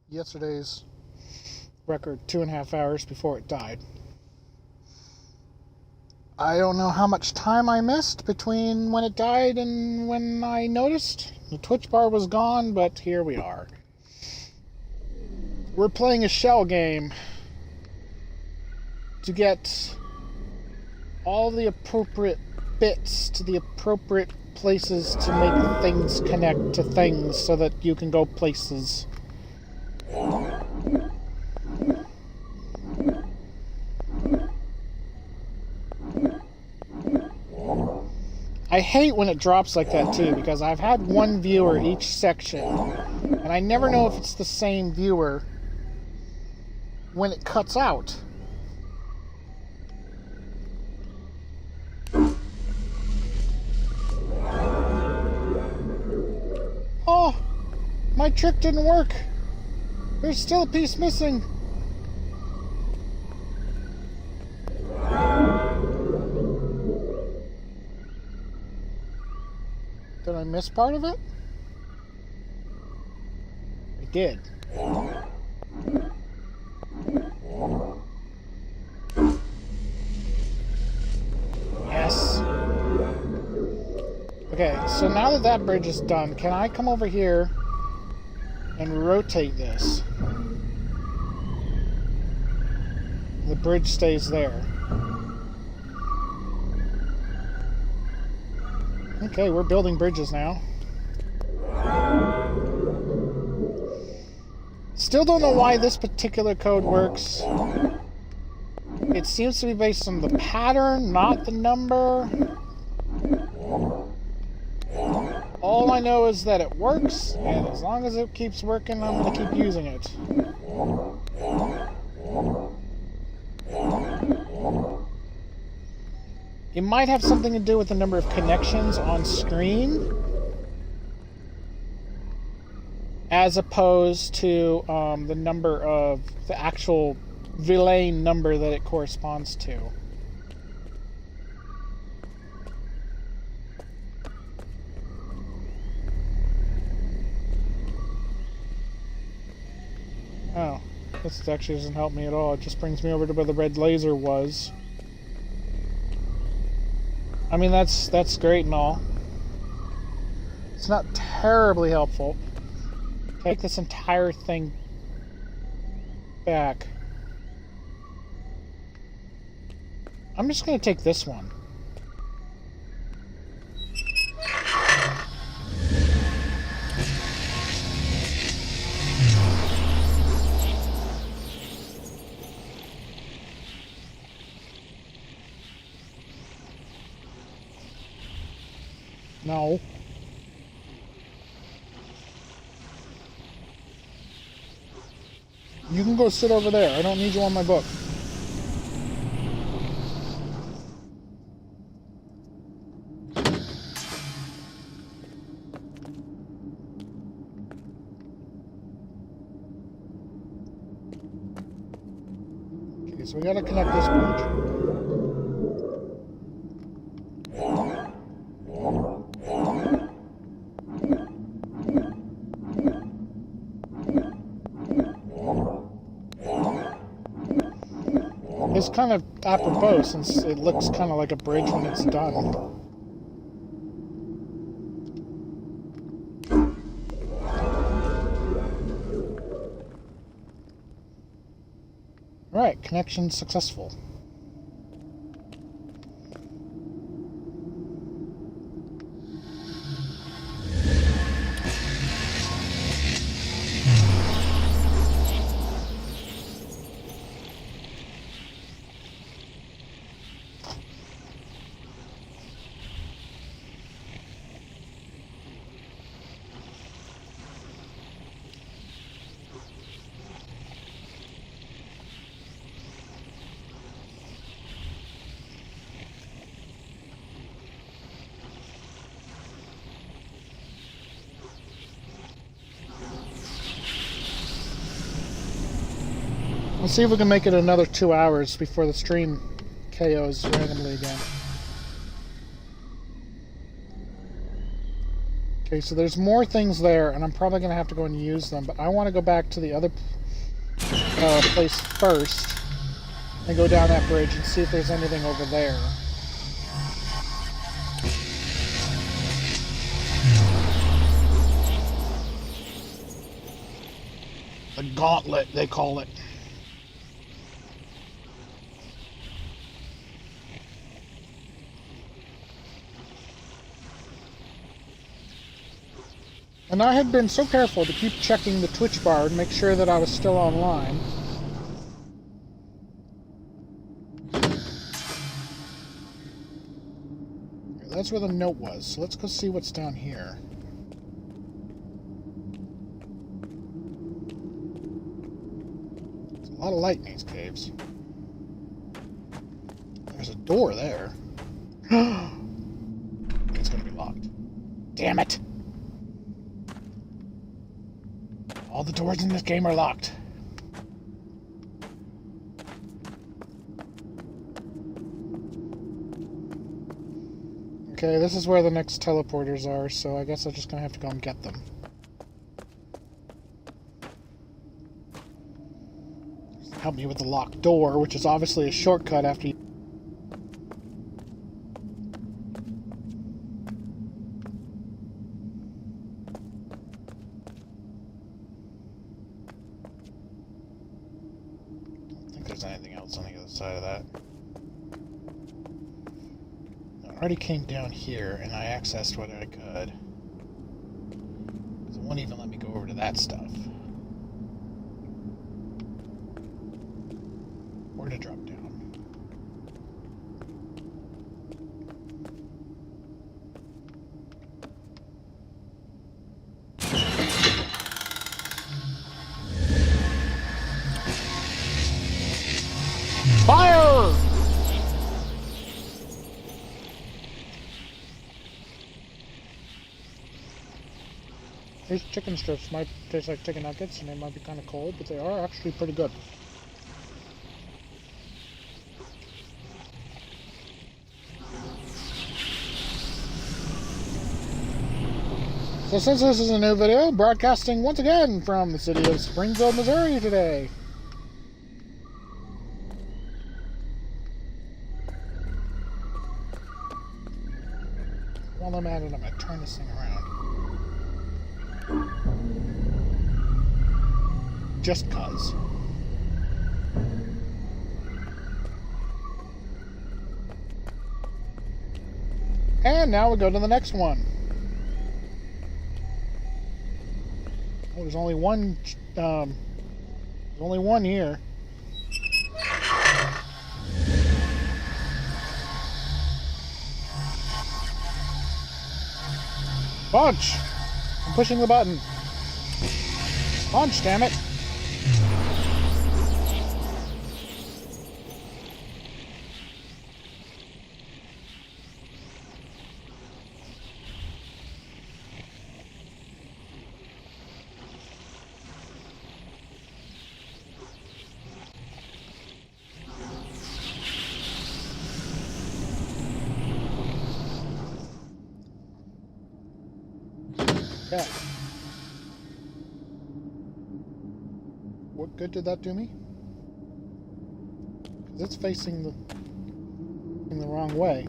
yesterday's record 2.5 hours before it died. I don't know how much time I missed between when it died and when I noticed. The Twitch bar was gone, but here we are. We're playing a shell game to get all the appropriate bits to the appropriate places to make things connect to things so that you can go places. I hate when it drops like that too, because I've had one viewer each section, and I never know if it's the same viewer when it cuts out. Oh, my trick didn't work. There's still a piece missing. Did I miss part of it? I did. Yes. Okay, so now that that bridge is done, can I come over here and rotate this? The bridge stays there. Okay, we're building bridges now. Still don't know why this particular code works. It seems to be based on the pattern, not the number. All I know is that it works, and as long as it keeps working, I'm going to keep using it. It might have something to do with the number of connections on screen, as opposed to the number of the actual villain number that it corresponds to. Oh, this actually doesn't help me at all. It just brings me over to where the red laser was. I mean, that's great and all. It's not terribly helpful. Take this entire thing back. I'm just going to take this one. No. You can go sit over there. I don't need you on my book. Okay, so we gotta connect this bridge. It's kind of apropos since it looks kind of like a bridge when it's done. Alright, connection successful. Let's see if we can make it another 2 hours before the stream KOs randomly again. Okay, so there's more things there, and I'm probably going to have to go and use them, but I want to go back to the other place first and go down that bridge and see if there's anything over there. The gauntlet, they call it. And I had been so careful to keep checking the Twitch bar to make sure that I was still online. That's where the note was, so let's go see what's down here. There's a lot of light in these caves. There's a door there. It's gonna be locked. Damn it! All the doors in this game are locked. Okay, this is where the next teleporters are, so I guess I'm just gonna have to go and get them. Help me with the locked door, which is obviously a shortcut after you... I don't think there's anything else on the other side of that. I already came down here and I accessed what I could. It won't even let me go over to that stuff. Or to drop down. Fire! These chicken strips might taste like chicken nuggets and they might be kind of cold, but they are actually pretty good. So since this is a new video, broadcasting once again from the city of Springfield, Missouri today. While I'm at it, I'm going to turn this thing around. Just cuz. And now we go to the next one. Oh, there's only one. There's only one here. Punch! I'm pushing the button. Punch, damn it! Okay. What good did that do me? Because it's facing in the wrong way.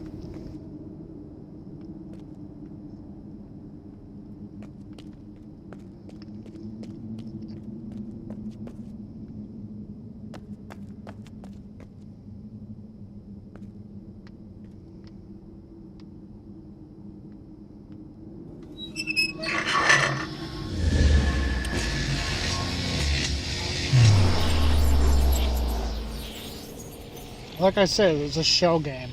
Like I said, it's a shell game.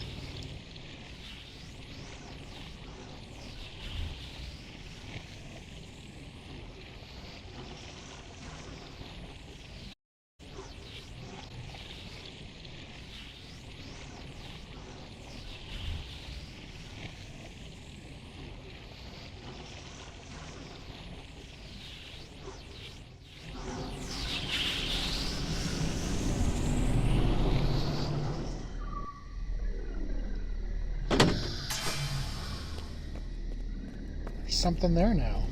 something there now.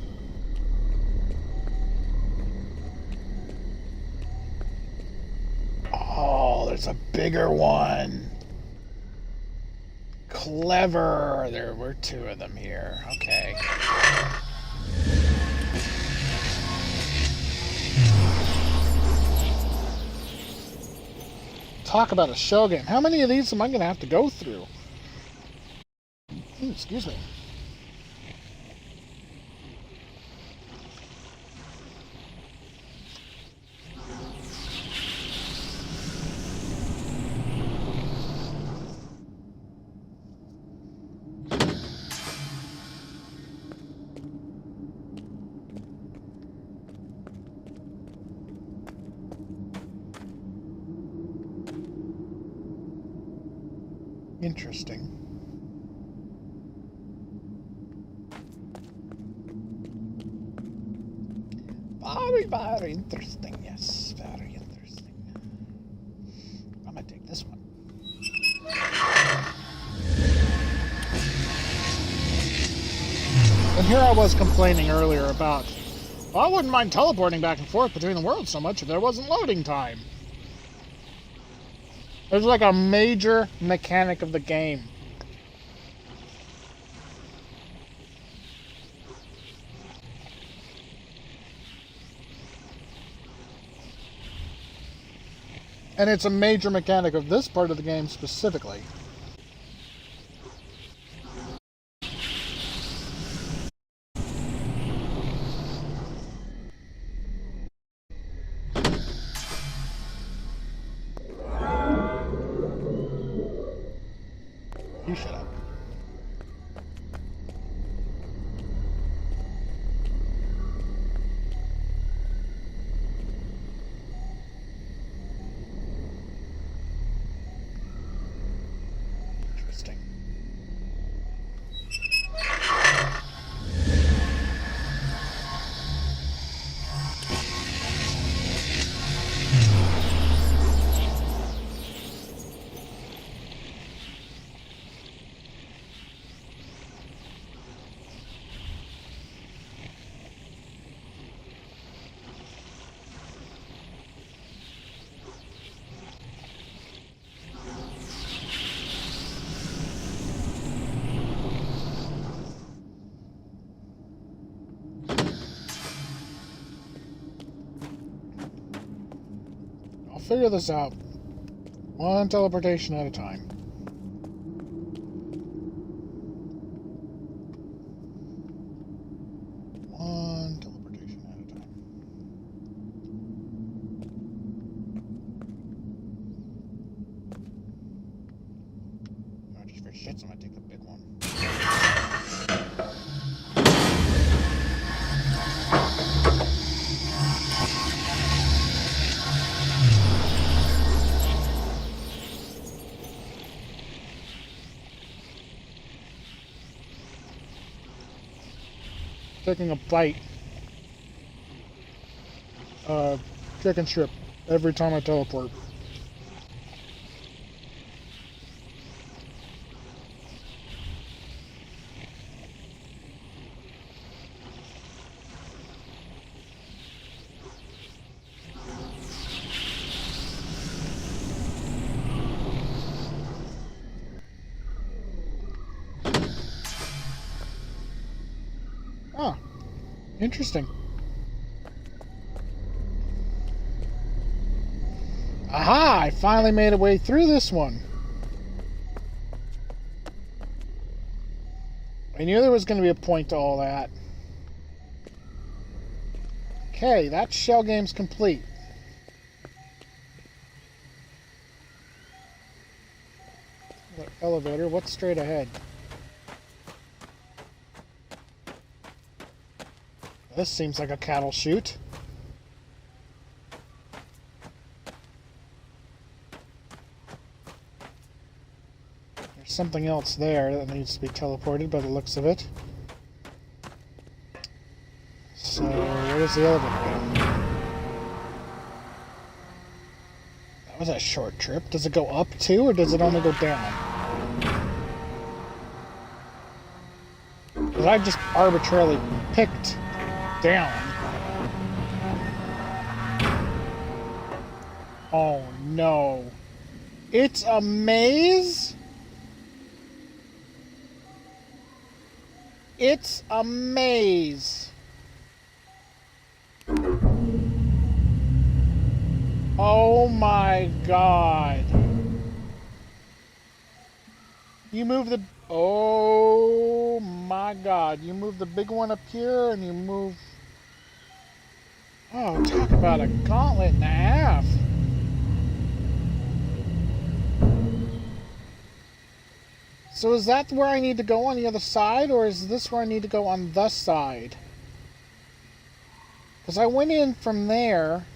Oh, there's a bigger one. Clever. There were two of them here. Okay. Talk about a shell game. How many of these am I going to have to go through? Ooh, excuse me. Interesting. Very, very interesting. Yes, very interesting. I'm gonna take this one. And here I was complaining earlier about, well, I wouldn't mind teleporting back and forth between the worlds so much if there wasn't loading time. It's like a major mechanic of the game. And it's a major mechanic of this part of the game specifically. You shut up. Interesting. I'll figure this out. One teleportation at a time. One teleportation at a time. Oh, just for shits, I'm gonna take the big one. Taking a bite. Chicken strip every time I teleport. Ah, interesting. Aha! I finally made a way through this one. I knew there was going to be a point to all that. Okay, that shell game's complete. The elevator, what's straight ahead? This seems like a cattle chute. There's something else there that needs to be teleported by the looks of it. So, where does the elevator go? That was a short trip. Does it go up too, or does it only go down? Because I just arbitrarily picked down. Oh no. It's a maze? It's a maze. Oh my god. You move the... Oh my god. You move the big one up here and you move... Oh, talk about a gauntlet and a half. So is that where I need to go on the other side, or is this where I need to go on the side? Because I went in from there.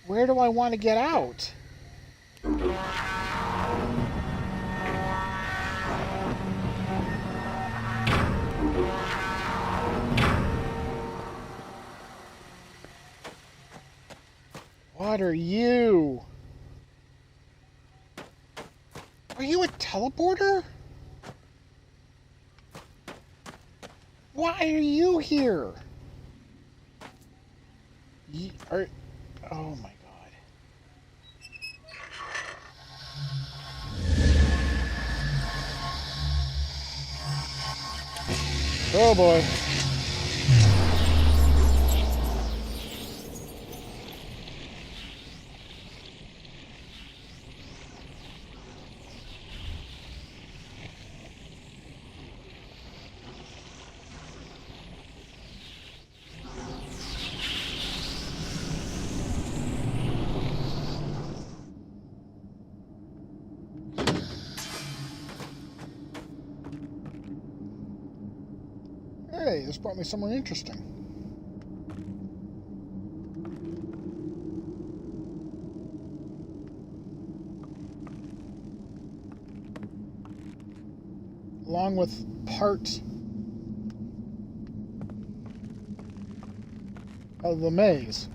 Where do I want to get out? What are you? Are you a teleporter? Why are you here? Oh my god. Oh boy. Hey, this brought me somewhere interesting. Along with part of the maze.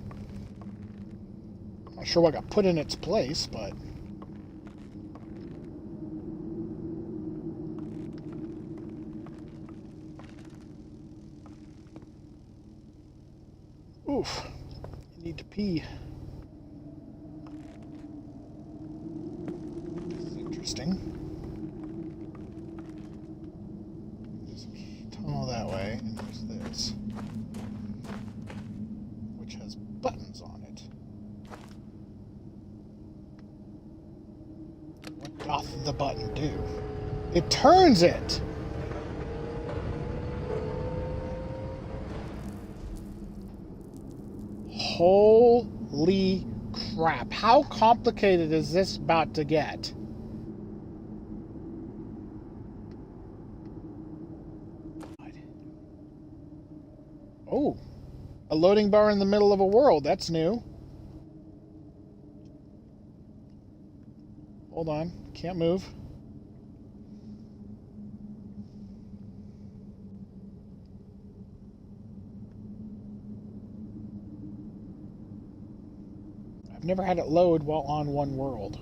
Not sure what got put in its place, but... Oof. You need to pee. This is interesting. There's a tunnel that way, and there's this, which has buttons on it. What doth the button do? It turns it! Holy crap. How complicated is this about to get? Oh, a loading bar in the middle of a world. That's new. Hold on. Can't move. I've never had it load while on one world.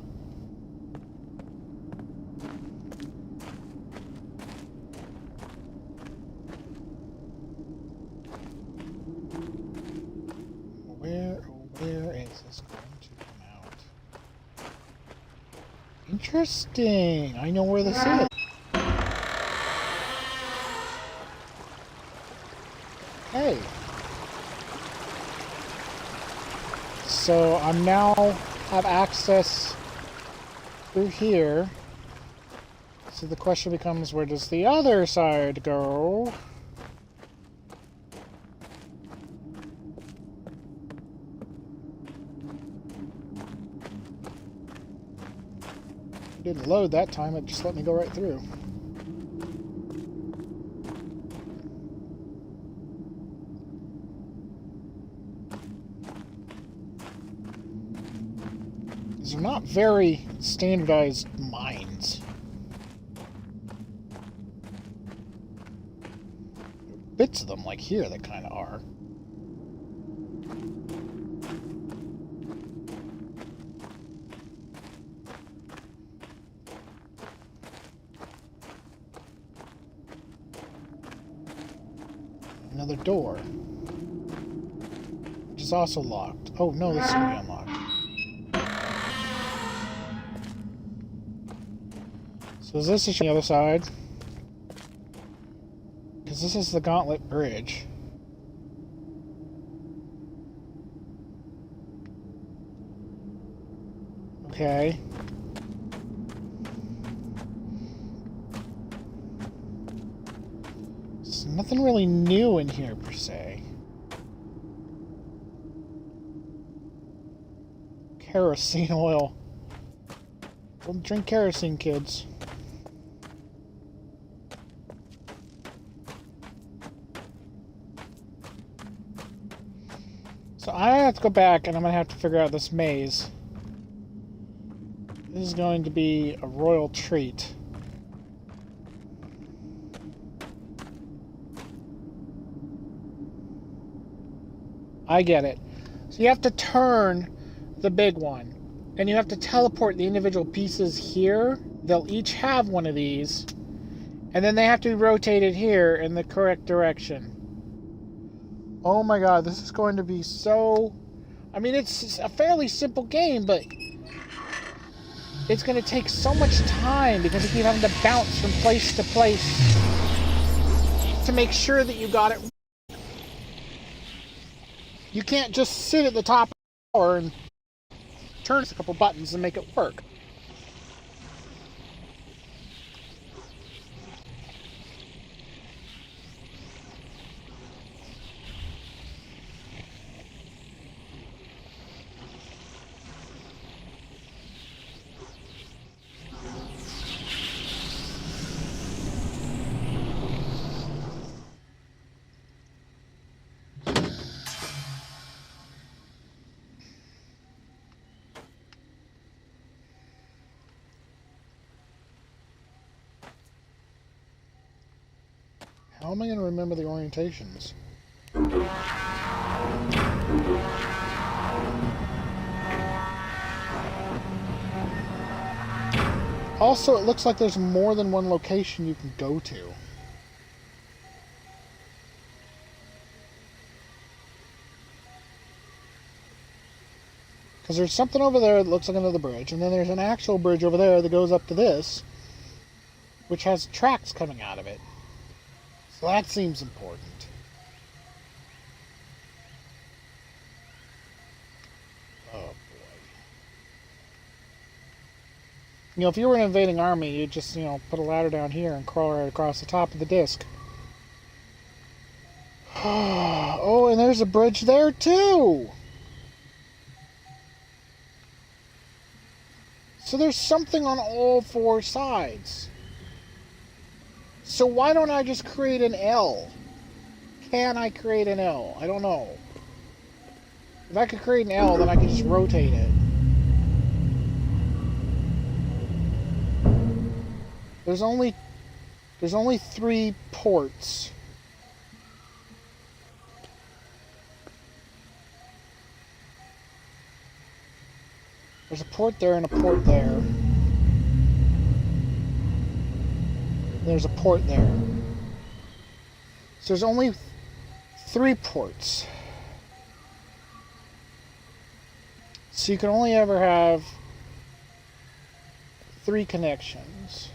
Where is this going to come out? Interesting. I know where this is. Hey. So I'm now have access through here. So the question becomes, where does the other side go? It didn't load that time, it just let me go right through. These are not very standardized mines. Bits of them, like here, that kind of are. another door, which is also locked. Oh no, this is going to be unlocked. So is this the other side? Because this is the Gauntlet Bridge. Okay. There's nothing really new in here, per se. Kerosene oil. Don't drink kerosene, kids. So I have to go back and I'm going to have to figure out this maze. This is going to be a royal treat. I get it. So you have to turn the big one. And you have to teleport the individual pieces here. They'll each have one of these. And then they have to be rotated here in the correct direction. Oh my god, this is going to be so... I mean, it's a fairly simple game, but... it's going to take so much time because you keep having to bounce from place to place to make sure that you got it. You can't just sit at the top of the tower and turn a couple buttons and make it work. How am I going to remember the orientations? Also, it looks like there's more than one location you can go to. Because there's something over there that looks like another bridge, and then there's an actual bridge over there that goes up to this, which has tracks coming out of it. So that seems important. Oh boy. You know, if you were an invading army, you'd just, you know, put a ladder down here and crawl right across the top of the disc. Oh, and there's a bridge there too! So there's something on all four sides. So why don't I just create an L? Can I create an L? I don't know. If I could create an L, then I could just rotate it. There's only 3 ports. There's a port there and a port there. There's a port there. So there's only 3 ports. So you can only ever have 3 connections.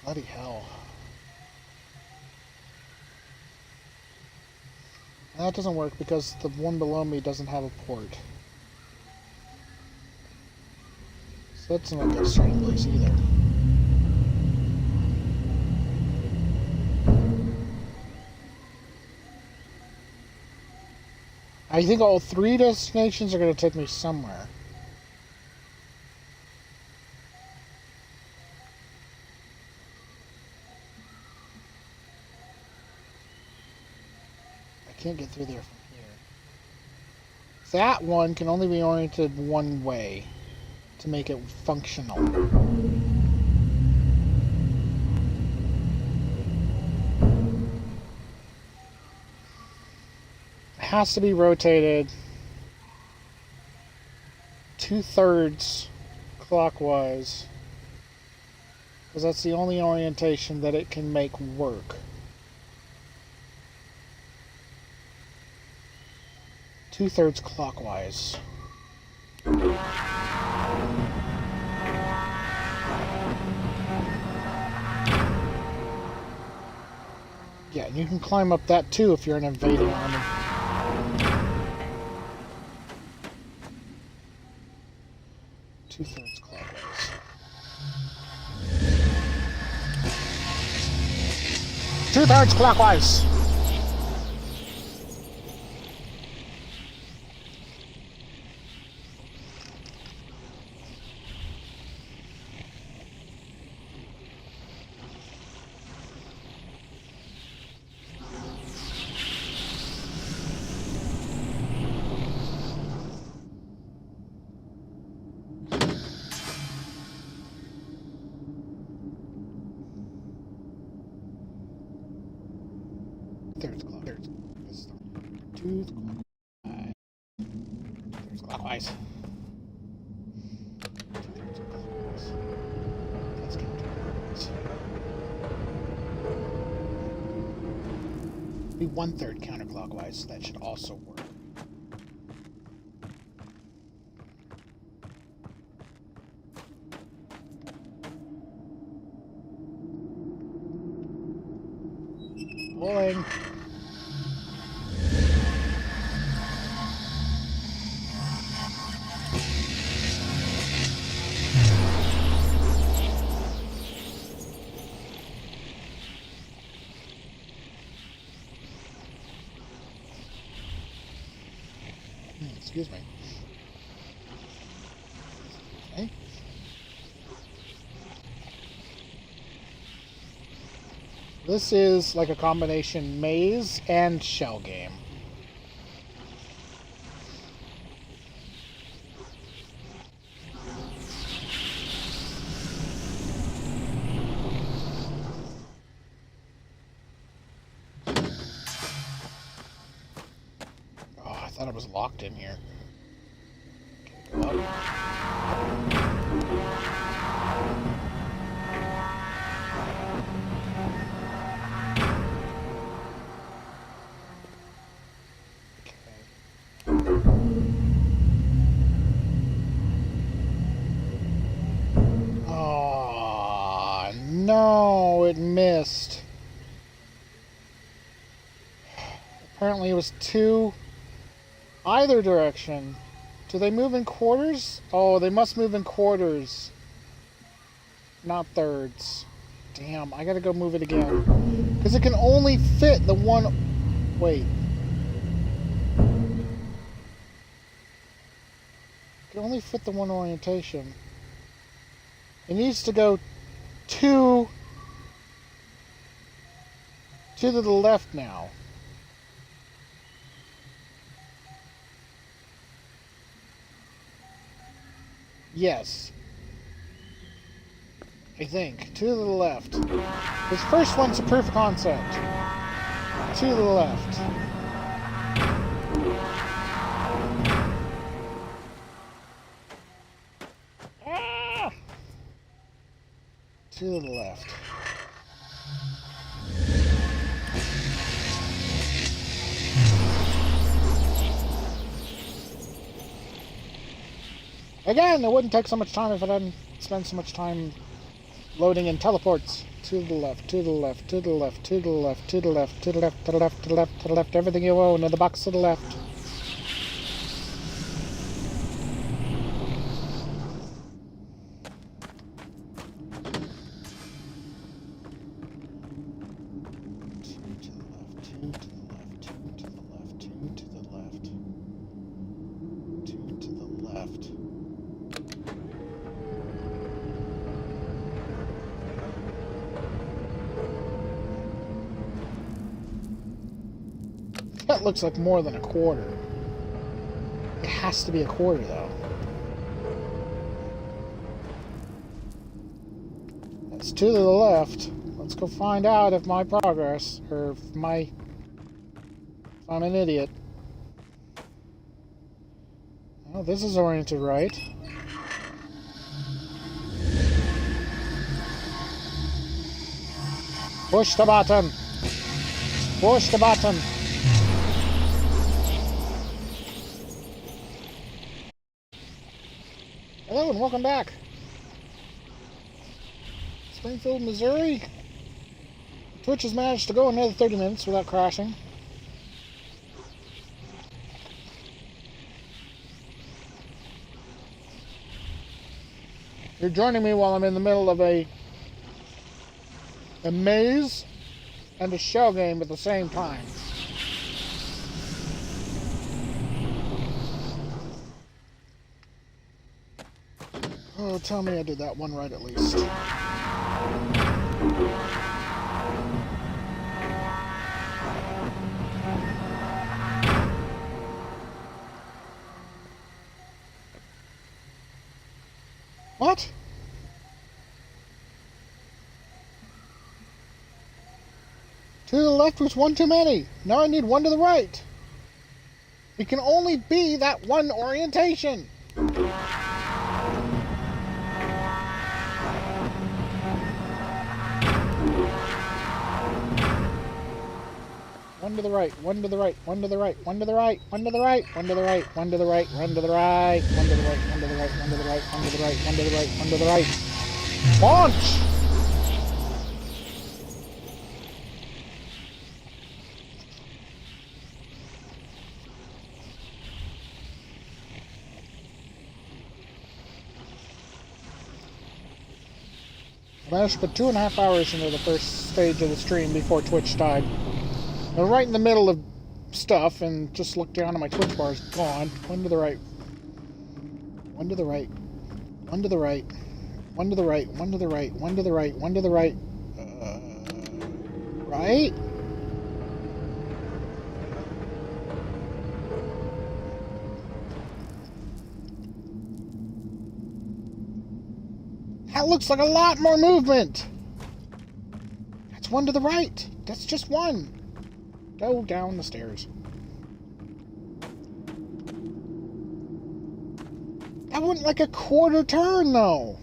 Bloody hell. That doesn't work because the one below me doesn't have a port. So that's not a good starting place either. I think all 3 destinations are going to take me somewhere. Can't get through there from here. That one can only be oriented one way to make it functional. It has to be rotated 2/3 clockwise. Because that's the only orientation that it can make work. 2/3 clockwise. Yeah, and you can climb up that too if you're an invading army. Two-thirds clockwise. 2/3 clockwise. Thirds clockwise. Two clockwise. Thirds clockwise. That's counterclockwise. Be 1/3 counterclockwise, so that should also work. Pulling. Excuse me. Okay. This is like a combination maze and shell game. Oh, I thought it was locked in here. Okay, go up. Oh, no, it missed. Apparently it was two either direction. Do they move in quarters? Oh, they must move in quarters. Not thirds. Damn, I gotta go move it again. Because it can only fit the one... Wait. It can only fit the one orientation. It needs to go to the left now. Yes. I think. To the left. This first one's a proof of concept. To the left. Ah! To the left. Again, it wouldn't take so much time if I didn't spend so much time loading in teleports. To the left, to the left, to the left, to the left, to the left, to the left, to the left, to the left, to the left, everything you own in the box to the left. That looks like more than a quarter. It has to be a quarter, though. That's to the left. Let's go find out if my progress, or if I'm an idiot. Well, this is oriented right. Push the button. Push the button. Hello and welcome back. Springfield, Missouri. Twitch has managed to go another 30 minutes without crashing. You're joining me while I'm in the middle of a maze and a shell game at the same time. Oh, tell me I did that one right at least. What? To the left was one too many. Now I need one to the right. It can only be that one orientation. One to the right, one to the right, one to the right, one to the right, one to the right, one to the right, one to the right, one to the right, one to the right, one to the right, one to the right, one to the right, one to the right, one to the right. Launch! I managed to put 2.5 hours into the first stage of the stream before Twitch died. I was right in the middle of stuff and just looked down and my Twitch bar is gone. One to the right. One to the right. One to the right. One to the right. One to the right. One to the right. One to the right. Right? That looks like a lot more movement. That's one to the right. That's just one. Go down the stairs. That went like a quarter turn, though.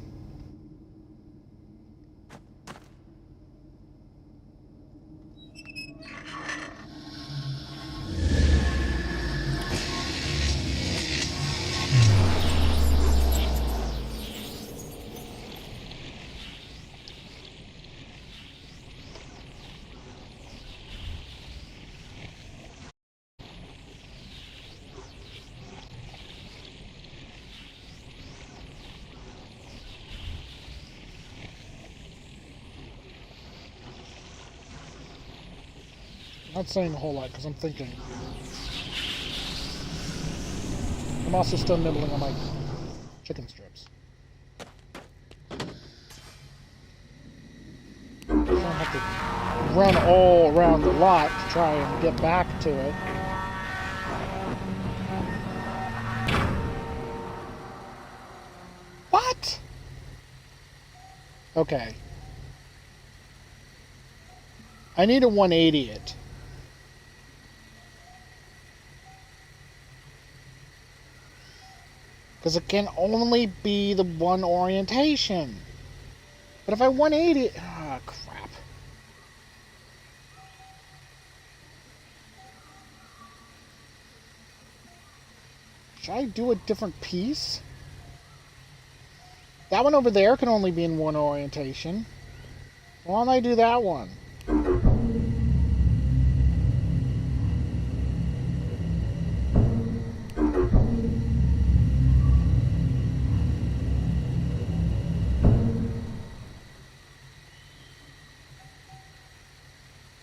Not saying a whole lot because I'm thinking. I'm also still nibbling on my chicken strips. So I don't have to run all around the lot to try and get back to it. What? Okay. I need a 180 it. Because it can only be the one orientation. But if I 180 it... Ah, crap. Should I do a different piece? That one over there can only be in one orientation. Why don't I do that one?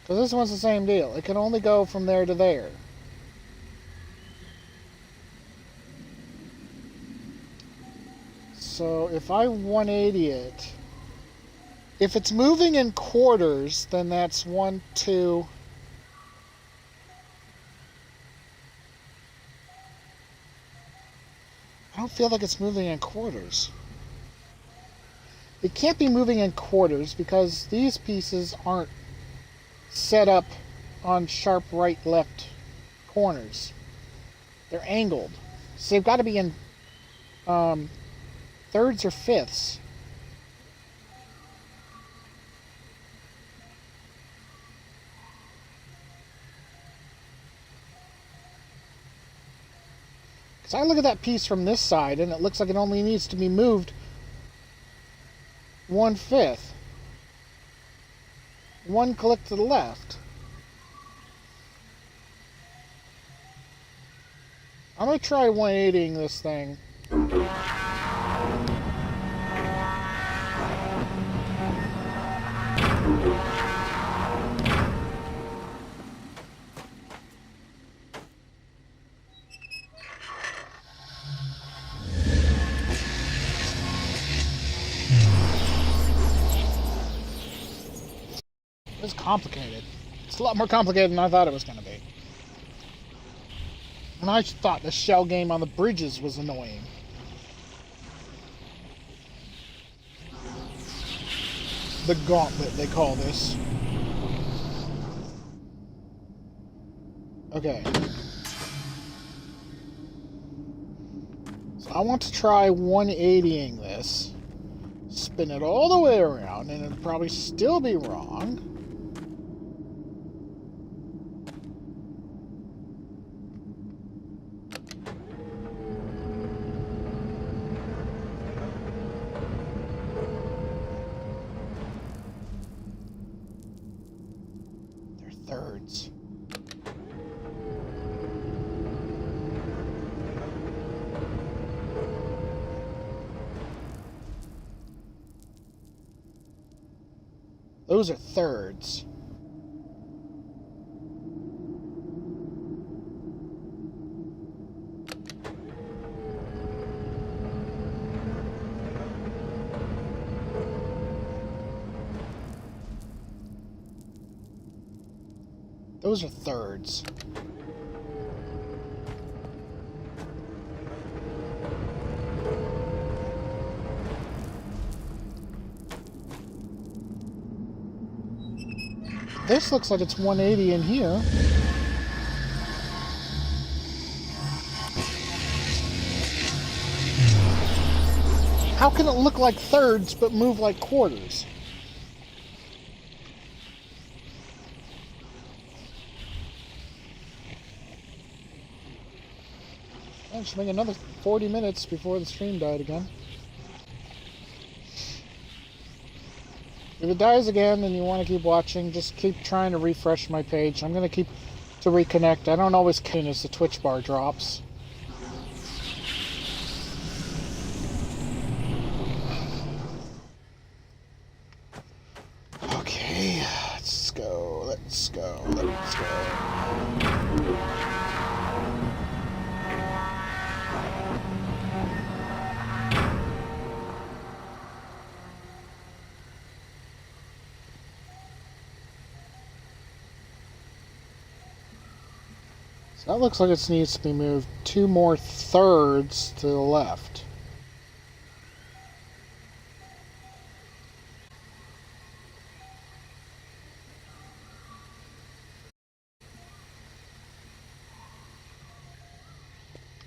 Because this one's the same deal. It can only go from there to there. So if I 180 it, if it's moving in quarters, then that's 1, 2. I don't feel like it's moving in quarters. It can't be moving in quarters because these pieces aren't set up on sharp right left corners. They're angled. So they've got to be in thirds or fifths. So I look at that piece from this side, and it looks like it only needs to be moved 1/5. One click to the left. I'm going to try 180ing this thing. It's complicated. It's a lot more complicated than I thought it was going to be. And I thought the shell game on the bridges was annoying. The gauntlet, they call this. Okay. So I want to try 180ing this. Spin it all the way around, and it'll probably still be wrong. Thirds. Those are thirds. Those are thirds. This looks like it's 180 in here. How can it look like thirds but move like quarters? I should make another 40 minutes before the stream died again. If it dies again and you want to keep watching, just keep trying to refresh my page. I'm going to keep to reconnect. I don't always can as the Twitch bar drops. Okay, let's go, let's go, let's go. So that looks like it needs to be moved 2 more thirds to the left.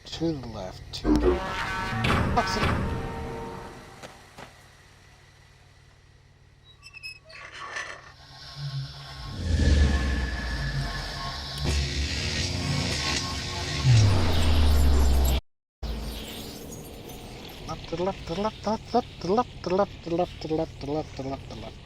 To the left, to the left. To the left, to the left, to the left, to the left, to the left, to the left, to the left, to the left, to the left, to the left.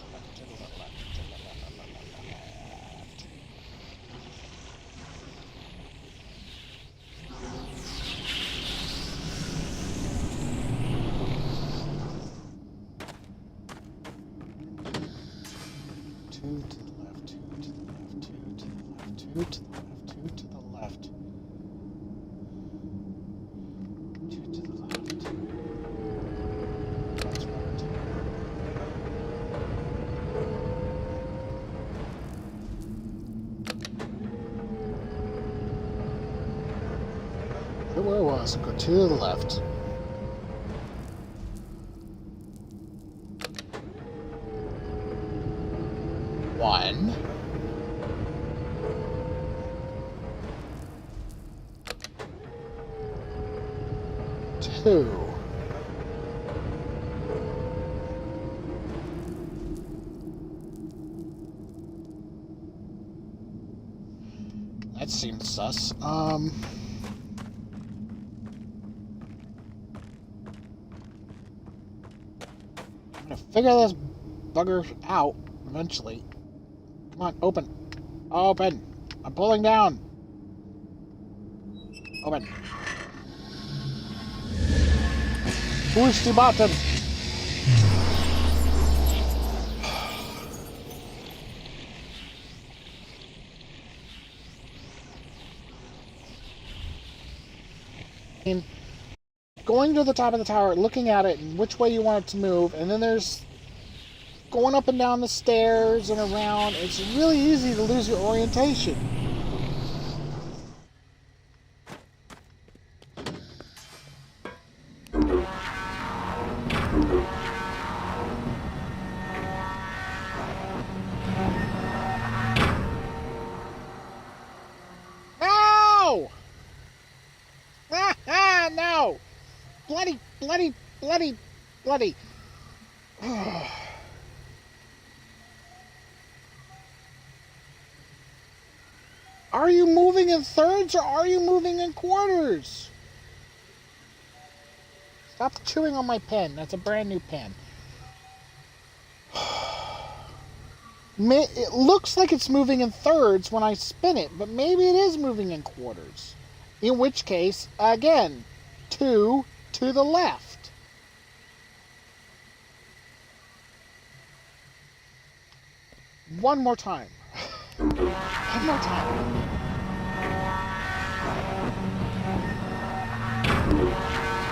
Two to the left, two to the left, two to the left, two to the left, two to the left. Two to the left. That's right. Where was it? Go to the left. One. Two. That seems sus. I'm gonna figure this bugger out eventually. Come on, open. Open. I'm pulling down. Open. Push the button. And going to the top of the tower, looking at it and which way you want it to move, and then there's going up and down the stairs and around. It's really easy to lose your orientation. No! Ah, no! Bloody, bloody, bloody, bloody. Are you moving in thirds or are you moving in quarters? Stop chewing on my pen. That's a brand new pen. It looks like it's moving in thirds when I spin it, but maybe it is moving in quarters. In which case, again, 2 to the left. One more time. One more time.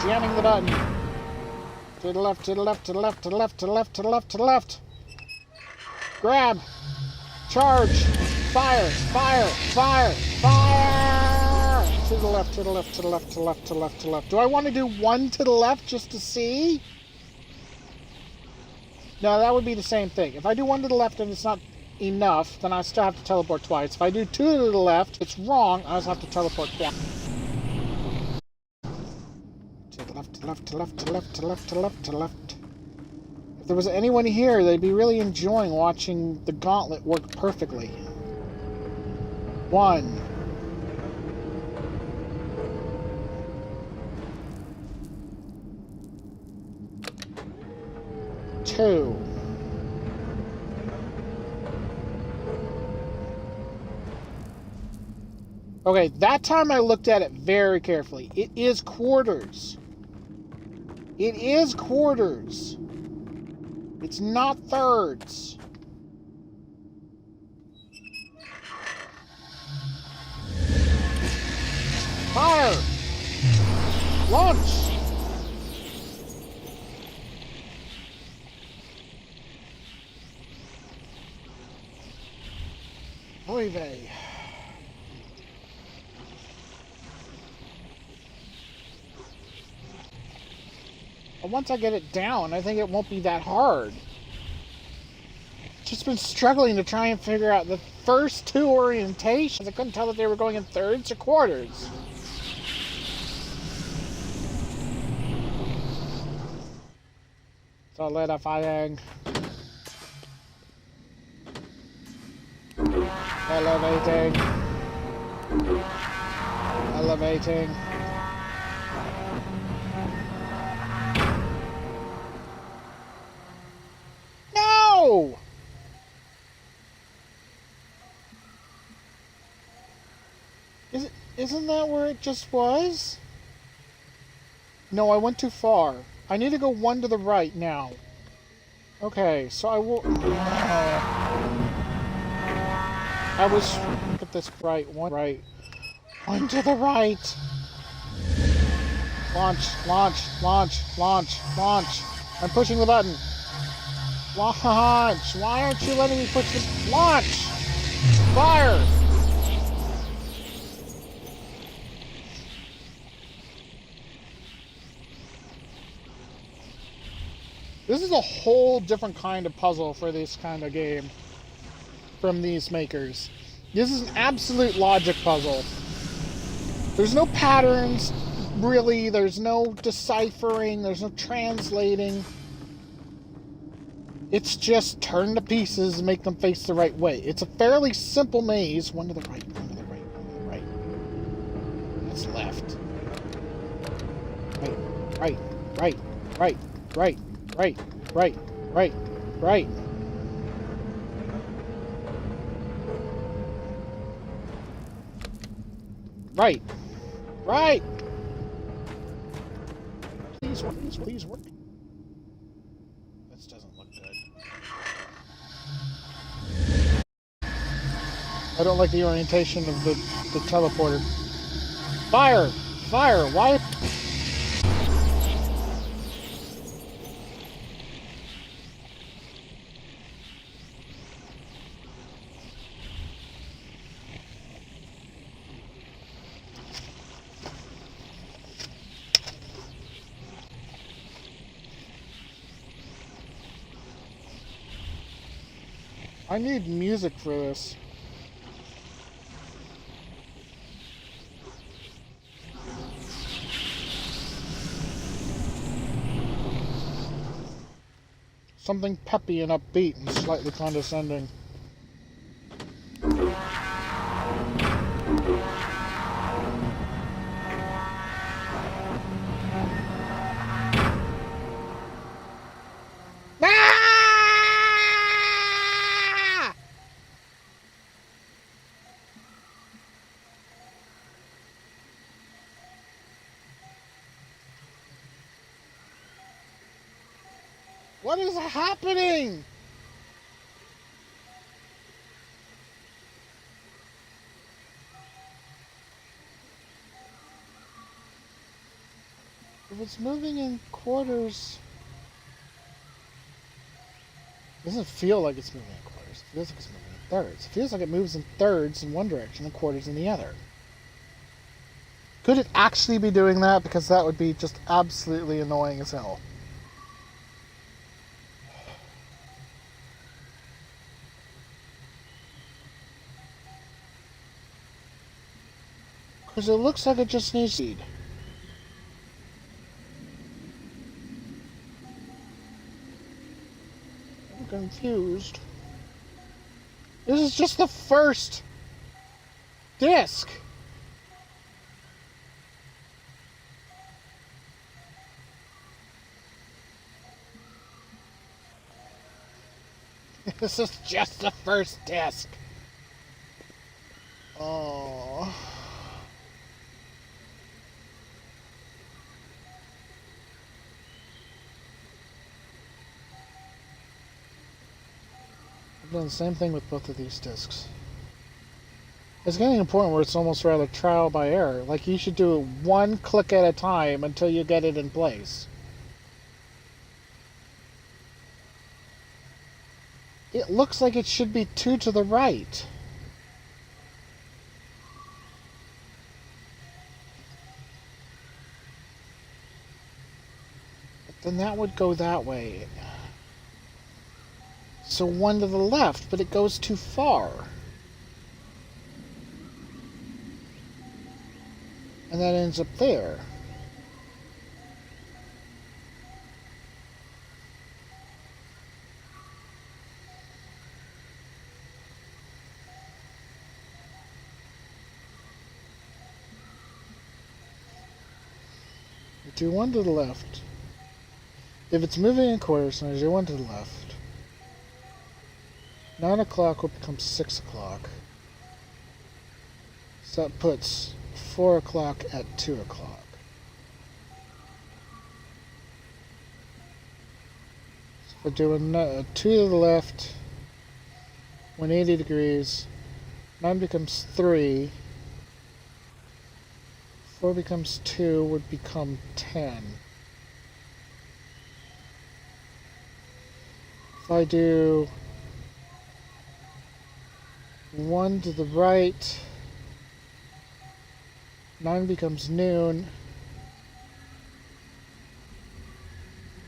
Jamming the button. To the left, to the left, to the left, to the left, to the left, to the left, to the left. Grab. Charge. Fire. Fire. Fire. Fire. To the left, to the left, to the left, to the left, to the left, to the left. Do I want to do one to the left just to see? No, that would be the same thing. If I do one to the left and it's not enough, then I still have to teleport twice. If I do 2 to the left, it's wrong, I just have to teleport twice. To the left, to the left, to the left, to the left, to the left, to the left, to the left. If there was anyone here, they'd be really enjoying watching the gauntlet work perfectly. 1. 2. Okay, that time I looked at it very carefully. It is quarters. It is quarters. It's not thirds. Fire! Launch! Oy vey. Once I get it down, I think it won't be that hard. Just been struggling to try and figure out the first 2 orientations. I couldn't tell if they were going in thirds or quarters. Solidifying. Elevating. Elevating. No! Isn't that where it just was? No, I went too far. I need to go 1 to the right now. Okay, so I will... I was... Look at this right. 1 right. 1 to the right. Launch, launch, launch, launch, launch. I'm pushing the button. Launch. Why aren't you letting me push the... Launch! Fire! This is a whole different kind of puzzle for this kind of game from these makers. This is an absolute logic puzzle. There's no patterns, really. There's no deciphering. There's no translating. It's just turn the pieces and make them face the right way. It's a fairly simple maze. 1 to the right, 1 to the right, 1 to the right. That's left. Right, right, right, right, right, Right. Right. Right. Right. Please work. Please work. This doesn't look good. I don't like the orientation of the teleporter. Fire! Fire! Why? I need music for this. Something peppy and upbeat and slightly condescending. Ah! What is happening? If it's moving in quarters, it doesn't feel like it's moving in quarters. It feels like it's moving in thirds. It feels like it moves in thirds in one direction and quarters in the other. Could it actually be doing that? Because that would be just absolutely annoying as hell. Because it looks like it just needs seed. I'm confused. This is just the first disc. This is just the first disc. Oh. I've done the same thing with both of these discs. It's getting important where it's almost rather trial by error. Like you should do it one click at a time until you get it in place. It looks like it should be 2 to the right. But then that would go that way. So 1 to the left, but it goes too far. And that ends up there. Do 1 to the left. If it's moving in quarters, then I do 1 to the left. 9 o'clock will become 6 o'clock. So that puts 4 o'clock at 2 o'clock. So if I do a 2 to the left, 180 degrees, 9 becomes 3, 4 becomes 2, would become 10. If I do 1 to the right, 9 becomes noon,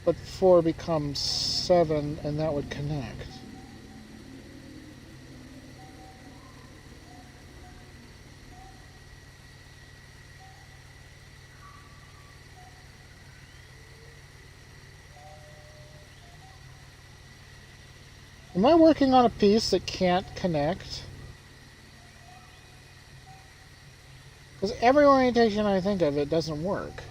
but 4 becomes 7, and that would connect. Am I working on a piece that can't connect? Because every orientation I think of, it doesn't work.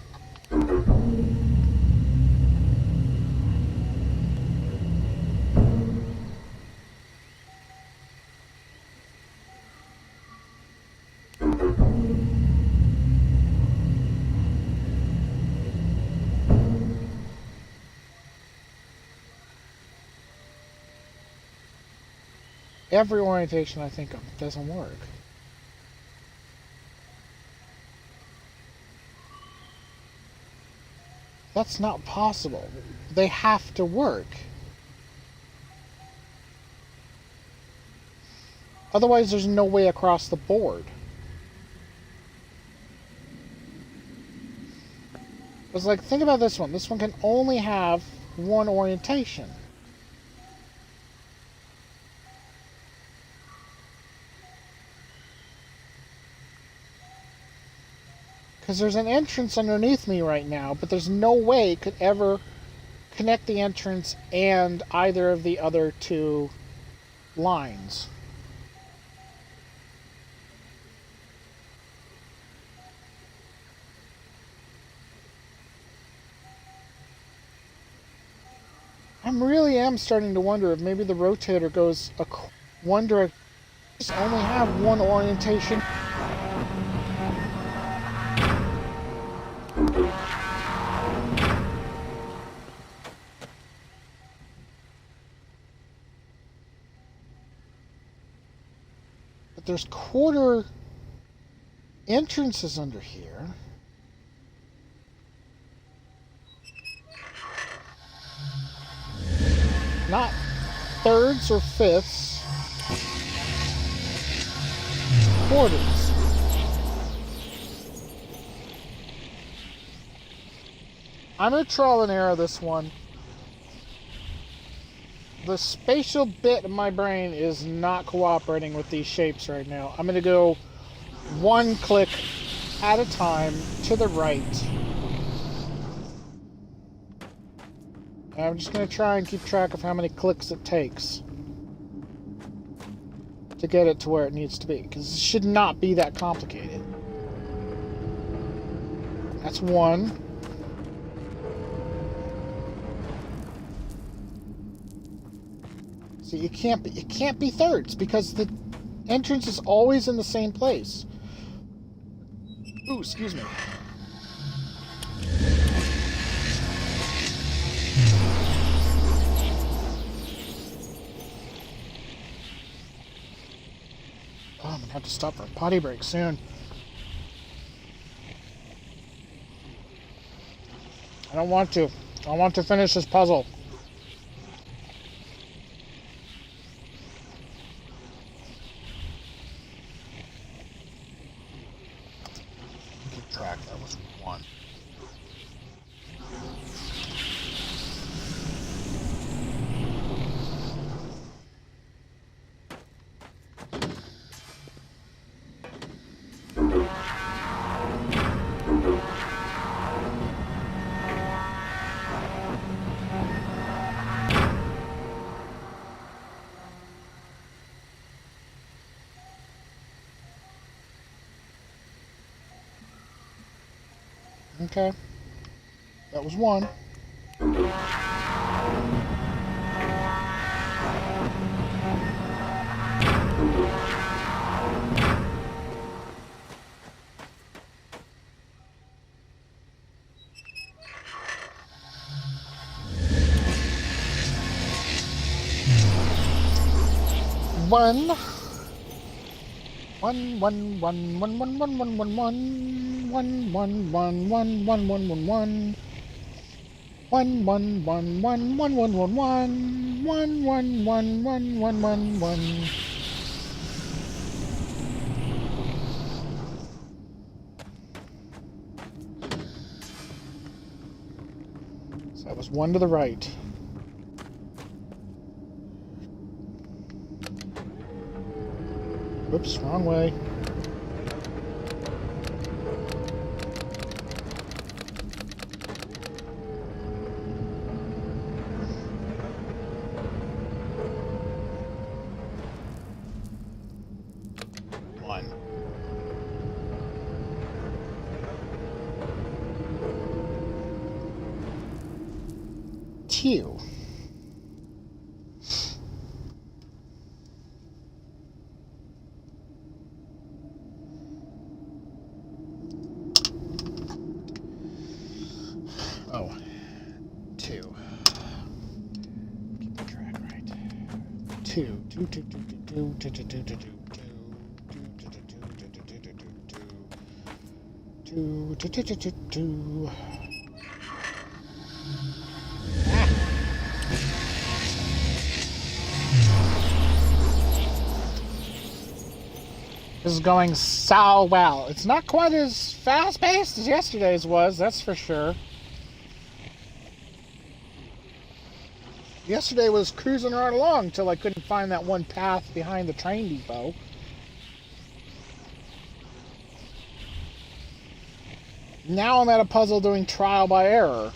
Every orientation I think of doesn't work. That's not possible. They have to work. Otherwise, there's no way across the board. It's like, think about this one. This one can only have one orientation. Because there's an entrance underneath me right now, but there's no way it could ever connect the entrance and either of the other two lines. I really am starting to wonder if maybe the rotator goes one direction. Just only have one orientation. But there's quarter entrances under here. Not thirds or fifths. Quarters. I'm going to trial and error this one. The spatial bit of my brain is not cooperating with these shapes right now. I'm going to go one click at a time to the right. And I'm just going to try and keep track of how many clicks it takes to get it to where it needs to be, because it should not be that complicated. That's one. See, it can't be thirds because the entrance is always in the same place. Ooh, excuse me. Oh, I'm gonna have to stop for a potty break soon. I don't want to. I want to finish this puzzle. Keep track. That was one. Okay. That was one. One. One, one, one, one, one, one, one, one, one. One, one, one, one, one, one, one, one. One, one, one, one, one, one, one, one. One, one, one, one, one, one, one. So that was one to the right. Whoops, wrong way. One. Two. Oh, two. Keep the track right. This is going so well. It's not quite as fast-paced as yesterday's was, that's for sure. Yesterday was cruising right along until I couldn't find that one path behind the train depot. Now I'm at a puzzle doing trial by error.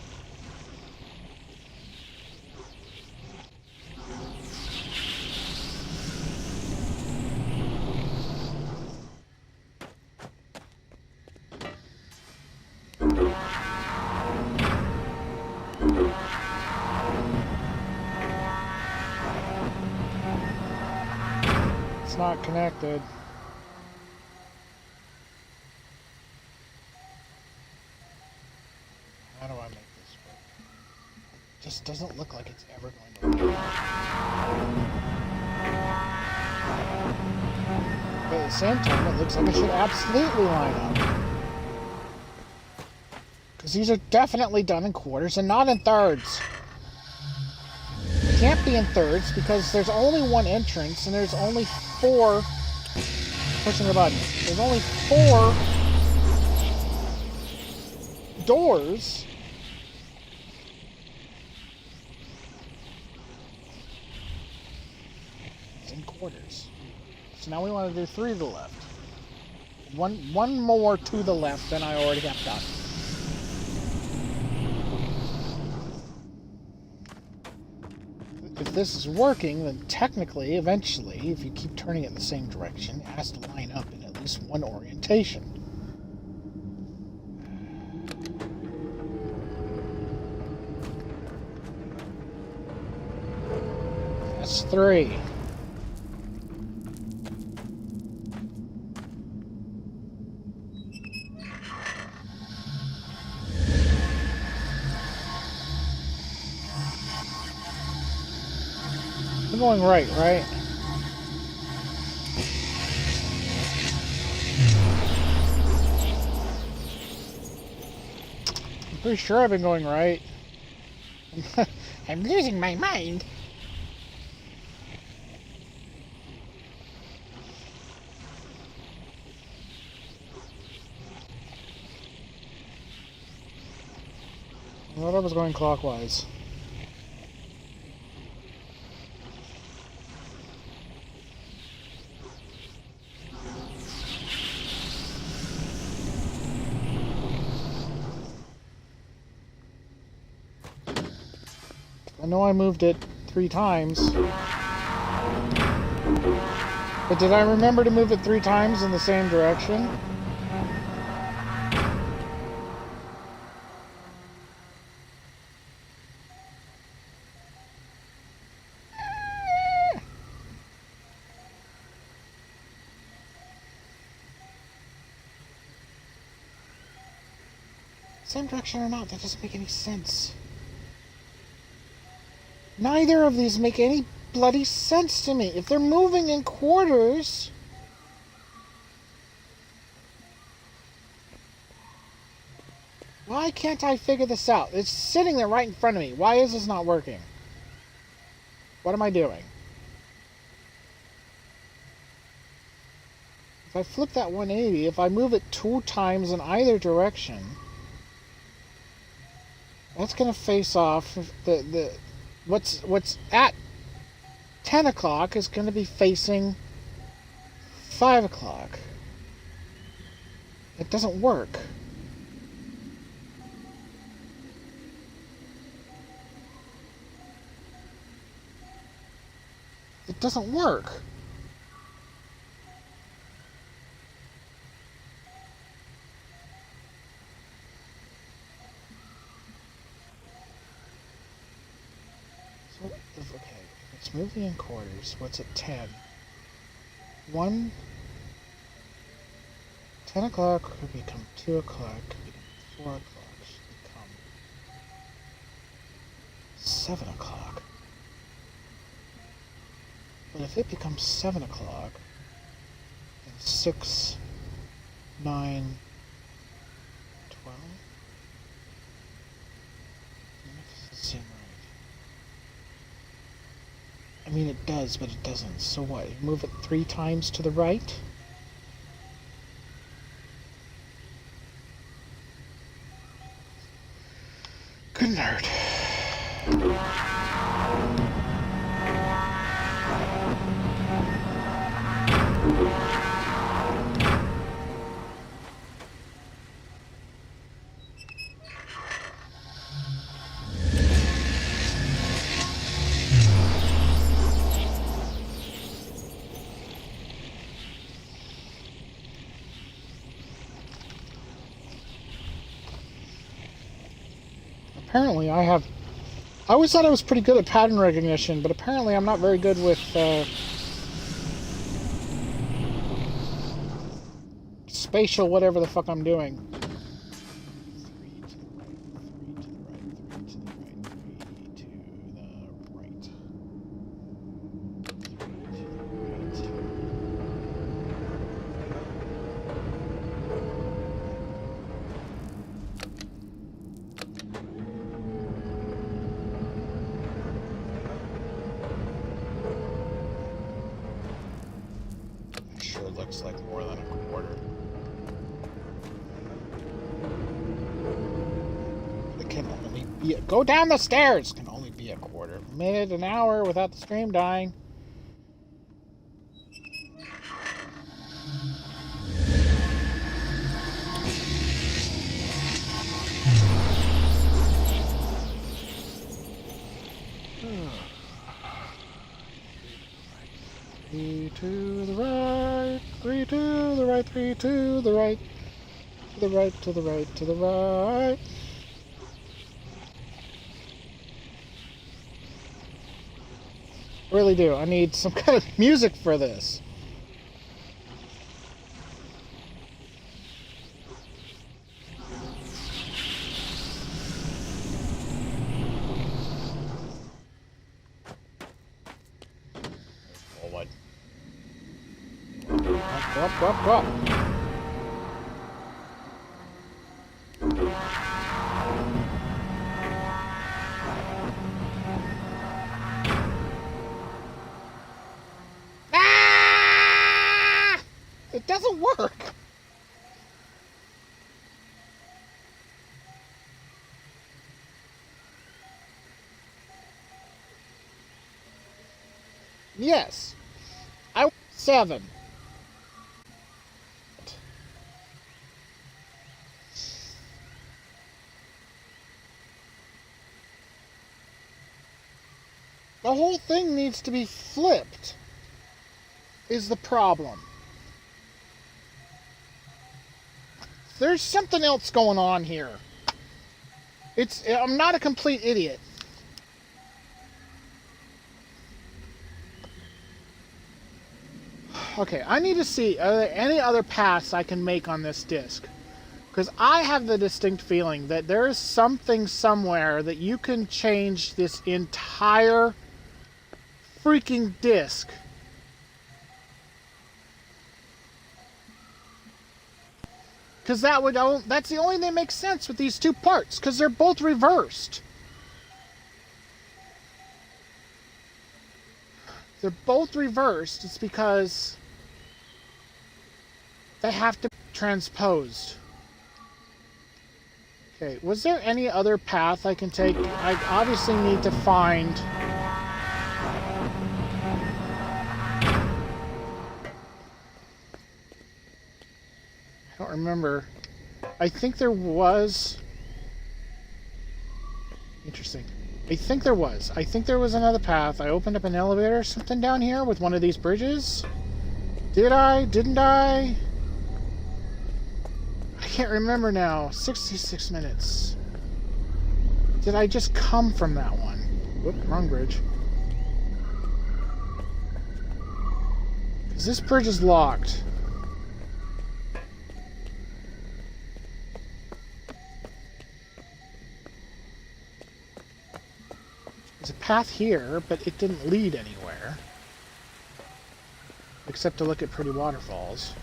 It's not connected. How do I make this work? It just doesn't look like it's ever going to work. But at the same time, it looks like it should absolutely line up. Because these are definitely done in quarters and not in thirds. It can't be in thirds because there's only one entrance and there's only 4... Pushing the button. There's only 4 doors. It's in quarters. So now we want to do 3 to the left. One more to the left than I already have done. If this is working, then technically, eventually, if you keep turning it in the same direction, it has to line up in at least one orientation. That's 3. I'm going right? I'm pretty sure I've been going right. I'm losing my mind. I thought I was going clockwise. I know I moved it 3 times. But did I remember to move it 3 times in the same direction? Same direction or not, that doesn't make any sense. Neither of these make any bloody sense to me. If they're moving in quarters... Why can't I figure this out? It's sitting there right in front of me. Why is this not working? What am I doing? If I flip that 180, if I move it 2 times in either direction, that's going to face off what's at 10 o'clock is going to be facing 5 o'clock. It doesn't work. It doesn't work. So, okay, if it's moving in quarters, what's at 10? 10 o'clock could become 2 o'clock, could become 4 o'clock, should become 7 o'clock. But if it becomes 7 o'clock, and 6, 9, 12, that doesn't seem right. I mean, it does, but it doesn't. So what? You move it 3 times to the right? Good nerd. Apparently I always thought I was pretty good at pattern recognition, but apparently I'm not very good with spatial whatever the fuck I'm doing. 3 to the right, 3 to the right, 3 to the right, 3 to the right. 3 to the right. Sure looks like more than a quarter. It can only be go down the stairs! It can only be a quarter. A minute, an hour without the stream dying. Three to the right, 3 to the right, 3 to the right, to the right, to the right, to the right. I really do. I need some kind of music for this. Forward. Go up, go up, go up. It doesn't work. Yes. 7. The whole thing needs to be flipped, is the problem. There's something else going on here. I'm not a complete idiot. Okay, I need to see, are there any other paths I can make on this disc? Because I have the distinct feeling that there is something somewhere that you can change this entire freaking disc. Because that's the only thing that makes sense with these two parts, because they're both reversed. They're both reversed. It's because they have to be transposed. Okay, was there any other path I can take? I obviously need to find... I don't remember. I think there was... Interesting. I think there was. I think there was another path. I opened up an elevator or something down here with one of these bridges. Did I? Didn't I? I can't remember now. 66 minutes. Did I just come from that one? Whoop, wrong bridge. Because this bridge is locked. There's a path here, but it didn't lead anywhere. Except to look at pretty waterfalls.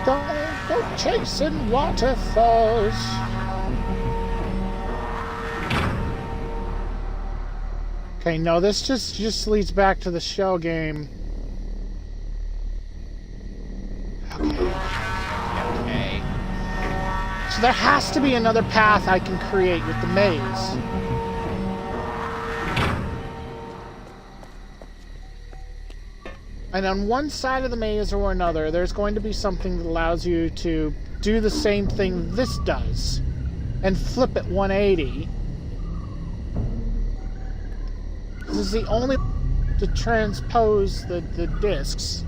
Don't go chasing waterfalls. Okay, no, this just leads back to the shell game. Okay. So there has to be another path I can create with the maze. And on one side of the maze or another, there's going to be something that allows you to do the same thing this does and flip it 180. This is the only way to transpose the discs.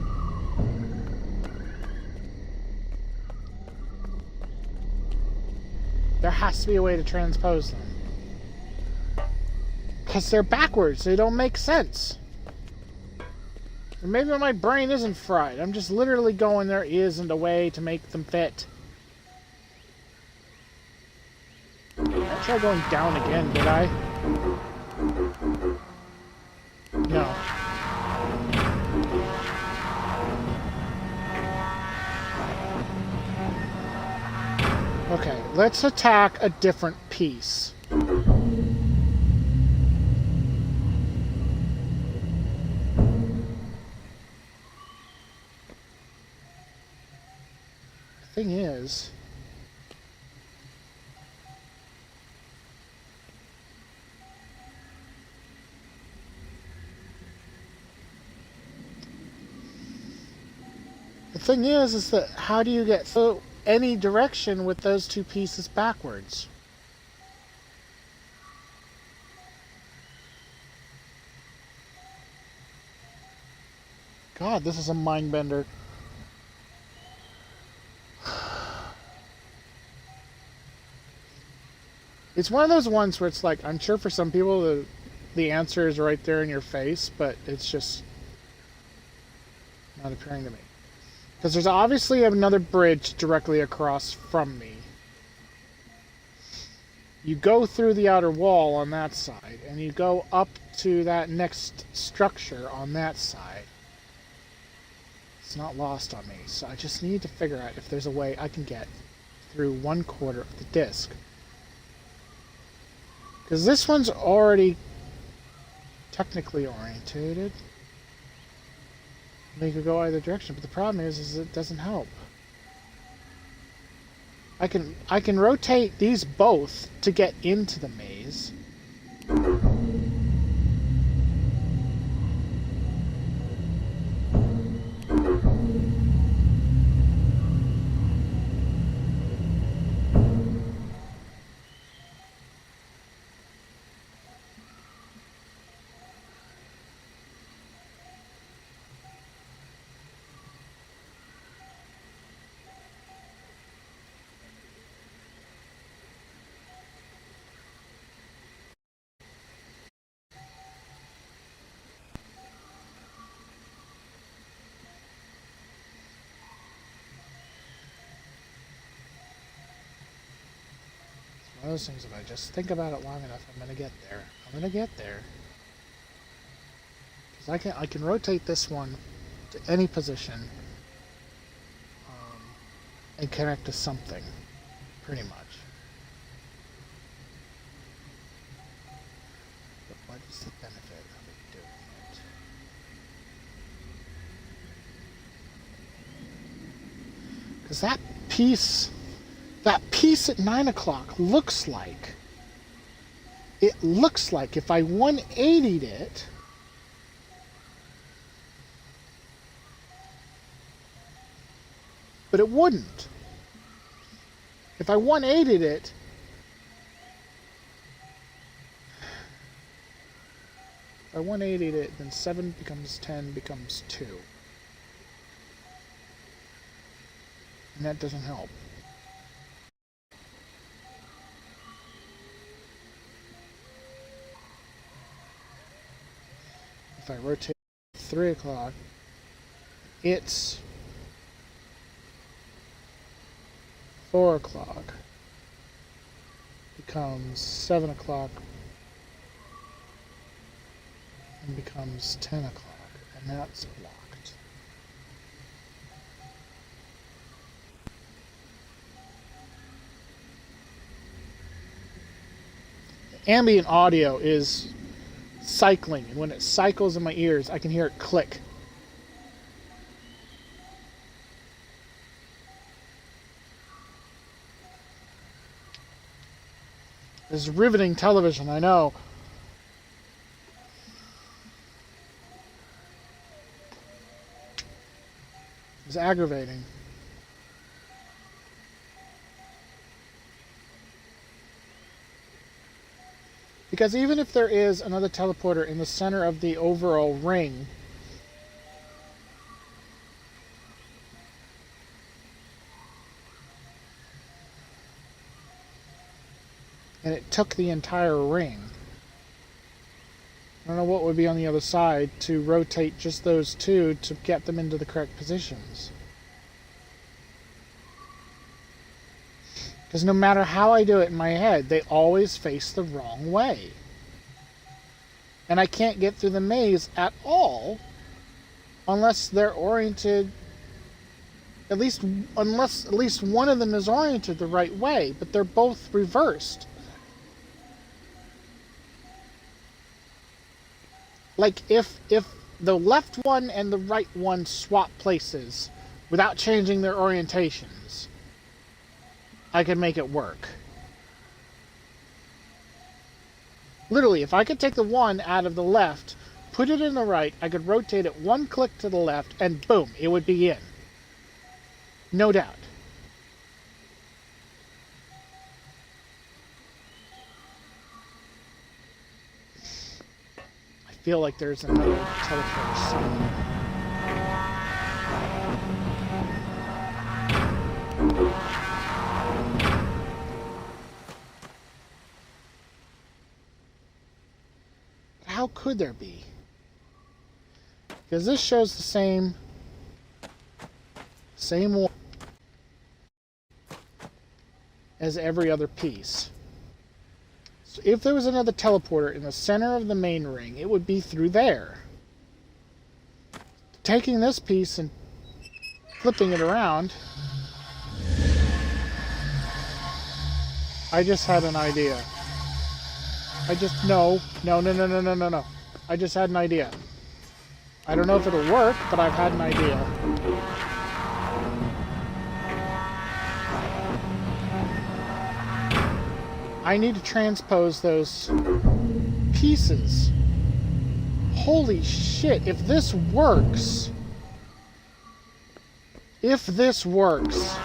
There has to be a way to transpose them. Because they're backwards. They don't make sense. Or maybe my brain isn't fried. I'm just literally going, there isn't a way to make them fit. I tried going down again, did I? No. Okay, let's attack a different piece. The thing is... The thing is that how do you get through any direction with those two pieces backwards? God, this is a mind bender. It's one of those ones where it's like, I'm sure for some people the answer is right there in your face, but it's just not appearing to me. Because there's obviously another bridge directly across from me. You go through the outer wall on that side, and you go up to that next structure on that side. It's not lost on me, so I just need to figure out if there's a way I can get through 1/4 of the disc. Because this one's already technically orientated. They could go either direction, but the problem is it doesn't help. I can rotate these both to get into the maze. One of those things, if I just think about it long enough, I'm gonna get there. I'm gonna get there. Because I can rotate this one to any position and connect to something, pretty much. But what is the benefit of it doing it? Because that piece at 9 o'clock looks like if I 180'd it, but it wouldn't. If I 180'd it, then 7 becomes 10 becomes 2. And that doesn't help. If I rotate 3 o'clock, it's 4 o'clock becomes 7 o'clock and becomes 10 o'clock, and that's blocked. Ambient audio is cycling, and when it cycles in my ears, I can hear it click. This is riveting television, I know. It's aggravating. Because even if there is another teleporter in the center of the overall ring, and it took the entire ring, I don't know what would be on the other side to rotate just those two to get them into the correct positions. Because no matter how I do it in my head, they always face the wrong way. And I can't get through the maze at all unless they're oriented, unless at least one of them is oriented the right way, but they're both reversed. Like if the left one and the right one swap places without changing their orientations, I could make it work. Literally, if I could take the one out of the left, put it in the right, I could rotate it one click to the left, and boom, it would be in. No doubt. I feel like there's another teleporter somewhere. How could there be? Because this shows the same one as every other piece. So if there was another teleporter in the center of the main ring, it would be through there. Taking this piece and flipping it around, I just had an idea. No. I just had an idea. I don't know if it'll work, but I've had an idea. I need to transpose those pieces. Holy shit, if this works. If this works.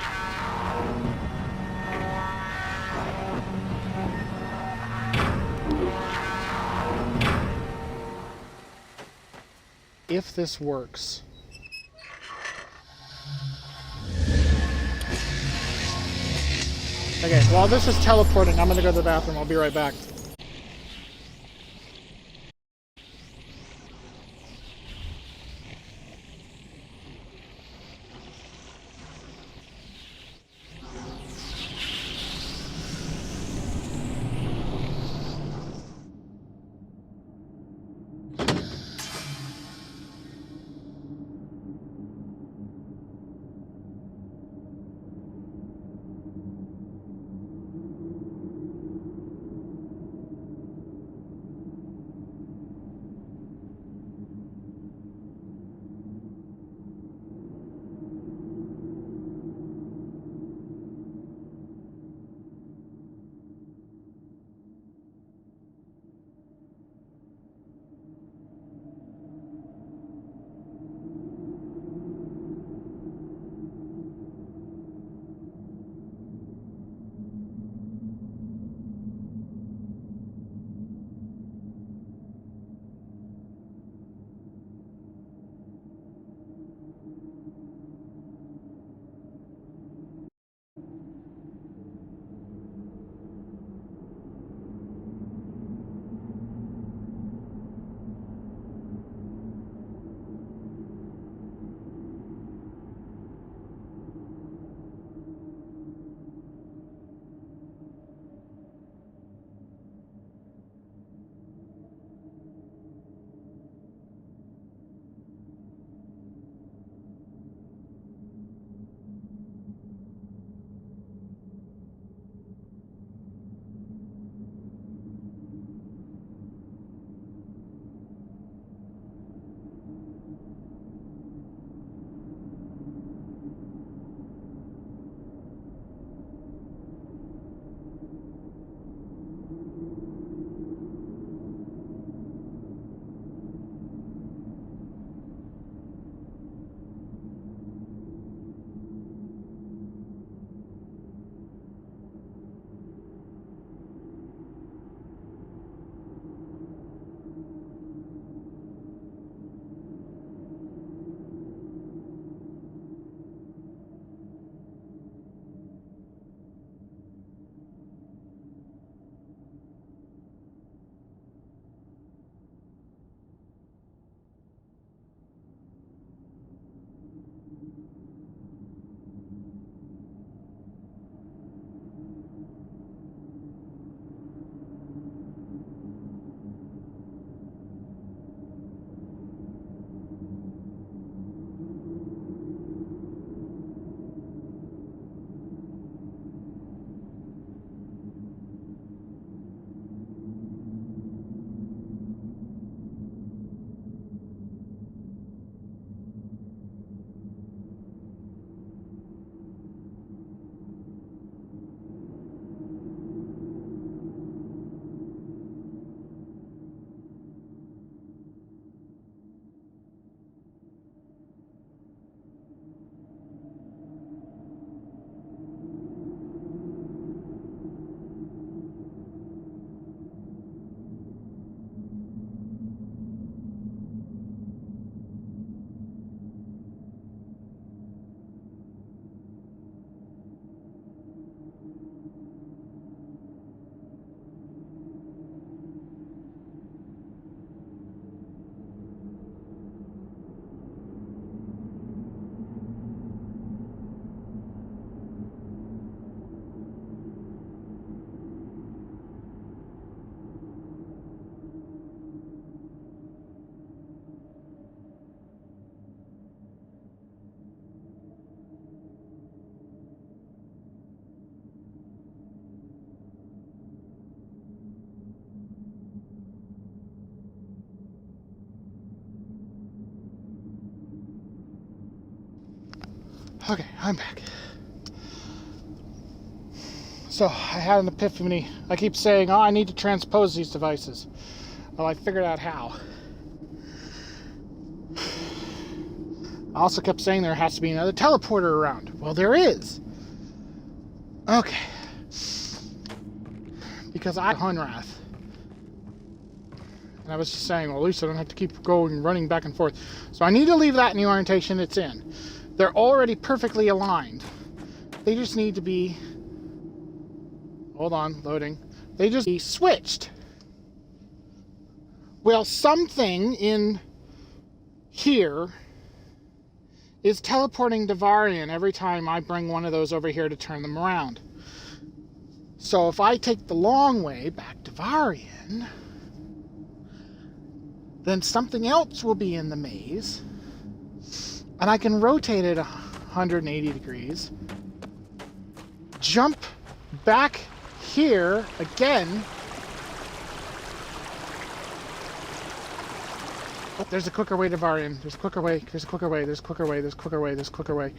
If this works. Okay, while this is teleporting, I'm gonna go to the bathroom. I'll be right back. Okay, I'm back. So, I had an epiphany. I keep saying, oh, I need to transpose these devices. Well, I figured out how. I also kept saying there has to be another teleporter around. Well, there is. Okay. Because I Hunrath. And I was just saying, well, at least I don't have to keep going, running back and forth. So I need to leave that in the orientation it's in. They're already perfectly aligned. They just need to be... Hold on, loading. They just be switched. Well, something in here is teleporting Devarian every time I bring one of those over here to turn them around. So if I take the long way back to Devarian, then something else will be in the maze, and I can rotate it 180 degrees, jump back here again. Oh, there's a quicker way to Devarian. There's a quicker way. There's a quicker way. There's a quicker way. There's a quicker way. There's a quicker way.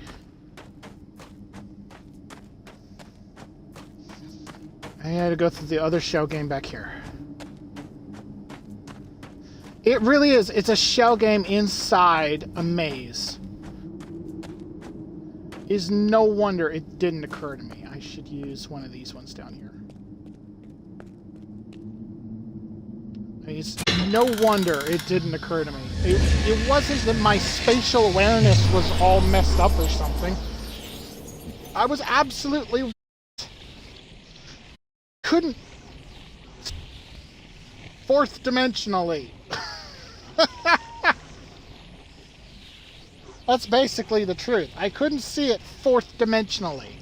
I had to go through the other shell game back here. It really is. It's a shell game inside a maze. Is no wonder it didn't occur to me. I should use one of these ones down here. It's no wonder it didn't occur to me. It wasn't that my spatial awareness was all messed up or something. I was absolutely... couldn't... fourth dimensionally. That's basically the truth. I couldn't see it fourth dimensionally.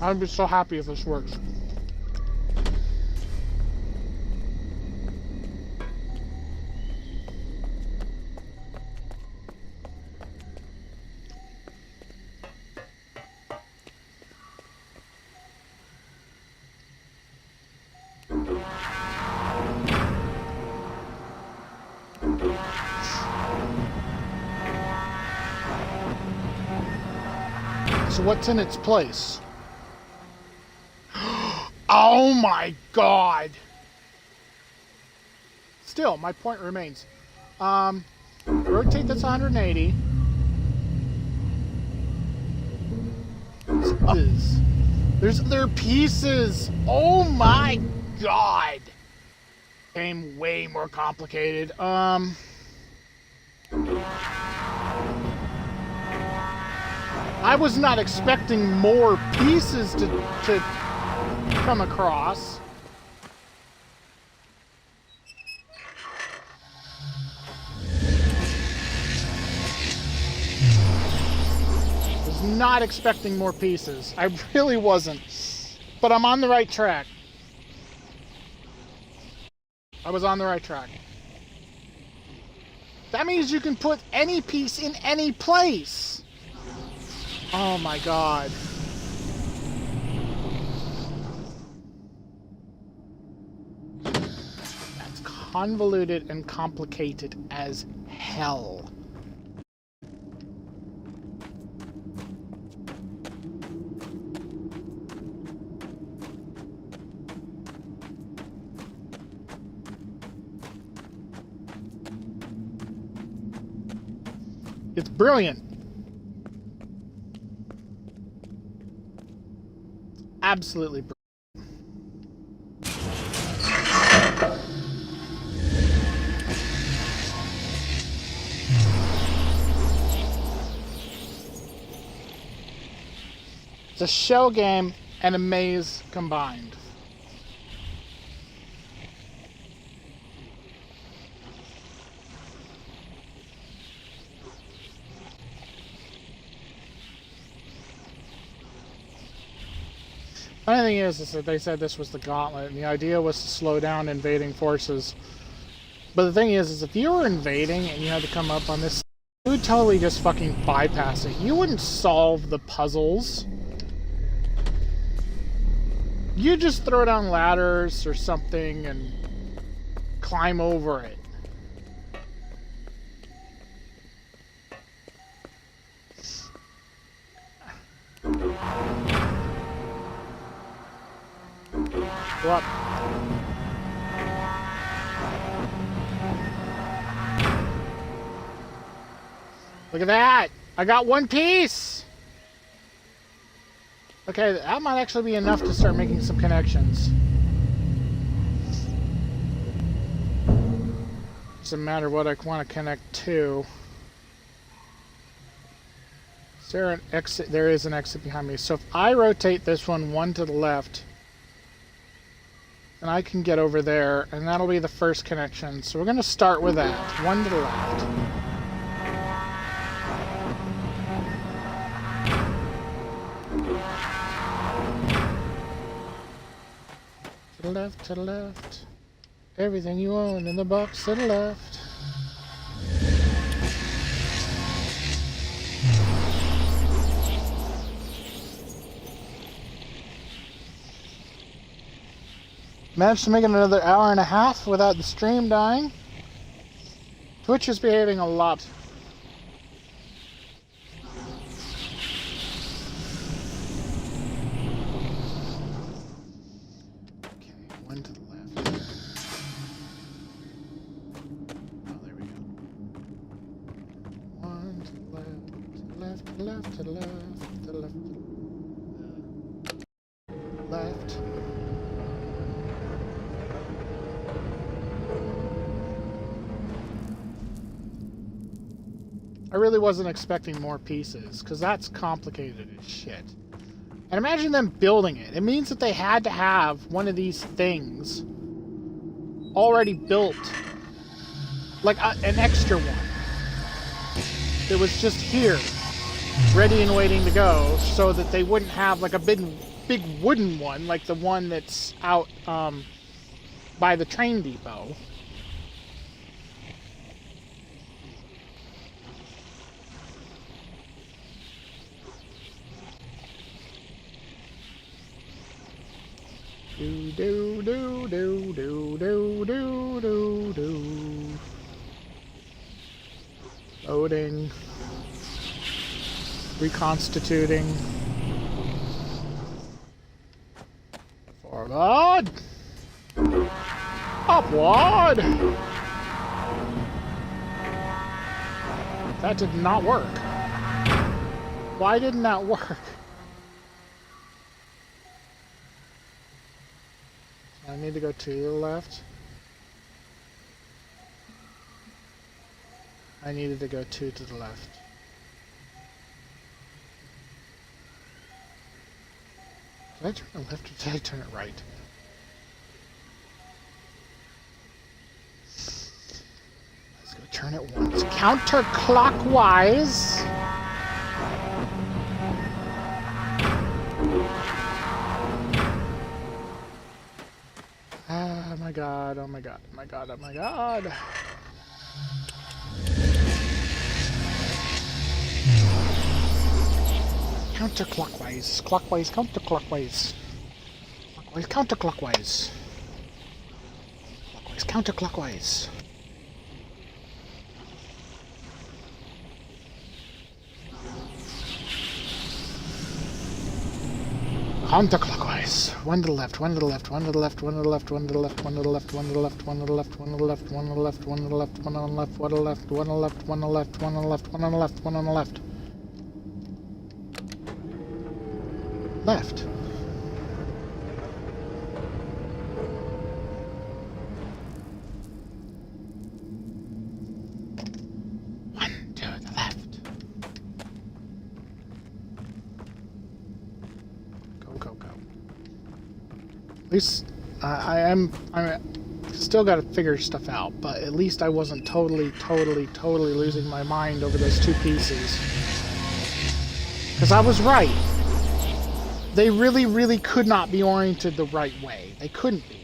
I'd be so happy if this works. So what's in its place? Oh my god! Still, my point remains. Rotate this 180. There's other pieces! Oh my god! Game way more complicated. I was not expecting more pieces to come across. Was not expecting more pieces. I really wasn't. But I'm on the right track. I was on the right track. That means you can put any piece in any place. Oh my god. That's convoluted and complicated as hell. It's brilliant. Absolutely brilliant. It's a shell game and a maze combined. Funny thing is that they said this was the gauntlet, and the idea was to slow down invading forces. But the thing is if you were invading and you had to come up on this, you would totally just fucking bypass it. You wouldn't solve the puzzles. You just throw down ladders or something and climb over it. Go up. Look at that! I got one piece! Okay, that might actually be enough to start making some connections. Doesn't matter what I want to connect to. Is there an exit? There is an exit behind me. So if I rotate this one to the left, then I can get over there, and that'll be the first connection. So we're going to start with that. One to the left. To the left, to the left. Everything you own in the box to the left. Managed to make it another hour and a half without the stream dying. Twitch is behaving a lot. Okay, one to the left. Oh, there we go. One to the left, to the left, to the left, to the left, to the left. Left. I really wasn't expecting more pieces, because that's complicated as shit. And imagine them building it. It means that they had to have one of these things already built. Like an extra one. That was just here, ready and waiting to go, so that they wouldn't have like a big wooden one, like the one that's out by the train depot. Do do do do do do do do do. Loading. Reconstituting. Forward. Upward. That did not work. Why didn't that work? I need to go to the left. I needed to go two to the left. Did I turn it left or did I turn it right? Let's go turn it once. Counterclockwise. Oh my god, oh my god, oh my god, oh my god. Counterclockwise, clockwise, counterclockwise. Clockwise, counterclockwise. Clockwise, counterclockwise. Counterclockwise. One to the left, one to the left, one to the left, one to the left, one to the left, one to the left, one to the left, one to the left, one to the left, one to the left, one to the left, one on the left, one to the left, one on the left, one on the left, one on the left, one on the left, one on the left. Left. One to the left. Go, go. At least I'm still got to figure stuff out, but at least I wasn't totally losing my mind over those two pieces. Because I was right. They really could not be oriented the right way. They couldn't be.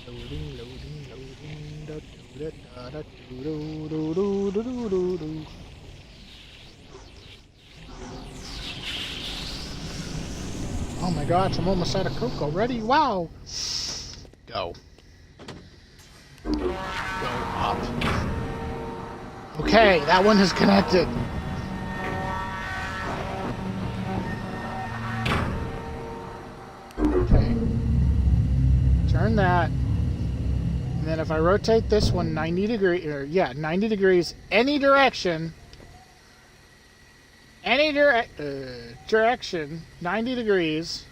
Loading, loading, loading. Da, da, da, da, do, do, do, do, do, do, do. Oh my gosh, I'm almost out of coke already. Wow. Go. Go up. Okay, that one is connected. Okay. Turn that. And then if I rotate this one 90 degrees, or yeah, 90 degrees, any direction, direction, 90 degrees.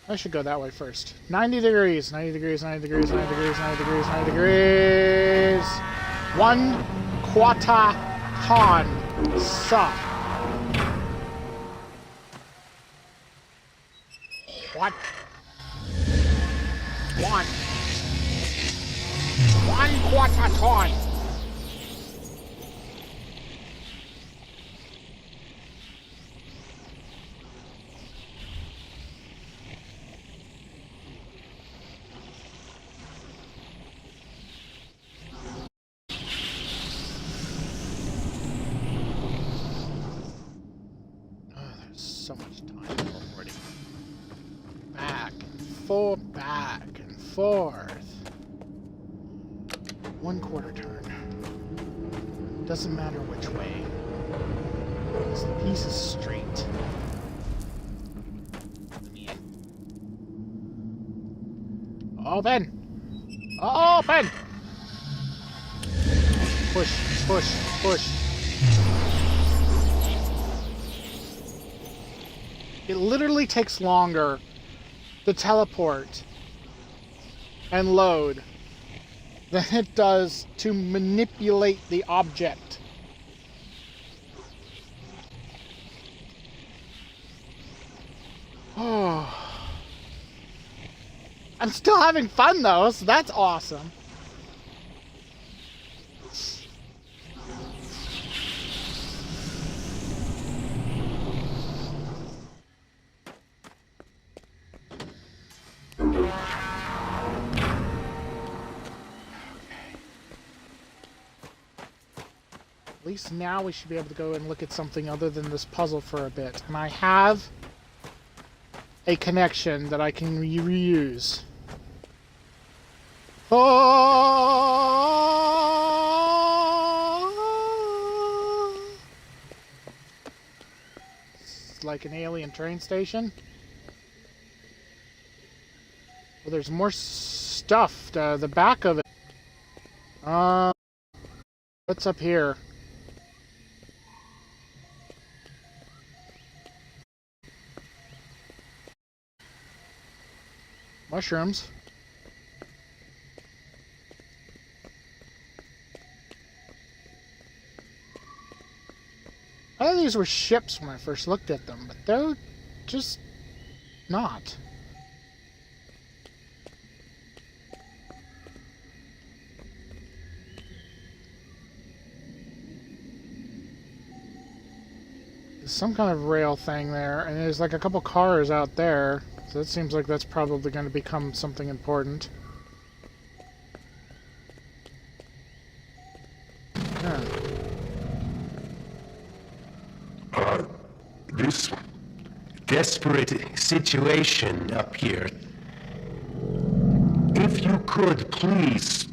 I should go that way first. 90 degrees, 90 degrees, 90 degrees, 90 degrees, 90 degrees, 90 degrees. 1 quarter ton suck. What? 1 quarter ton. So much time already. Back and forth. 1 quarter turn. Doesn't matter which way. Because the piece is straight. Open! Open! Push, push, push. It literally takes longer to teleport and load than it does to manipulate the object. Oh. I'm still having fun though, so that's awesome. At least now we should be able to go and look at something other than this puzzle for a bit. And I have a connection that I can reuse. Oh! It's like an alien train station. Well, there's more stuff to the back of it. What's up here? Mushrooms. I thought these were ships when I first looked at them, but they're just not. There's some kind of rail thing there, and there's like a couple cars out there. So it seems like that's probably going to become something important. Yeah. This desperate situation up here. If you could, please.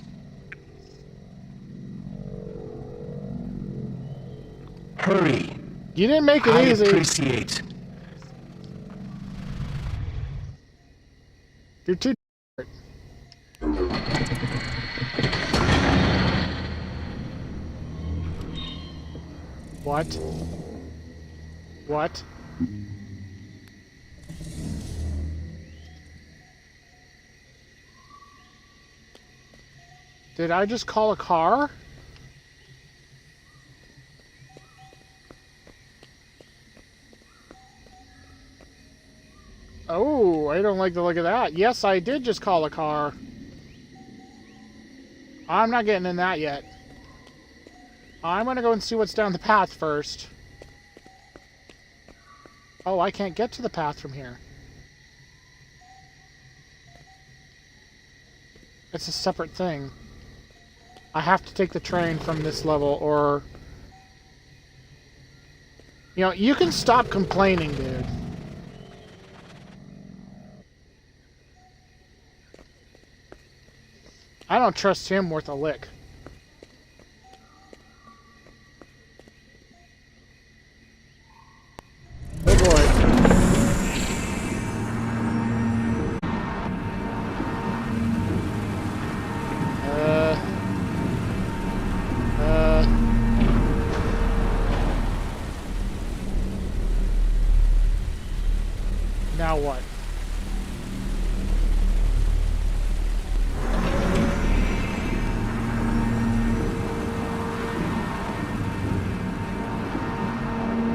Hurry. You didn't make it easy. I appreciate. You're too. What? What? Did I just call a car? Oh, I don't like the look of that. Yes, I did just call a car. I'm not getting in that yet. I'm gonna go and see what's down the path first. Oh, I can't get to the path from here. It's a separate thing. I have to take the train from this level, or... You know, you can stop complaining, dude. I don't trust him worth a lick. Oh boy. Now what?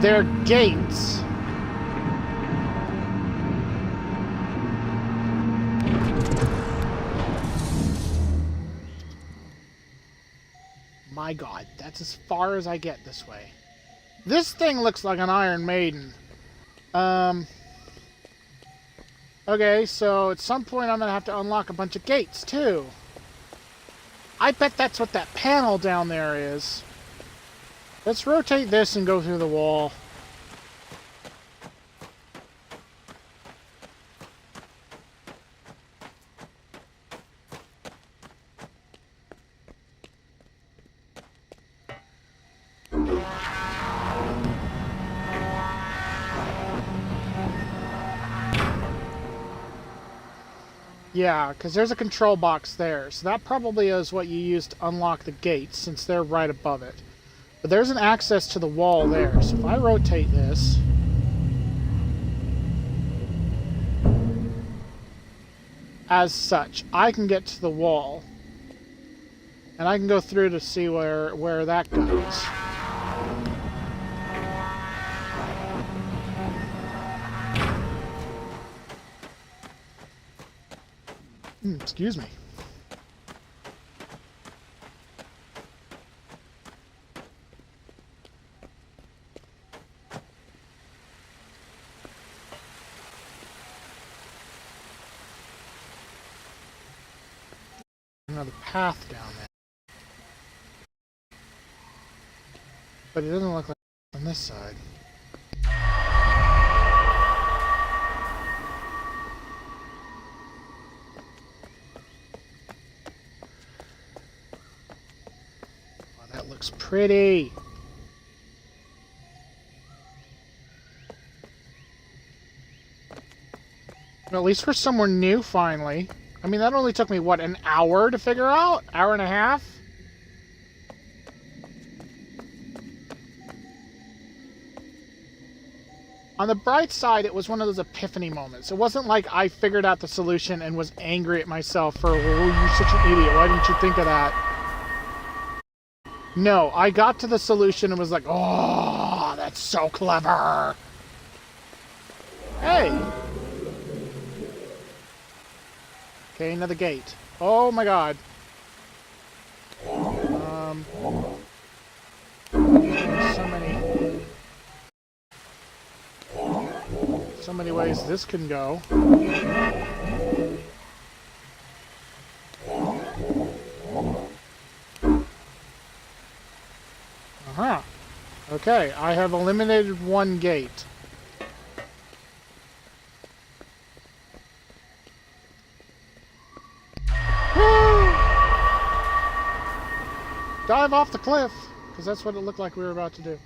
They're gates. My God, that's as far as I get this way. This thing looks like an Iron Maiden. Okay, so at some point I'm going to have to unlock a bunch of gates, too. I bet that's what that panel down there is. Let's rotate this and go through the wall. Yeah, because there's a control box there. So that probably is what you use to unlock the gates, since they're right above it. But there's an access to the wall there. So if I rotate this... as such, I can get to the wall. And I can go through to see where that goes. Excuse me. Another path down there. But it doesn't look like on this side. Oh, that looks pretty. Well, at least we're somewhere new finally. I mean, that only took me, what, an hour to figure out? Hour and a half? On the bright side, it was one of those epiphany moments. It wasn't like I figured out the solution and was angry at myself for, oh, you're such an idiot, why didn't you think of that? No, I got to the solution and was like, oh, that's so clever. Hey. Okay, another gate. Oh my God. So many ways this can go. Uh-huh. Okay, I have eliminated one gate. Dive off the cliff, because that's what it looked like we were about to do.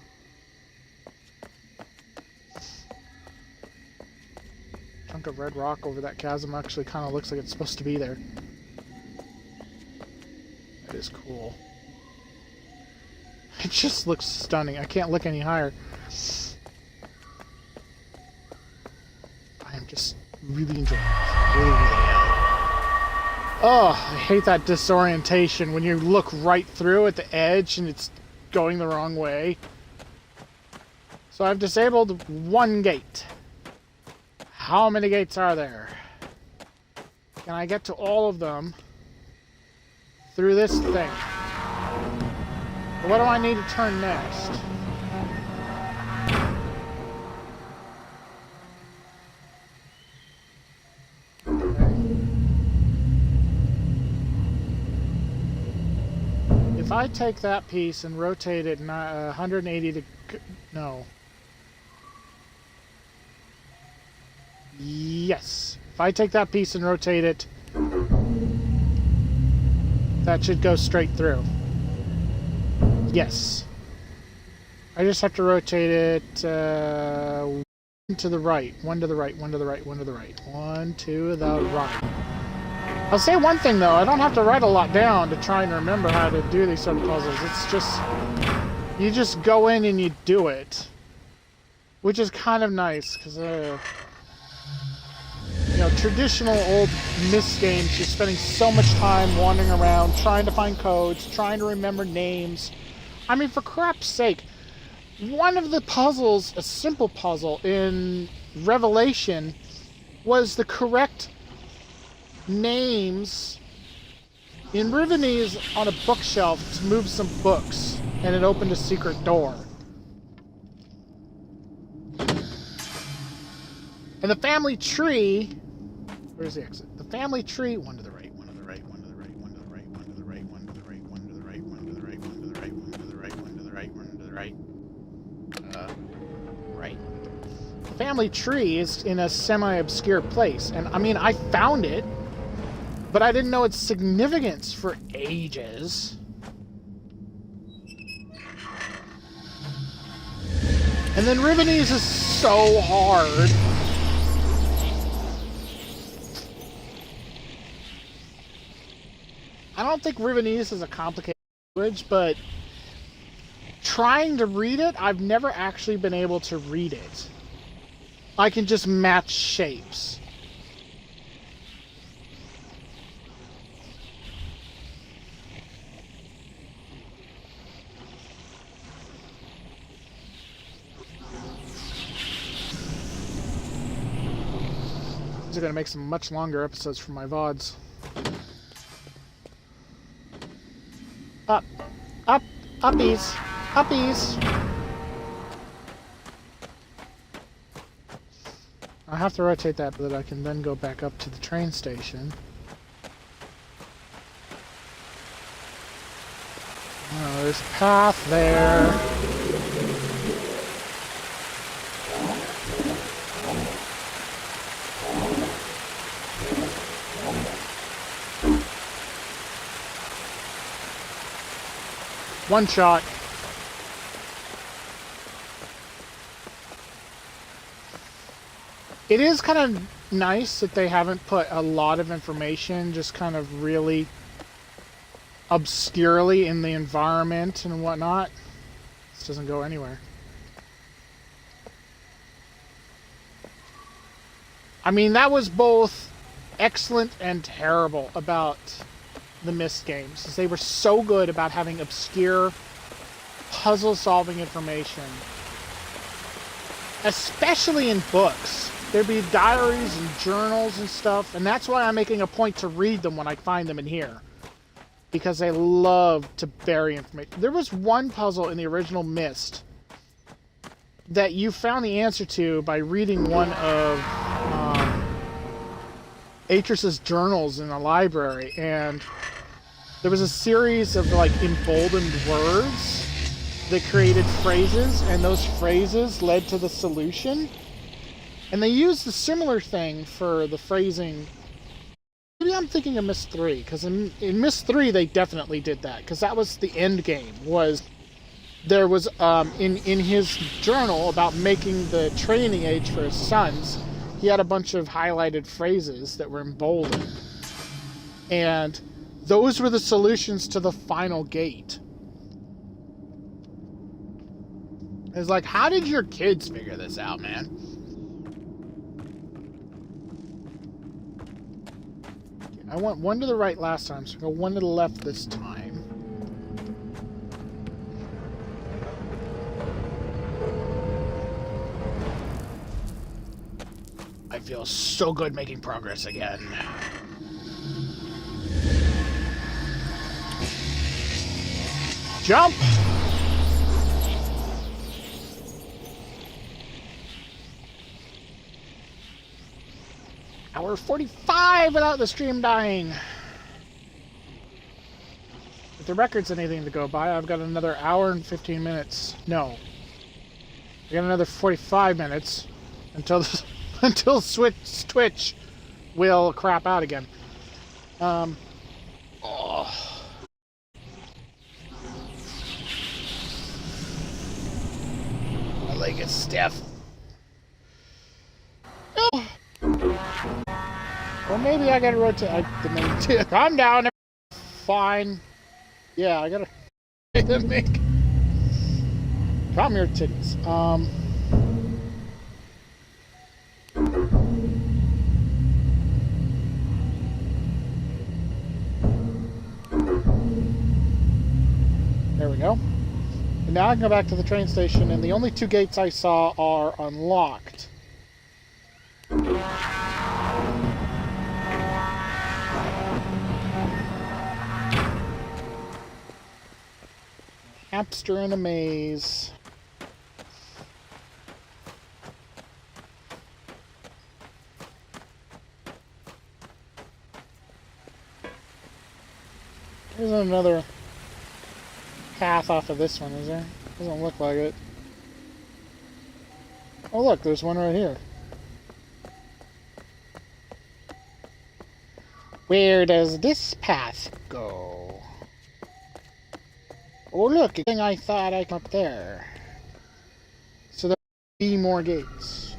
Chunk of red rock over that chasm actually kind of looks like it's supposed to be there. That is cool. It just looks stunning. I can't look any higher. I am just really enjoying this. Really, really am. Oh, I hate that disorientation when you look right through at the edge and it's going the wrong way. So I've disabled one gate. How many gates are there? Can I get to all of them through this thing? What do I need to turn next? if I take that piece and rotate it 180 to... No. Yes. If I take that piece and rotate it, that should go straight through. Yes. I just have to rotate it one to the right, one to the right, one to the right, one to the right, one to the right. I'll say one thing though, I don't have to write a lot down to try and remember how to do these sort of puzzles. It's just, you just go in and you do it. Which is kind of nice, because, you know, traditional old Myst games, you're spending so much time wandering around, trying to find codes, trying to remember names. I mean, for crap's sake, one of the puzzles, a simple puzzle in Revelation, was the correct names in Rivenese on a bookshelf to move some books, and it opened a secret door. And the family tree, where's the exit? The family tree, one to the right, one to the right, one to the right, one to the right, one to the right, one to the right, one to the right, one to the right, one to the right, one to the right, one to the right, one to the right, right. The family tree is in a semi-obscure place, and I mean, I found it, but I didn't know its significance for ages. And then Rivenese is so hard. I don't think Rivenese is a complicated language, but trying to read it, I've never actually been able to read it. I can just match shapes. These are going to make some much longer episodes for my VODs. Up, up, uppies, uppies. I have to rotate that so that I can then go back up to the train station. Oh, there's a path there. One shot. It is kind of nice that they haven't put a lot of information just kind of really obscurely in the environment and whatnot. This doesn't go anywhere. I mean, that was both excellent and terrible about the Myst games, is they were so good about having obscure puzzle-solving information, especially in books. There'd be diaries and journals and stuff, and that's why I'm making a point to read them when I find them in here, because they love to bury information. There was one puzzle in the original Myst that you found the answer to by reading one of Atris's journals in the library, and there was a series of like emboldened words that created phrases, and those phrases led to the solution. And they used a similar thing for the phrasing. Maybe I'm thinking of Myst 3, because in Myst 3 they definitely did that, because that was the end game. There was in his journal about making the training age for his sons, he had a bunch of highlighted phrases that were emboldened. And those were the solutions to the final gate. It's like, how did your kids figure this out, man? I went one to the right last time, so I'll go one to the left this time. I feel so good making progress again. Jump! Hour 45 without the stream dying. If the record's anything to go by, I've got another hour and 15 minutes. No. I got another 45 minutes until until Twitch will crap out again. Oh. My leg is stiff. Oh. Or maybe I gotta rotate the main. Calm down. Fine. Yeah, I gotta make. Calm your titties. There we go. And now I can go back to the train station, and the only two gates I saw are unlocked. Hamster in a maze. There's another path off of this one, is there? Doesn't look like it. Oh look, there's one right here. Where does this path go? Oh look, a thing I thought I come up there. So there will be more gates.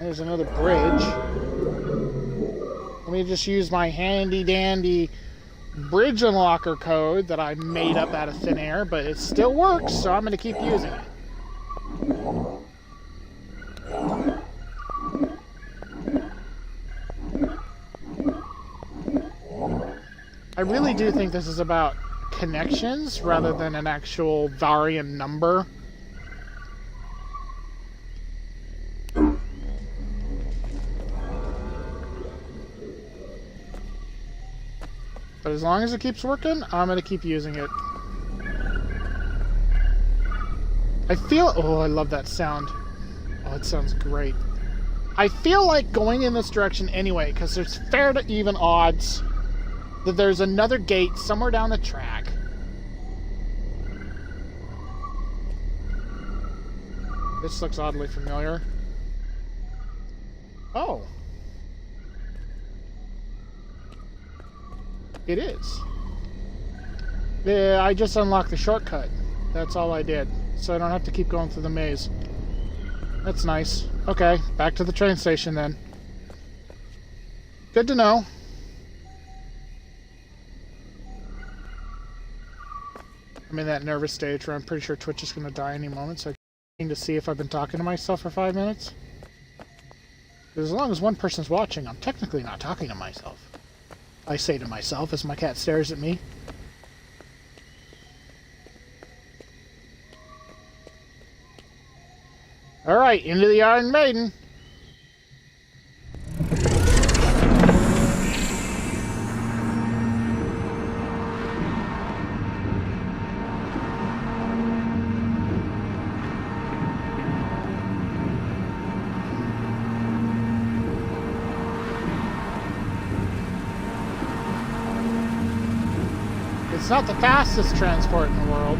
There's another bridge. Let me just use my handy dandy bridge unlocker code that I made up out of thin air, but it still works, so I'm going to keep using it. I really do think this is about connections rather than an actual variant number. But as long as it keeps working, I'm going to keep using it. I feel... Oh, I love that sound. Oh, it sounds great. I feel like going in this direction anyway, because there's fair to even odds that there's another gate somewhere down the track. This looks oddly familiar. Oh. It is. Yeah, I just unlocked the shortcut. That's all I did. So I don't have to keep going through the maze. That's nice. Okay, back to the train station then. Good to know. I'm in that nervous stage where I'm pretty sure Twitch is going to die any moment, so I need to see if I've been talking to myself for 5 minutes. Because as long as one person's watching, I'm technically not talking to myself. I say to myself as my cat stares at me. Alright, into the Iron Maiden. It's not the fastest transport in the world.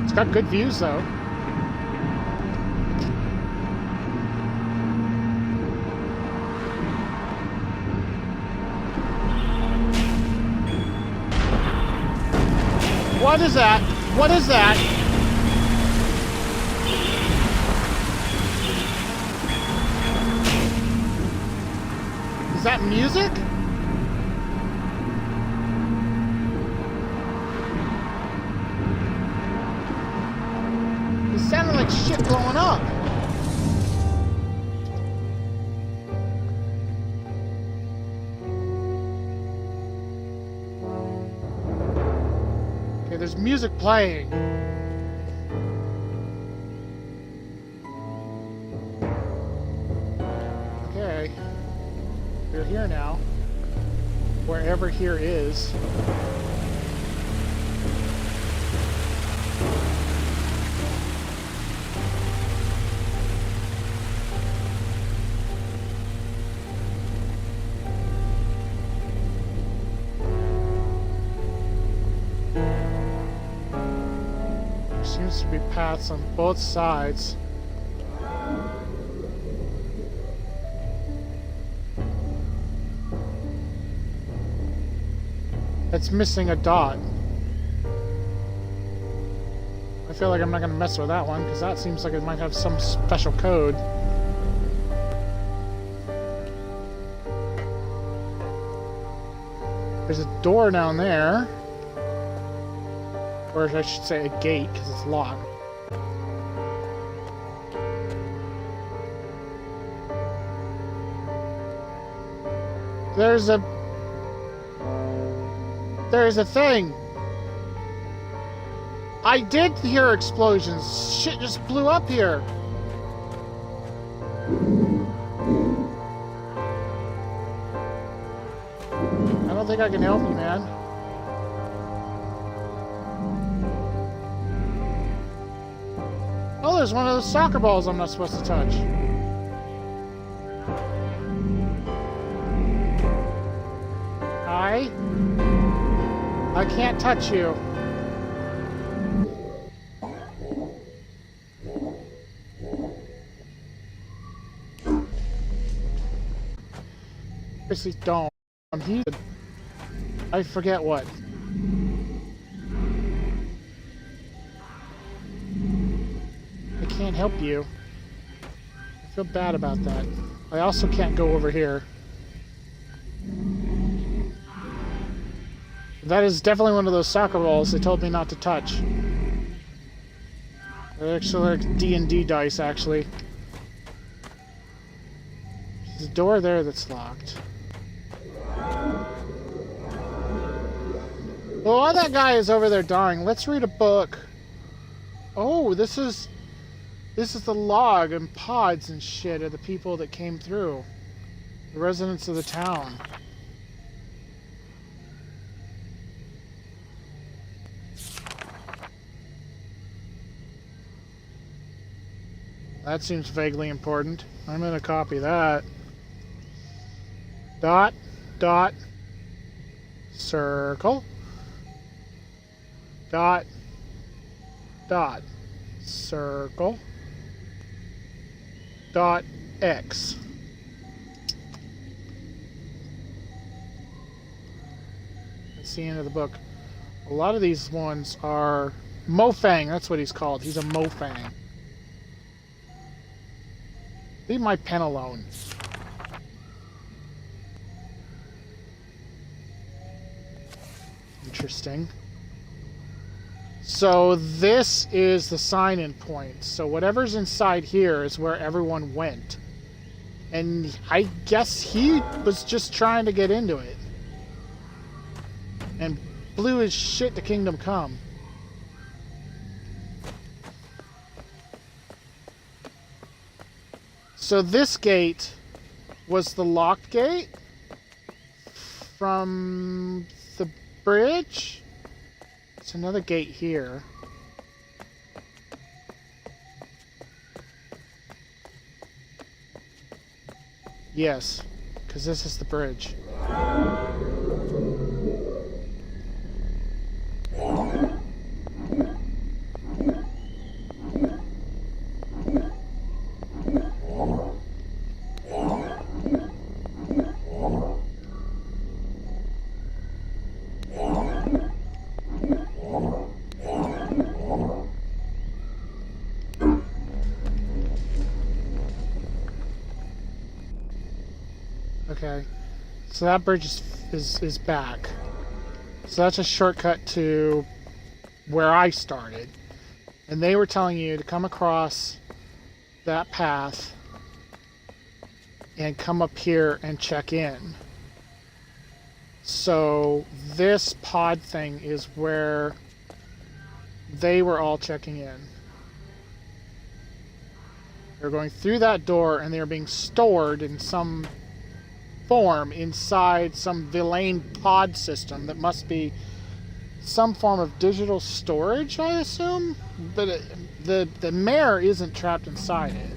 It's got good views, though. What is that? What is that? Is that music? It sounded like shit blowing up. Okay, there's music playing. Okay. We're here now. Wherever here is. Seems to be paths on both sides. It's missing a dot. I feel like I'm not going to mess with that one because that seems like it might have some special code. There's a door down there. Or I should say a gate because it's locked. There's a thing. I did hear explosions. Shit just blew up here. I don't think I can help you, man. Oh, there's one of those soccer balls I'm not supposed to touch. Hi? I can't touch you. Seriously, don't. I'm heated. I forget what. I can't help you. I feel bad about that. I also can't go over here. That is definitely one of those soccer balls they told me not to touch. They're actually like D&D dice, actually. There's a door there that's locked. Well, while that guy is over there dying, let's read a book. Oh, this is the log and pods and shit of the people that came through. The residents of the town. That seems vaguely important. I'm gonna copy that. Dot, dot, circle, dot, dot, circle, dot, X. That's the end of the book. A lot of these ones are Mofang, that's what he's called. He's a Mofang. Leave my pen alone. Interesting. So this is the sign-in point. So whatever's inside here is where everyone went. And I guess he was just trying to get into it. And blew his shit to Kingdom Come. So this gate was the locked gate from the bridge. It's another gate here. Yes, because this is the bridge. Okay, so that bridge is back. So that's a shortcut to where I started. And they were telling you to come across that path and come up here and check in. So this pod thing is where they were all checking in. They're going through that door and they're being stored in some form inside some villain pod system that must be some form of digital storage, I assume. But the mayor isn't trapped inside it.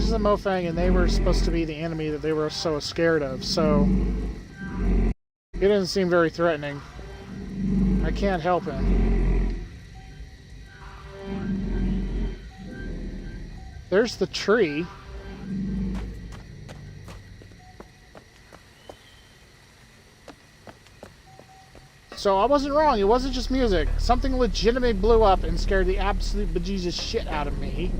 this is a Mofang, and they were supposed to be the enemy that they were so scared of, so it doesn't seem very threatening. I can't help him. There's the tree. So I wasn't wrong. It wasn't just music. Something legitimately blew up and scared the absolute bejesus shit out of me.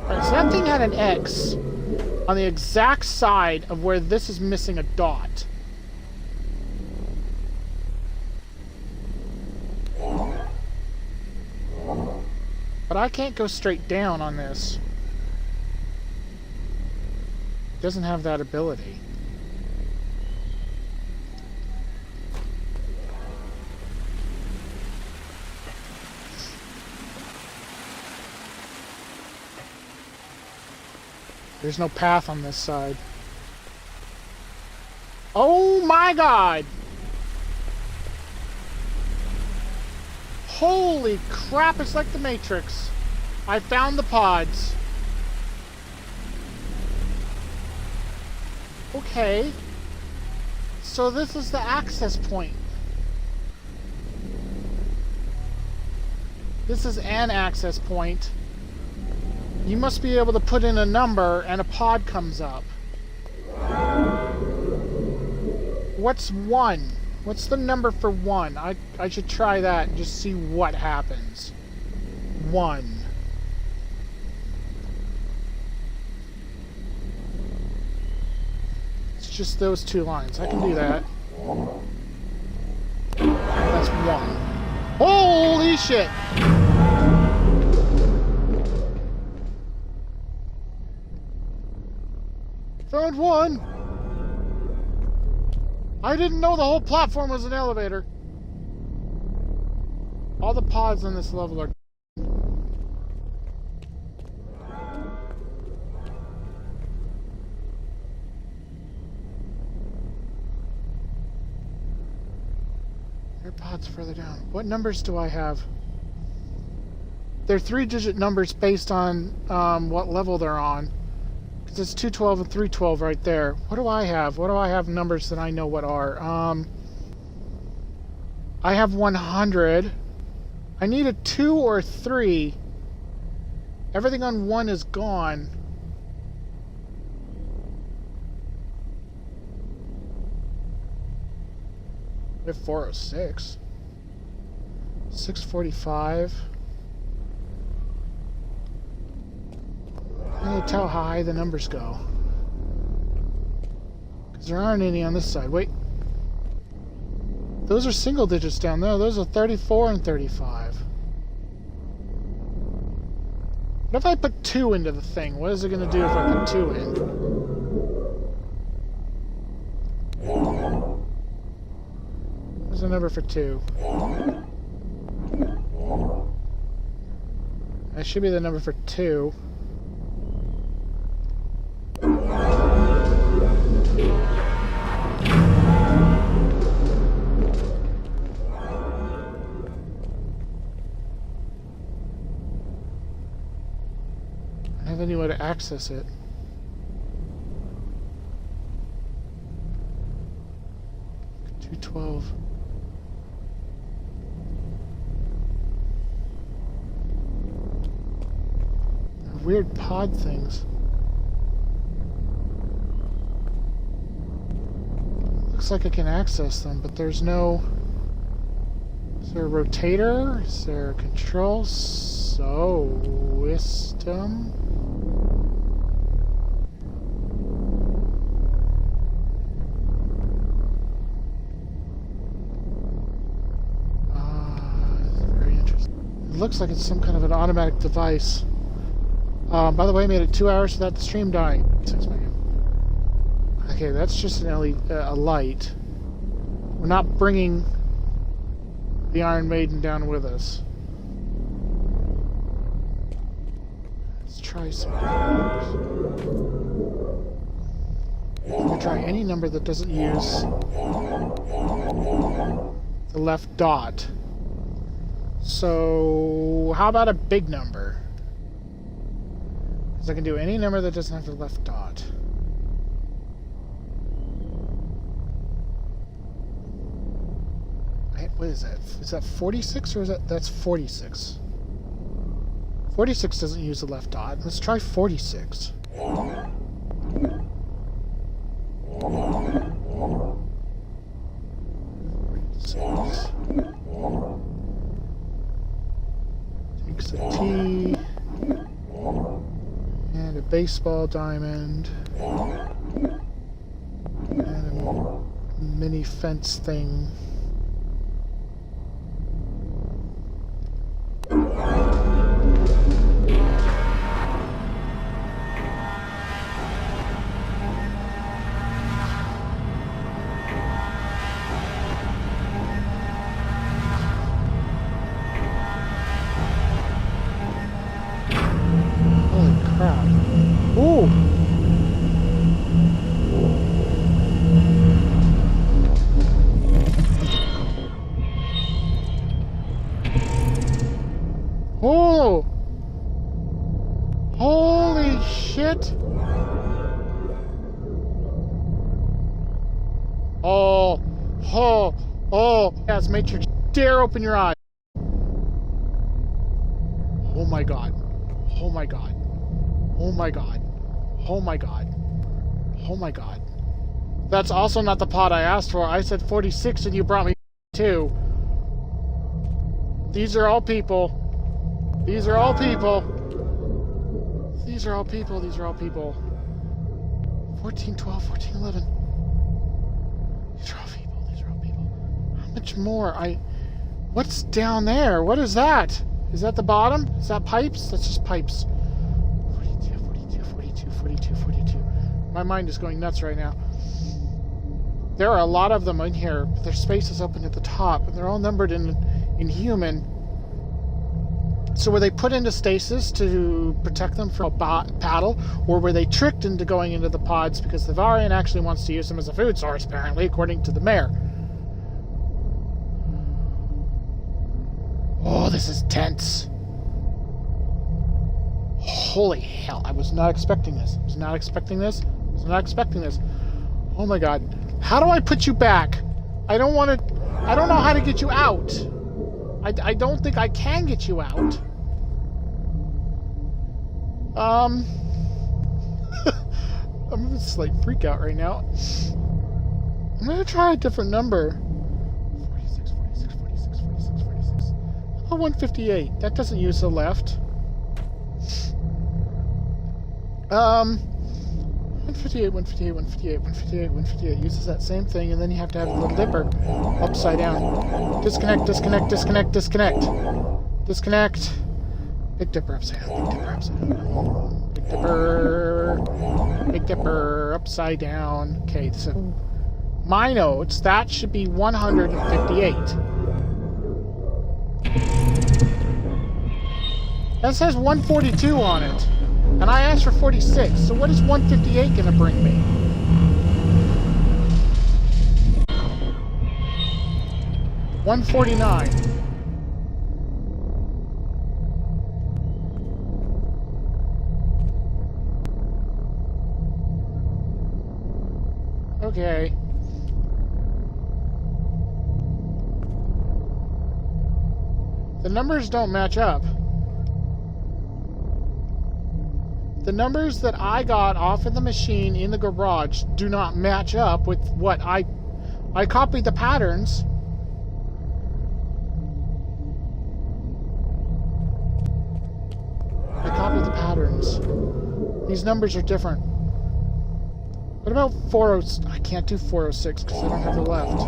Alright, so that thing had an X on the exact side of where this is missing a dot. But I can't go straight down on this. It doesn't have that ability. There's no path on this side. Oh my god! Holy crap, it's like the Matrix. I found the pods. Okay. So this is the access point. This is an access point. You must be able to put in a number and a pod comes up. What's 1? What's the number for 1? I should try that and just see what happens. 1. It's just those 2 lines. I can do that. That's 1. Holy shit! Found 1! I didn't know the whole platform was an elevator. All the pods on this level are... There are pods further down. What numbers do I have? They're 3-digit numbers based on what level they're on. It's 212 and 312 right there. What do I have? What do I have numbers that I know what are? I have 100. I need a 2 or a 3. Everything on 1 is gone. I have 406. 645. I need to tell how high the numbers go. Because there aren't any on this side. Wait. Those are single digits down there. Those are 34 and 35. What if I put 2 into the thing? What is it going to do if I put 2 in? What's the number for 2? That should be the number for 2. Any way to access it. $212. Weird pod things. Looks like I can access them, but there's no... Is there a rotator? Is there a control system? Looks like it's some kind of an automatic device. By the way, I made it 2 hours without the stream dying. Okay, that's just an LED, a light. We're not bringing the Iron Maiden down with us. Let's try some numbers. I'm going to try any number that doesn't use the left dot. So, how about a big number? Because I can do any number that doesn't have the left dot. What is that? Is that 46 or is that's 46? 46 doesn't use the left dot. Let's try 46. Takes a T and a baseball diamond and a mini fence thing. Oh! Holy shit! Oh! Oh! Oh! Yes, make sure you dare open your eyes. Oh my god. Oh my god. Oh my god. Oh my god. Oh my god. That's also not the pot I asked for. I said 46 and you brought me 2. These are all people. These are all people. These are all people. These are all people. 14, 12, 14, 11. These are all people. These are all people. How much more? What's down there? What is that? Is that the bottom? Is that pipes? That's just pipes. 42, 42, 42, 42, 42. My mind is going nuts right now. There are a lot of them in here. Their space is open at the top, and they're all numbered in human. So were they put into stasis to protect them from a paddle, or were they tricked into going into the pods because the Varian actually wants to use them as a food source, apparently, according to the mayor? Oh, this is tense. Holy hell, I was not expecting this. I was not expecting this. I was not expecting this. Oh my god. How do I put you back? I don't know how to get you out. I don't think I can get you out. I'm in a slight freak out right now. I'm gonna try a different number. 46, 46, 46, 46, 46. Oh, 158. That doesn't use the left. 158, 158, 158, 158, 158 uses that same thing, and then you have to have a little dipper upside down. Disconnect, disconnect, disconnect, disconnect. Disconnect. Big dipper upside down, big dipper upside down. Big dipper. Big dipper upside down. Okay, so my notes, that should be 158. That says 142 on it. And I asked for 46, so what is 158 gonna bring me? $149. Okay. The numbers don't match up. The numbers that I got off of the machine in the garage do not match up with what I copied the patterns. I copied the patterns. These numbers are different. What about 406? I can't do 406 because I don't have the left.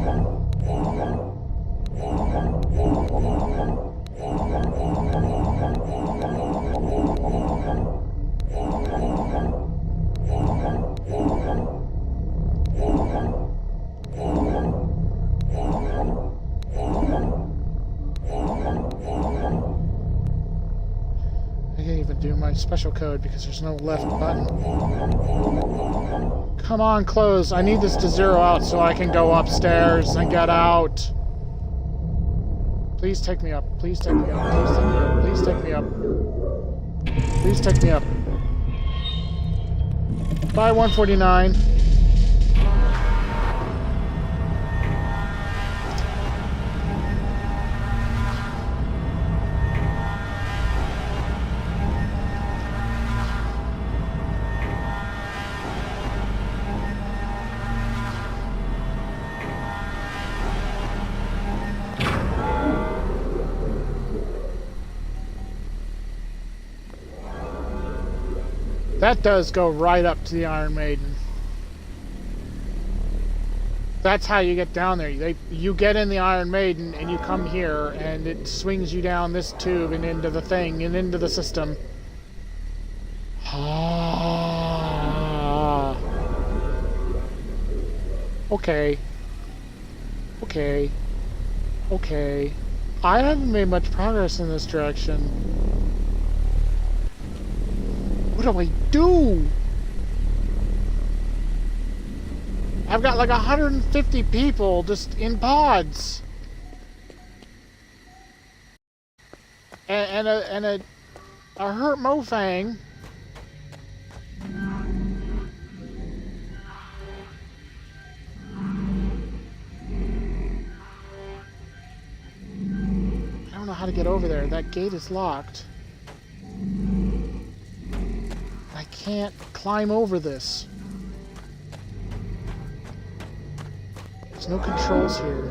I can't even do my special code because there's no left button. Come on, close. I need this to zero out so I can go upstairs and get out. Please take me up. Please take me up. Please take me up. Please take me up. Please take me up. Bye, 149. That does go right up to the Iron Maiden. That's how you get down there. You get in the Iron Maiden and you come here and it swings you down this tube and into the thing and into the system. Ah. Okay. Okay. Okay. I haven't made much progress in this direction. What do I do? I've got like 150 people just in pods. And a hurt mofang. I don't know how to get over there. That gate is locked. I can't climb over this. There's no controls here.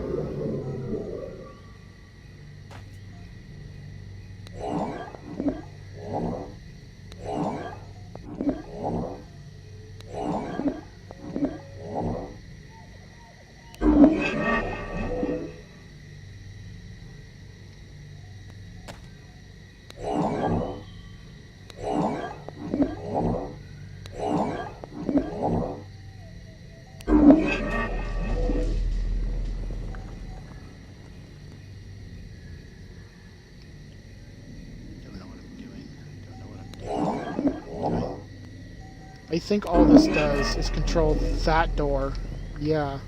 I think all this does is control that door. Yeah.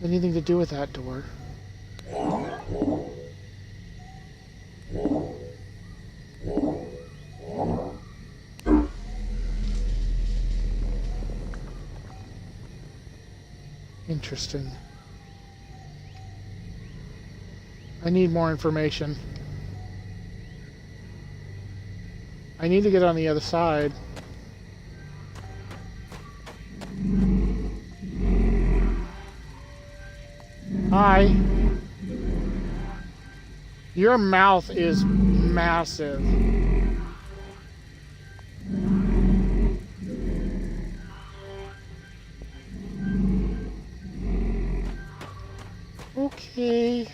Anything to do with that door. Interesting. I need more information. I need to get on the other side. Hi. Your mouth is massive. Okay.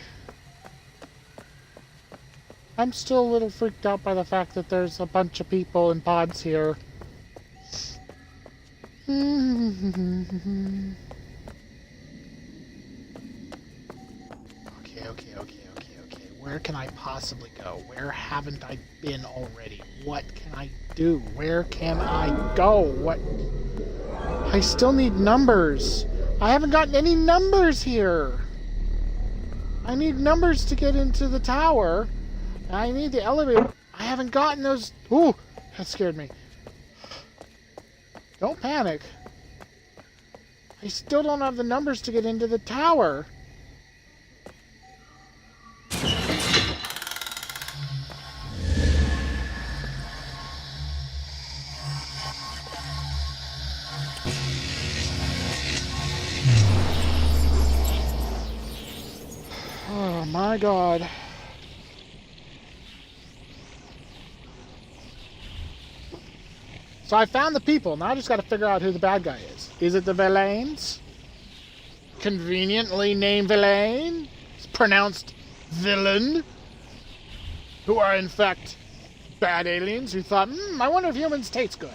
I'm still a little freaked out by the fact that there's a bunch of people in pods here. Okay. Where can I possibly go? Where haven't I been already? What can I do? Where can I go? What? I still need numbers. I haven't gotten any numbers here. I need numbers to get into the tower. I need the elevator. I haven't gotten those. Ooh, that scared me. Don't panic. I still don't have the numbers to get into the tower. Oh my God. So I found the people. Now I just got to figure out who the bad guy is. Is it the Villains? Conveniently named Villain? It's pronounced villain. Who are in fact bad aliens who thought, I wonder if humans taste good.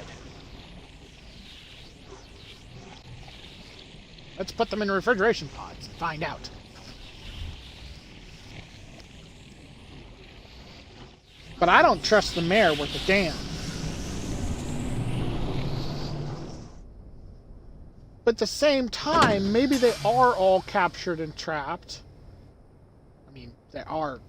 Let's put them in refrigeration pods and find out. But I don't trust the mayor worth a damn. But at the same time, maybe they are all captured and trapped. I mean, they are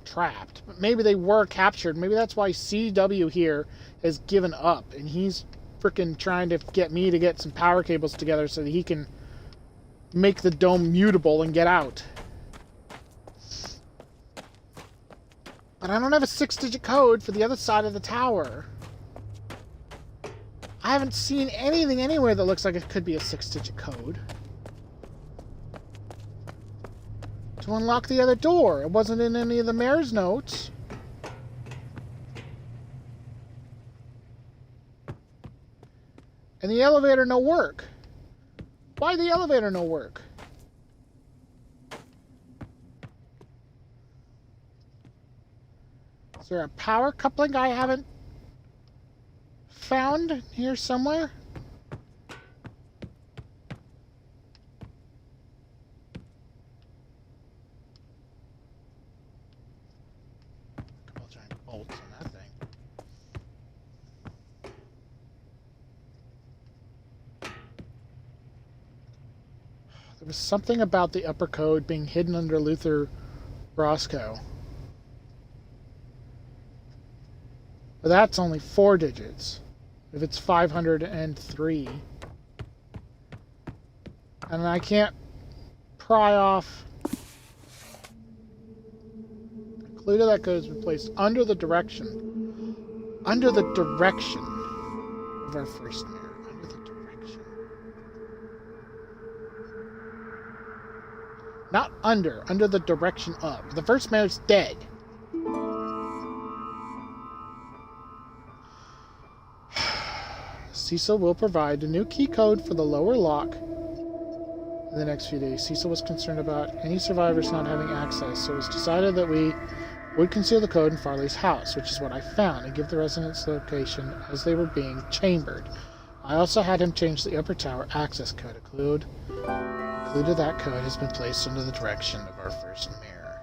trapped. But maybe they were captured. Maybe that's why CW here has given up. And he's frickin' trying to get me to get some power cables together so that he can make the dome mutable and get out. But I don't have a 6-digit code for the other side of the tower. I haven't seen anything anywhere that looks like it could be a 6-digit code. To unlock the other door. It wasn't in any of the mayor's notes. And the elevator no work. Why the elevator no work? Is there a power coupling I haven't found here somewhere? A couple giant bolts on that thing. There was something about the upper code being hidden under Luther Brosco. But that's only 4 digits. If it's 503. And I can't pry off. The clue to that code has been placed under the direction. Under the direction of our first mirror. Under the direction. Not under the direction of. The first mayor's dead. Cecil will provide a new key code for the lower lock in the next few days. Cecil was concerned about any survivors not having access, so it was decided that we would conceal the code in Farley's house, which is what I found, and give the residents the location as they were being chambered. I also had him change the upper tower access code. A clue to that code has been placed under the direction of our first mirror.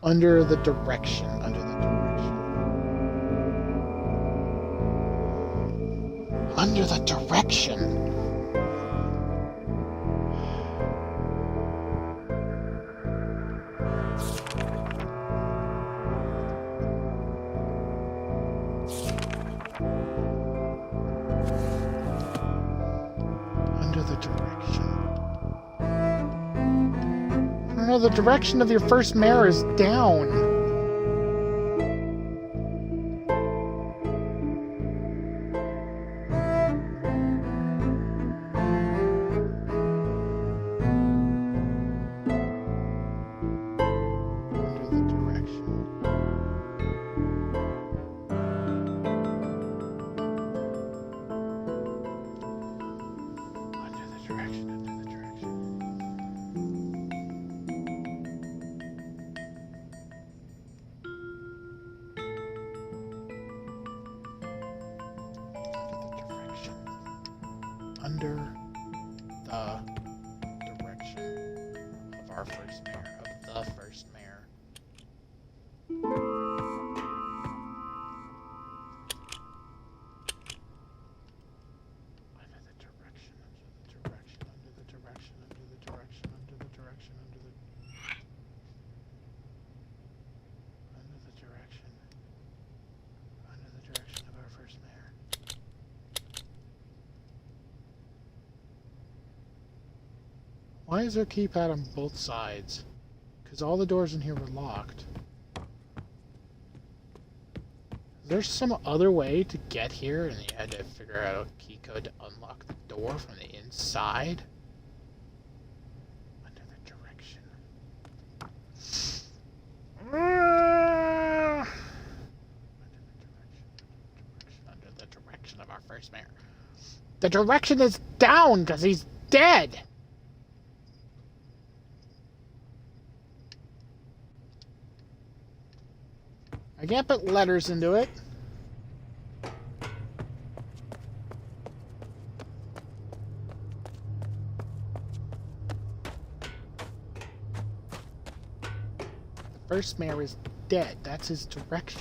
Under the direction. Under the direction. Under the direction. Under the direction. I don't know, the direction of your first mirror is down. Under the direction of our first mayor, of the first mayor. Under the direction, under the direction, under the direction, under the direction, under the direction, under the direction, under the direction of our first mayor. Why is there a keypad on both sides? Because all the doors in here were locked. Is there some other way to get here and you had to figure out a key code to unlock the door from the inside? Under the direction. Under the direction of our first mayor. The direction is down because he's dead! I can't put letters into it. The first mayor is dead. That's his direction.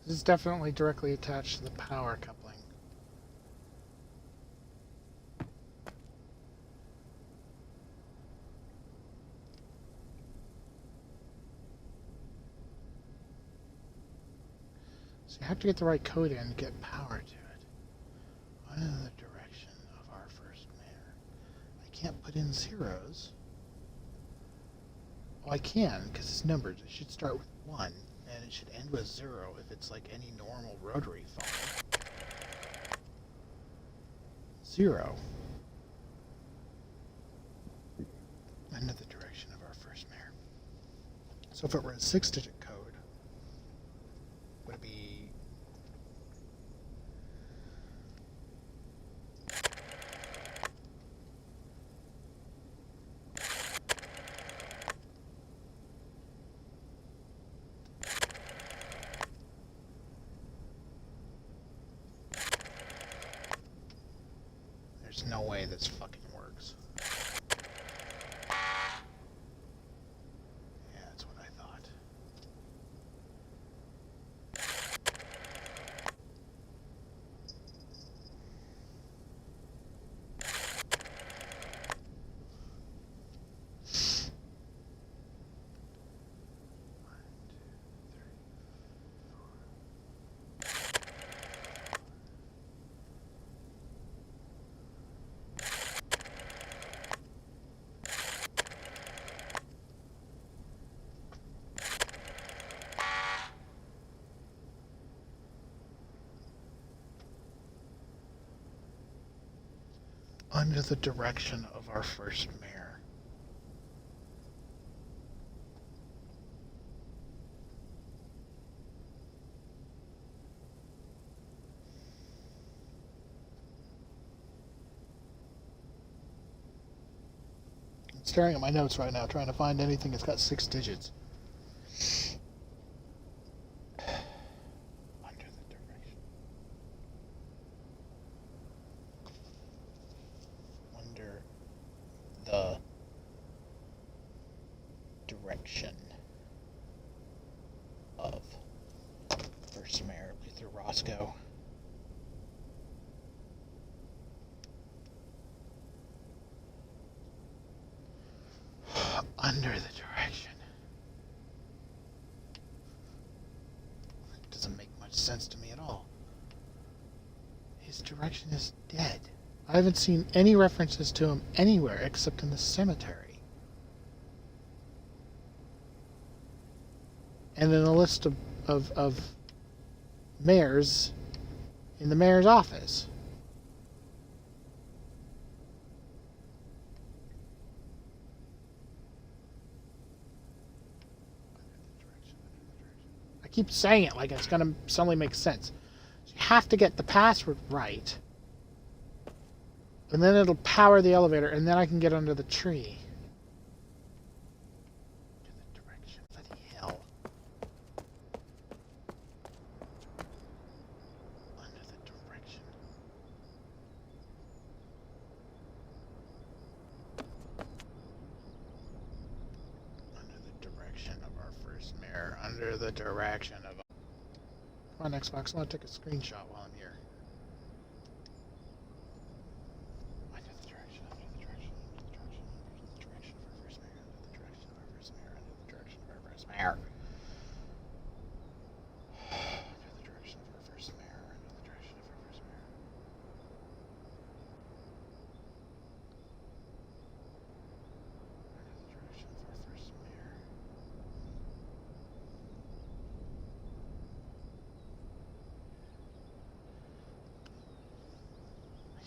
This is definitely directly attached to the power coupling. So you have to get the right code in to get power to it. Under the direction of our first mare. I can't put in zeros. Well, I can, because it's numbered. It should start with 1, and it should end with 0 if it's like any normal rotary phone. 0. Under the direction of our first mare. So if it were a 6-digit code, would it be... There's no way this fucking works. Yeah, that's what I thought. Under the direction of our first mare. I'm staring at my notes right now, trying to find anything that's got 6 digits. Under the direction. Under the direction of first mare, Luther Roscoe. Under the direction. It doesn't make much sense to me at all. His direction is dead. I haven't seen any references to him anywhere except in the cemetery. And in a list of mayors in the mayor's office. I keep saying it like it's going to suddenly make sense. So you have to get the password right. And then it'll power the elevator, and then I can get under the tree. To the direction. Bloody hell. Under the direction. Under the direction of our first mare. Under the direction of... Come on, Xbox. I want to take a screenshot while I'm here.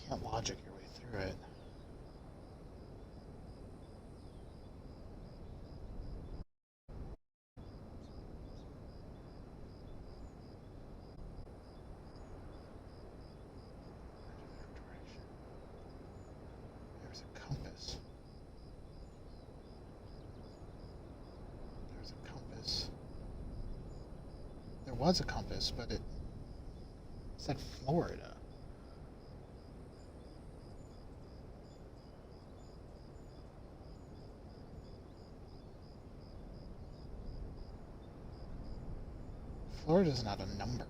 Can't logic your way through it. There's a compass. There's a compass. There was a compass, but it said Florida. Florida's not a number.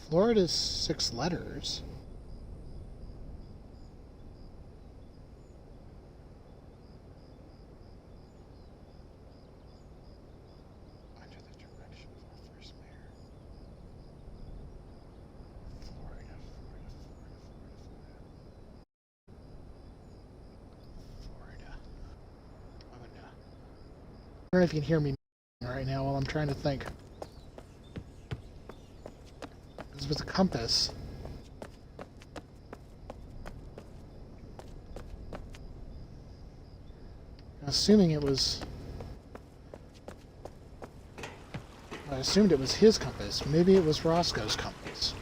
Florida's 6 letters. Under the direction of our first mayor. Florida. I don't know if you can hear me right now while I'm trying to think. Because with the compass, I'm assuming it was. I assumed it was his compass. Maybe it was Roscoe's compass.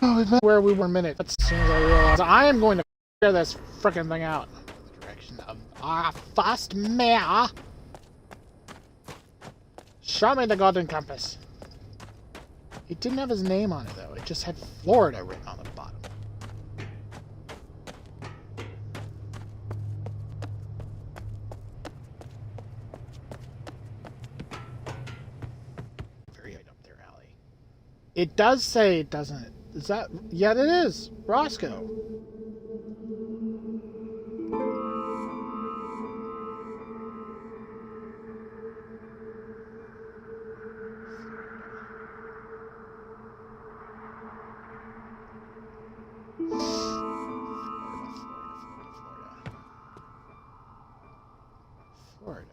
Oh, it's where we were a minute. As soon as I realized I am going to figure this frickin' thing out. The direction of our first mayor. Show me the golden compass. It didn't have his name on it though. It just had Florida written on the bottom. Very right up their alley. It does say it doesn't. Is that? Yeah, it is. Roscoe. Florida.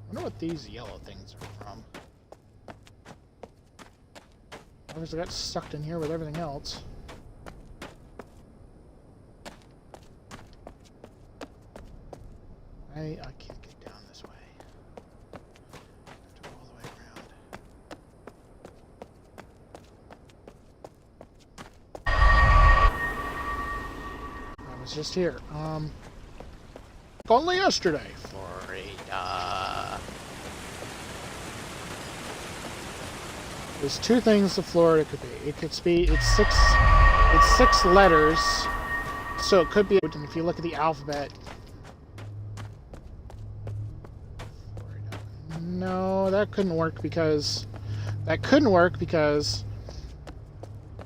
I wonder what these yellow things are from. Obviously got sucked in here with everything else. I can't get down this way. I have to go all the way around. I was just here. Only yesterday. Florida. There's 2 things that Florida could be. It could be it's six letters, so it could be. And if you look at the alphabet, Florida. No, that couldn't work because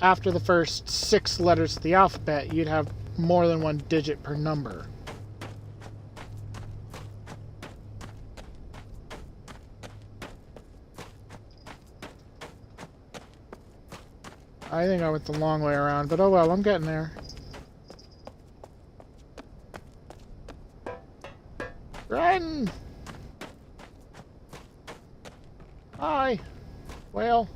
after the first 6 letters of the alphabet, you'd have more than 1 digit per number. I think I went the long way around, but oh well, I'm getting there. Run! Hi! Well,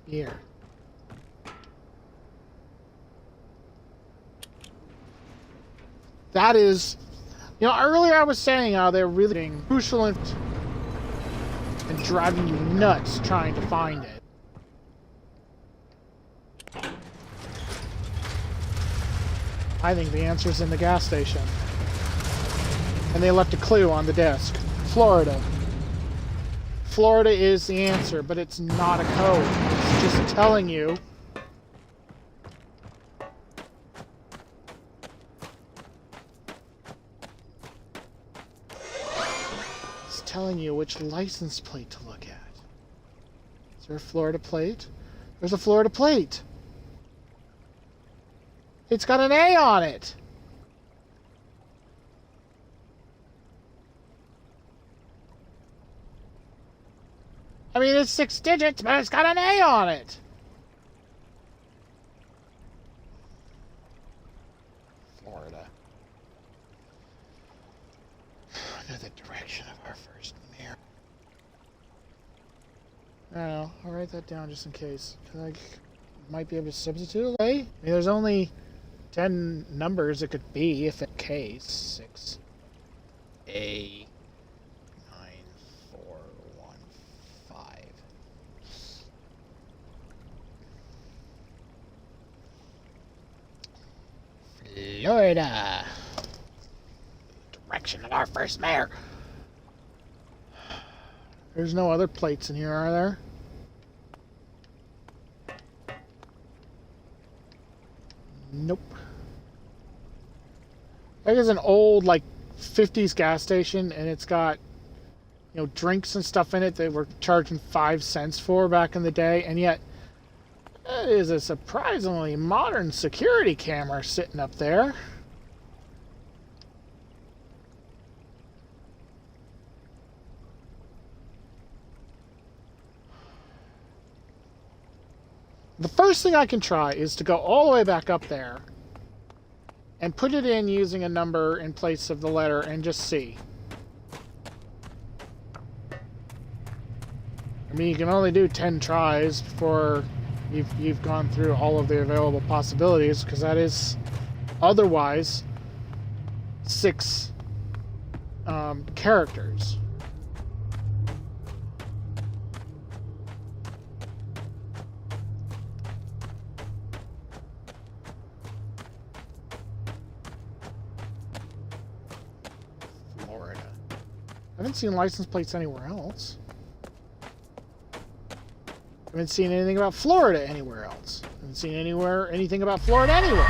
here. That is, earlier I was saying how they're really crucial and driving you nuts trying to find it. I think the answer's in the gas station. And they left a clue on the desk. Florida. Florida is the answer, but it's not a code. It's just telling you. It's telling you which license plate to look at. Is there a Florida plate? There's a Florida plate. It's got an A on it. I mean, it's 6 digits, but it's got an A on it. Florida. Under the direction of our first mayor. I don't know. I'll write that down just in case. I might be able to substitute a way. I mean, there's only 10 numbers it could be if it case 6 A 9415. Florida. Direction of our first mayor. There's no other plates in here, are there? Nope. That is an old, like, 50s gas station, and it's got, you know, drinks and stuff in it that were charging 5 cents for back in the day, and yet it is a surprisingly modern security camera sitting up there. The first thing I can try is to go all the way back up there and put it in using a number in place of the letter and just see. I mean, you can only do 10 tries before you've gone through all of the available possibilities, because that is otherwise 6 characters. Florida. I haven't seen license plates anywhere else. I haven't seen anything about Florida anywhere else. I haven't seen anything about Florida anywhere.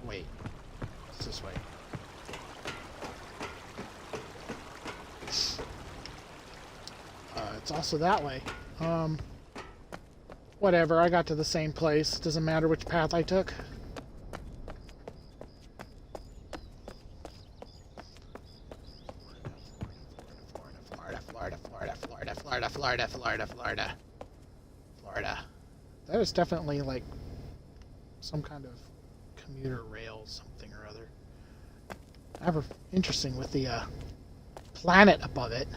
Wait, it's this way. It's also that way. Whatever, I got to the same place. Doesn't matter which path I took. Florida. That is definitely like some kind of commuter rail something or other. Ever interesting with the planet above it.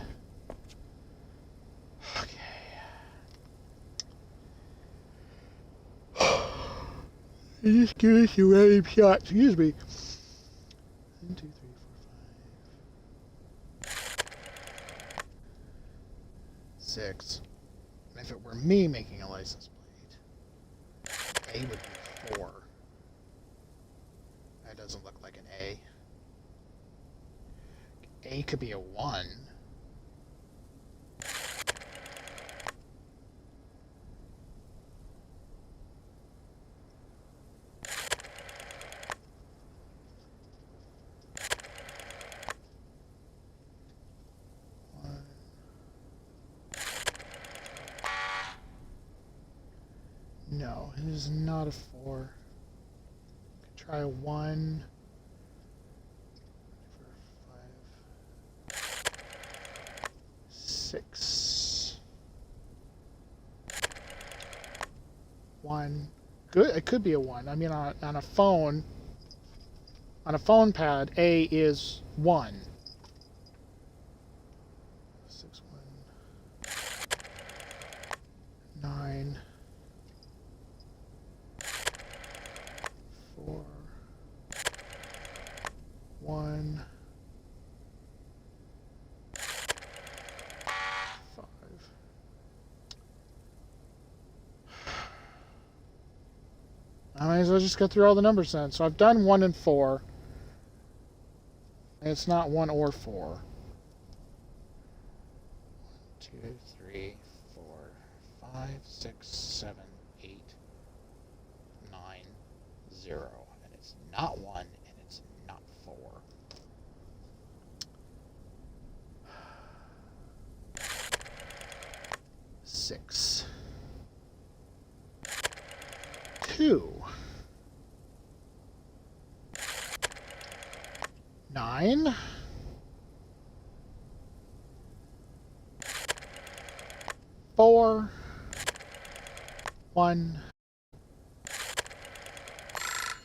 Just give us a random shot. Excuse me. 1, 2, 3, 4, 5. 6. And if it were me making a license plate, A would be 4. That doesn't look like an A. A could be a 1. No, it is not a 4. Try a 1. 4, 5, 6. 1. Good. It could be a 1. I mean, on a phone pad, A is 1. 6, 1. 9. 4, 1, 5. I might as well just go through all the numbers then. So I've done 1 and 4. And it's not 1 or 4. 1, 2, 3, 4, 5, 6, 7, 8, 9, 0. And it's not 1 and it's not 4. Six. 2. 9. 4. 1.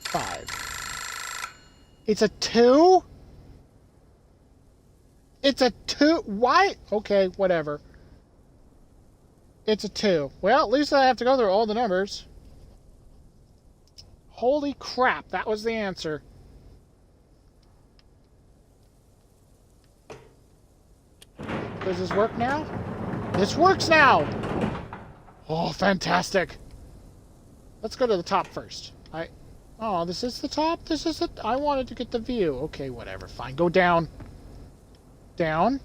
5. It's a 2? It's a 2? Why? Okay, whatever. It's a 2. Well, at least I have to go through all the numbers. Holy crap, that was the answer. Does this work now? This works now! Oh, fantastic. Let's go to the top first. Oh, this is the top? This is it? I wanted to get the view. Okay, whatever. Fine. Go down. Down.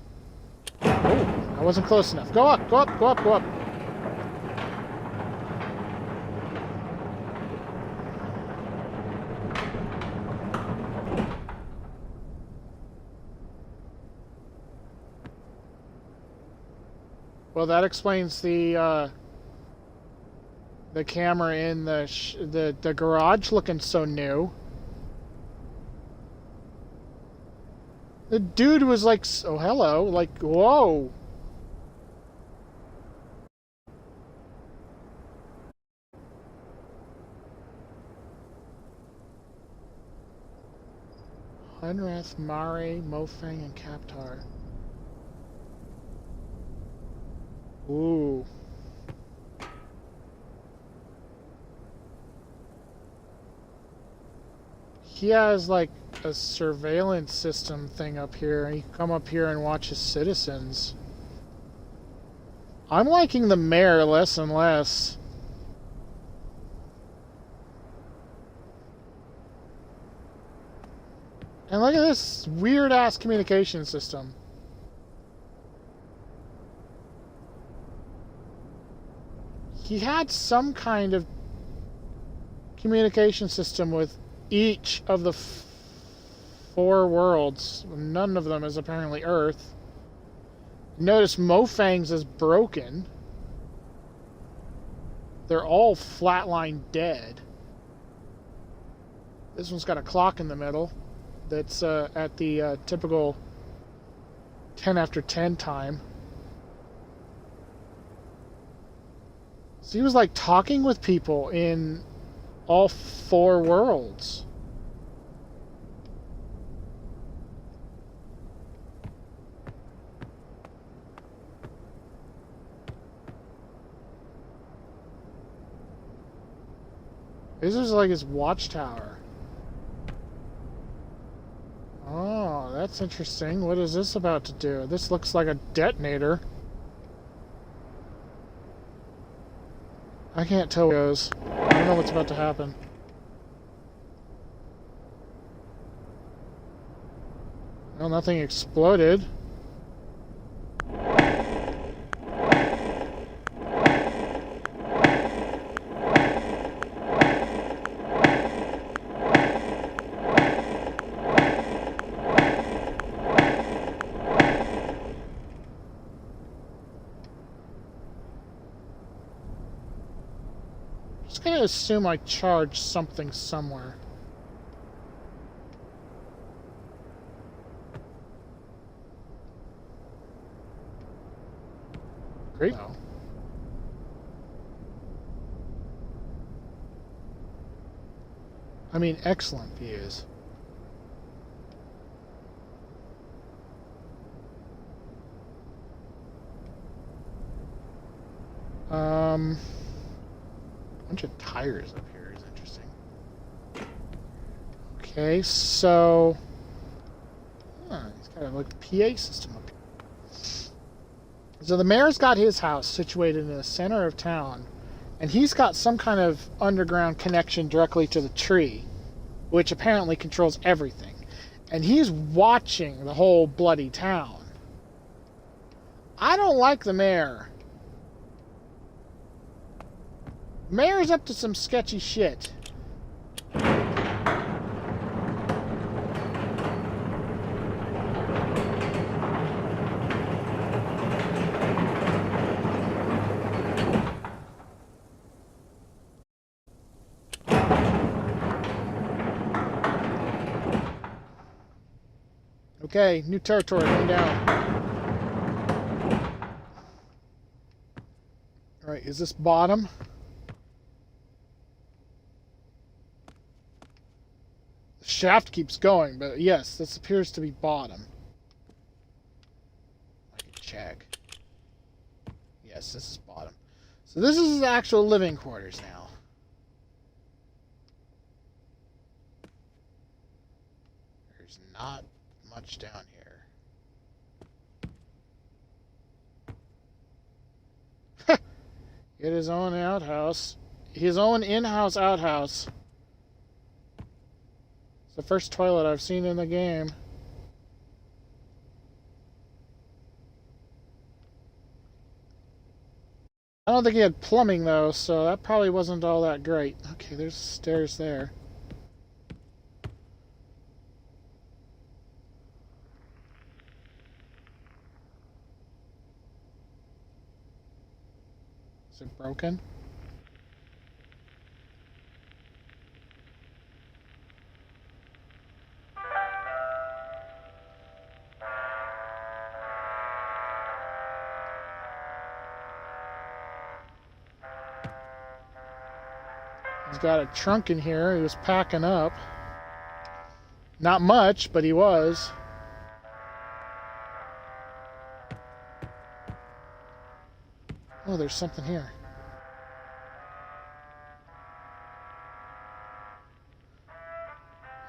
Oh, I wasn't close enough. Go up, go up, go up, go up. Well, that explains the camera in the garage looking so new. The dude was like, oh, hello, like, whoa. Hunrath, Mare, Mofang, and Kaptar. Ooh. He has like a surveillance system thing up here. He can come up here and watch his citizens. I'm liking the mayor less and less. And look at this weird-ass communication system. He had some kind of communication system with each of the 4 worlds. None of them is apparently Earth. Notice Mofang's is broken. They're all flatline dead. This one's got a clock in the middle that's at the typical 10 after 10 time. So he was like talking with people in all 4 worlds. This is like his watchtower. Oh, that's interesting. What is this about to do? This looks like a detonator. I can't tell where it goes. I don't know what's about to happen. Well, nothing exploded. I'm just gonna assume I charged something somewhere. Great. No. I mean, excellent views. Bunch of tires up here is interesting. Okay, so he's got a like PA system up here. So the mayor's got his house situated in the center of town, and he's got some kind of underground connection directly to the tree, which apparently controls everything. And he's watching the whole bloody town. I don't like the mayor. Mayor's up to some sketchy shit. Okay, new territory going down. Alright, is this bottom? The shaft keeps going, but yes, this appears to be bottom. I can check. Yes, this is bottom. So this is his actual living quarters now. not much down here. Get his own outhouse. His own in-house outhouse. It's the first toilet I've seen in the game. I don't think he had plumbing though, so that probably wasn't all that great. Okay, there's stairs there. Is it broken? He's got a trunk in here. He was packing up. Not much, but he was. Oh, there's something here.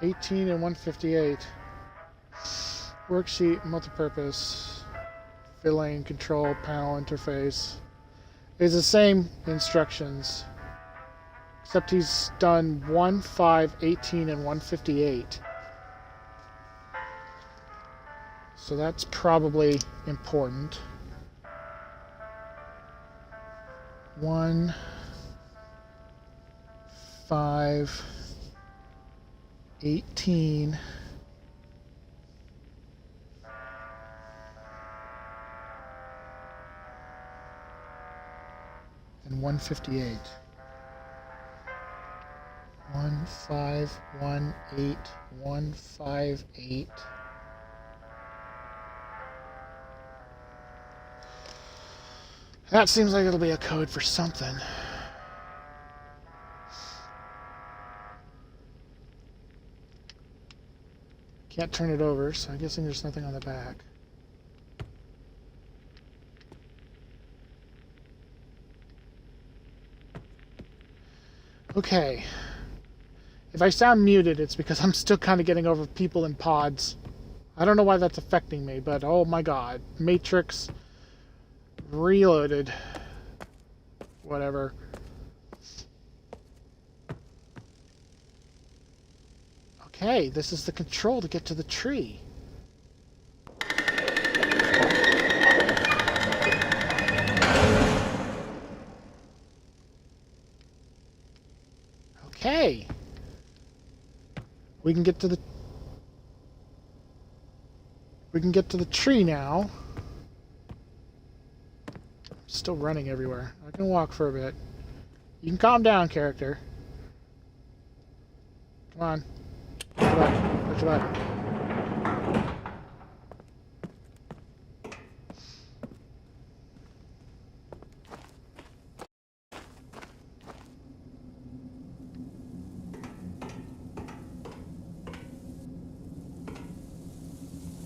$18 and $158. Worksheet, multipurpose, filling, control, panel interface. It's the same instructions, except he's done 1, 5, 18, and 158. So that's probably important. 1, 5, 18, and 158. 1, 5, 1, 8, 1, 5, 8. That seems like it'll be a code for something. Can't turn it over, so I'm guessing there's nothing on the back. Okay. If I sound muted, it's because I'm still kind of getting over people in pods. I don't know why that's affecting me, but oh my god. Matrix Reloaded. Whatever. Okay, this is the control to get to the tree. Okay. We can get to the tree now. Still running everywhere. I can walk for a bit. You can calm down, character. Come on. Push your button. Push your button.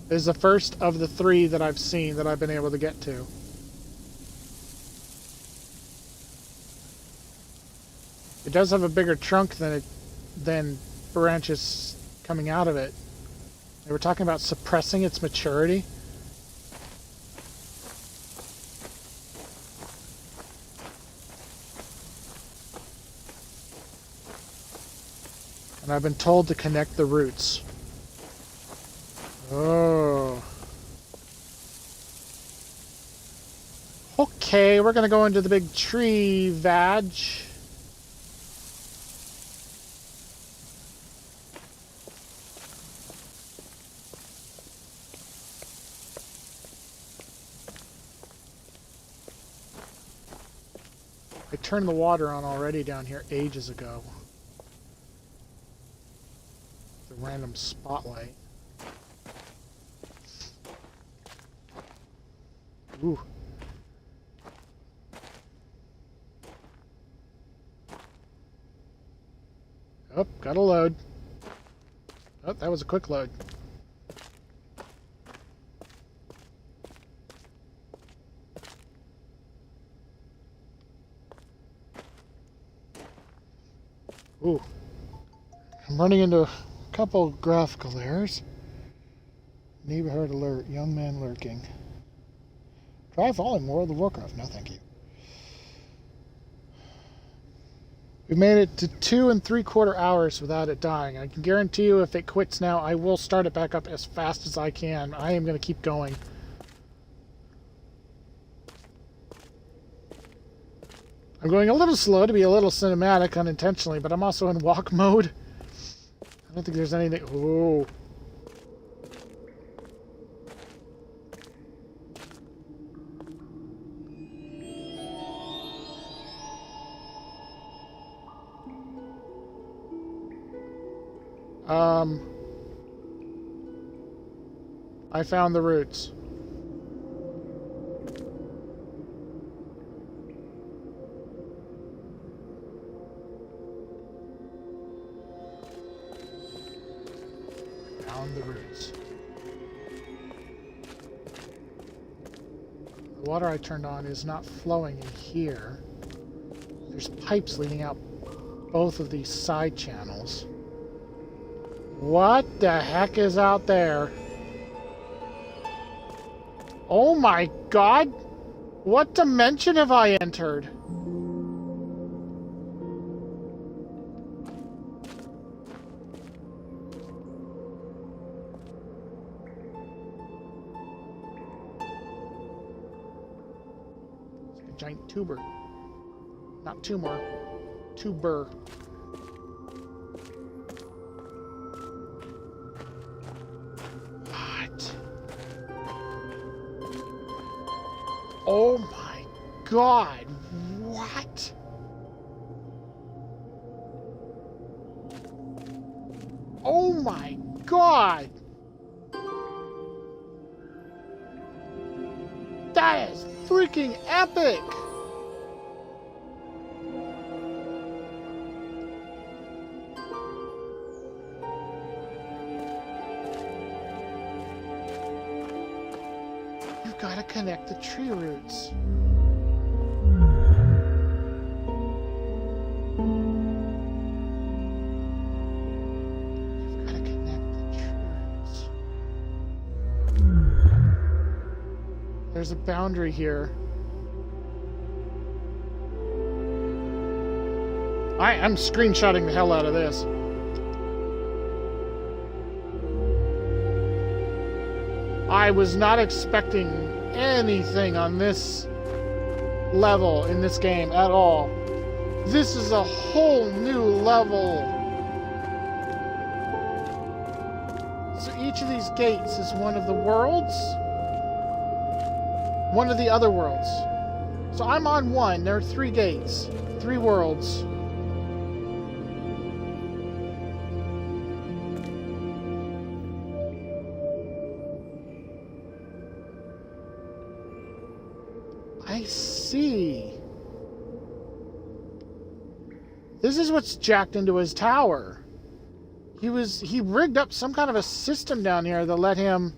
This is the first of the 3 that I've seen that I've been able to get to. It does have a bigger trunk than branches coming out of it. They were talking about suppressing its maturity. And I've been told to connect the roots. Oh. Okay, we're gonna go into the big tree vag. I turned the water on already down here ages ago. The random spotlight. Ooh. Oh, got a load. Oh, that was a quick load. Ooh. I'm running into a couple graphical errors. Neighborhood alert. Young man lurking. Dry volume. World of Warcraft. No, thank you. We made it to 2 3/4 hours without it dying. I can guarantee you if it quits now, I will start it back up as fast as I can. I am going to keep going. I'm going a little slow to be a little cinematic unintentionally, but I'm also in walk mode. I don't think there's anything... Ooh. I found the roots. Found the roots. The water I turned on is not flowing in here. There's pipes leading out both of these side channels. What the heck is out there? Oh my god! What dimension have I entered? It's like a giant tuber. Not tumor. Tuber. Oh my god, what? Oh my god! That is freaking epic! Gotta connect the tree roots. You've gotta connect the tree roots. There's a boundary here. I'm screenshotting the hell out of this. I was not expecting anything on this level in this game at all. This is a whole new level. So each of these gates is one of the worlds, one of the other worlds. So I'm on one. There are 3 gates, 3 worlds. I see. This is what's jacked into his tower. He rigged up some kind of a system down here that let him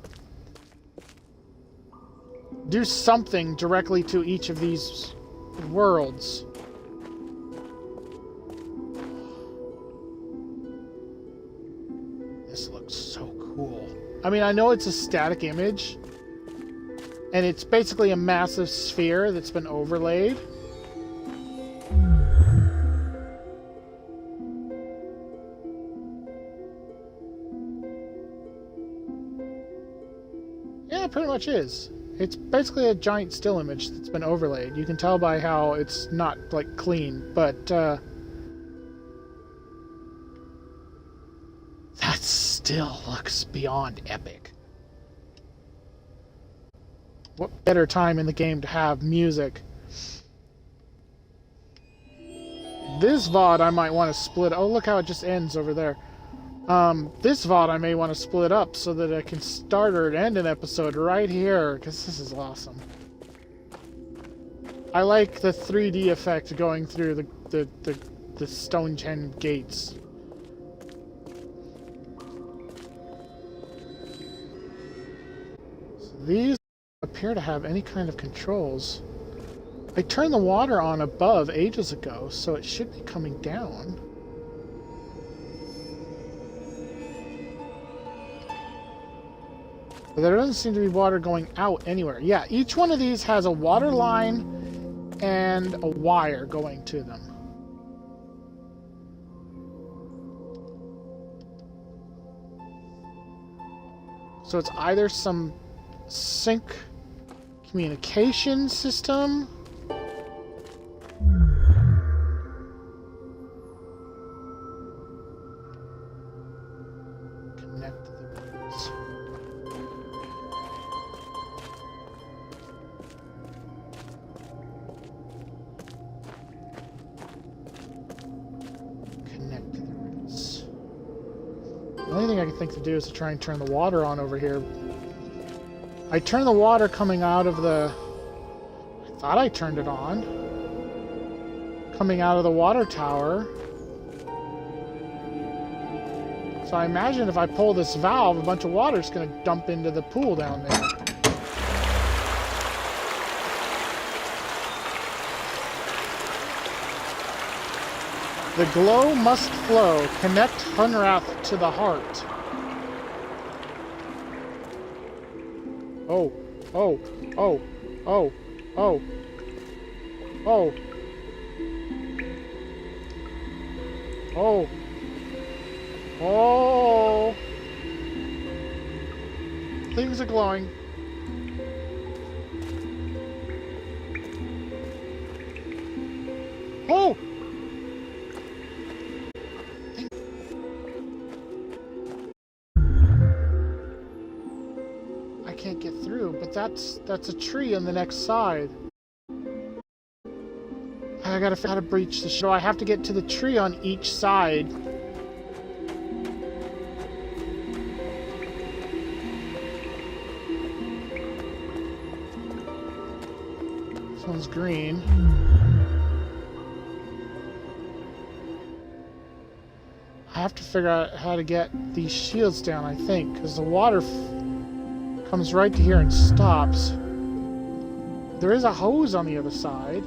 do something directly to each of these worlds. This looks so cool. I mean, I know it's a static image, and it's basically a massive sphere that's been overlaid. Yeah, it pretty much is. It's basically a giant still image that's been overlaid. You can tell by how it's not, like, clean, but, that still looks beyond epic. What better time in the game to have music? This VOD I might want to split. Oh, look how it just ends over there. This VOD I may want to split up so that I can start or end an episode right here, because this is awesome. I like the 3D effect going through the Stonehenge gates. So these appear to have any kind of controls. I turned the water on above ages ago, so it should be coming down. But there doesn't seem to be water going out anywhere. Yeah, each one of these has a water line and a wire going to them. So it's either some sync communication system. Connect the rooms. Connect the rooms. The only thing I can think to do is to try and turn the water on over here. I turned the water coming out of the... I thought I turned it on. Coming out of the water tower. So I imagine if I pull this valve, a bunch of water is going to dump into the pool down there. The glow must flow. Connect Hunrath to the heart. Oh, oh, oh, oh, oh, oh, oh, oh. Things are glowing. Oh! I can't get through, but that's a tree on the next side. I gotta figure out how to breach the show. I have to get to the tree on each side. This one's green. I have to figure out how to get these shields down, I think, because the water comes right to here and stops. There is a hose on the other side.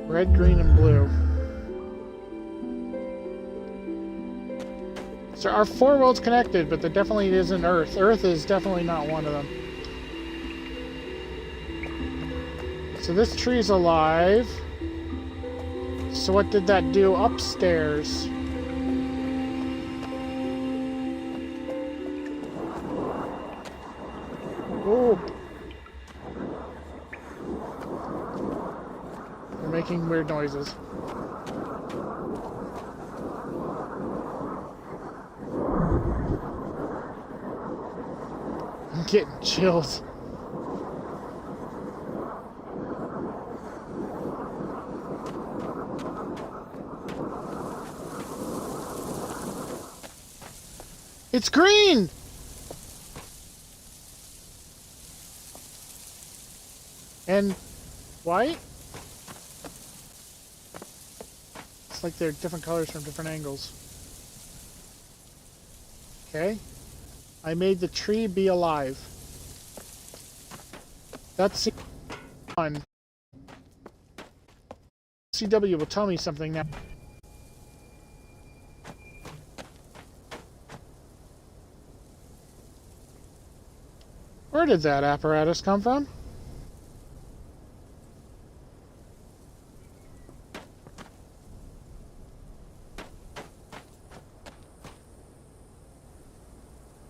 Red, green, and blue. So our 4 worlds connected, but there definitely isn't Earth. Earth is definitely not one of them. So this tree's alive. So what did that do upstairs? Oh. They're making weird noises. I'm getting chills. It's green! And white? It's like they're different colors from different angles. Okay. I made the tree be alive. That's fun. CW will tell me something now. Where did that apparatus come from?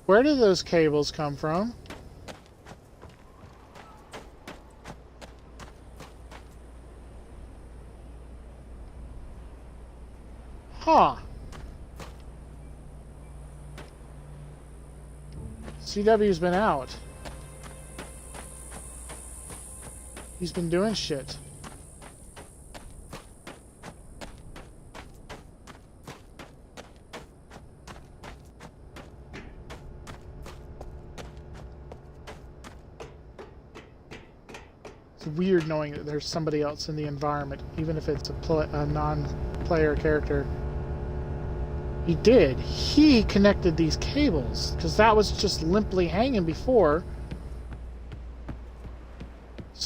Where did those cables come from? Huh. CW's been out. He's been doing shit. It's weird knowing that there's somebody else in the environment, even if it's a non-player character. He did. He connected these cables, because that was just limply hanging before.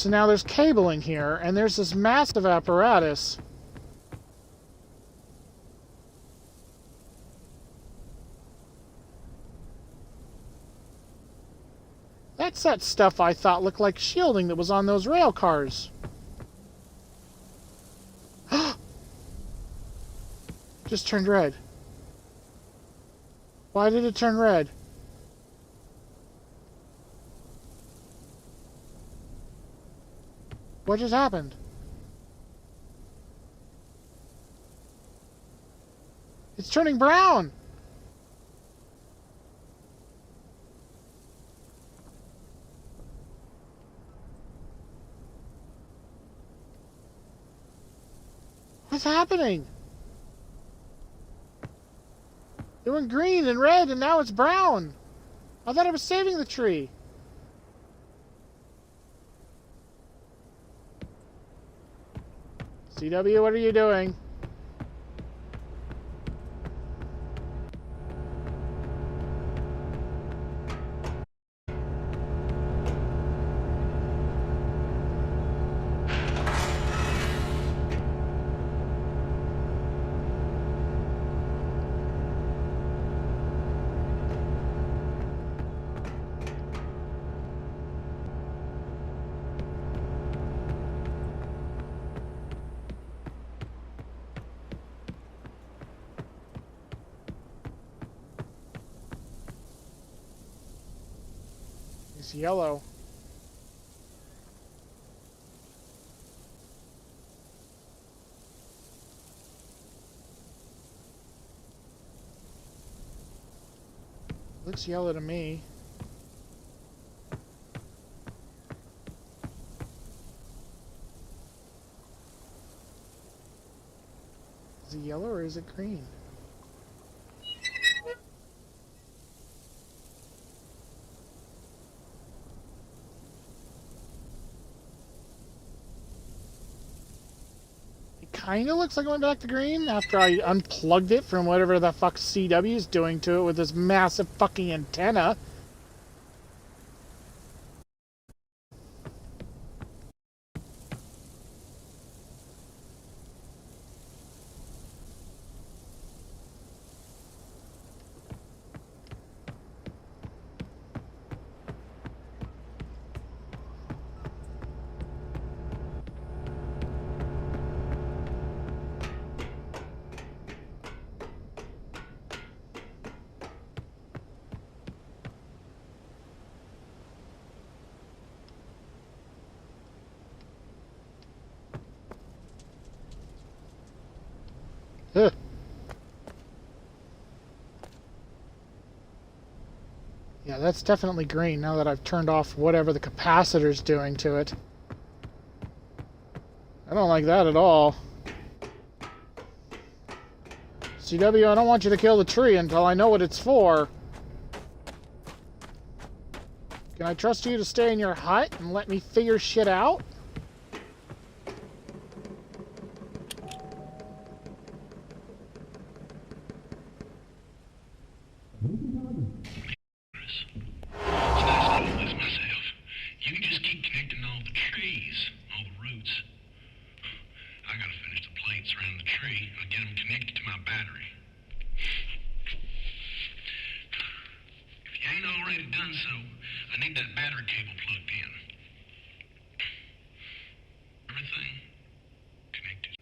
So now there's cabling here, and there's this massive apparatus. That's that stuff I thought looked like shielding that was on those rail cars. Just turned red. Why did it turn red? What just happened? It's turning brown! What's happening? It went green and red and now it's brown. I thought I was saving the tree. CW, what are you doing? It's yellow. Looks yellow to me. Is it yellow or is it green? Kinda looks like it went back to green after I unplugged it from whatever the fuck CW is doing to it with this massive fucking antenna. Ugh. Yeah, that's definitely green now that I've turned off whatever the capacitor's doing to it. I don't like that at all. CW, I don't want you to kill the tree until I know what it's for. Can I trust you to stay in your hut and let me figure shit out? You just keep connecting all the trees, all the roots. I gotta finish the plates around the tree and get them connected to my battery. If you ain't already done so, I need that battery cable plugged in. Everything connected.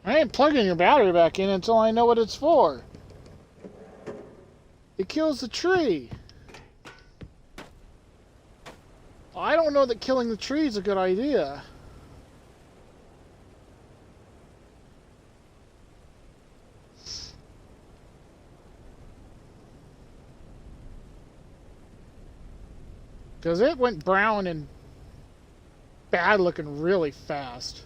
I ain't plugging your battery back in until I know what it's for. It kills the tree. I don't know that killing the tree is a good idea. Because it went brown and bad looking really fast.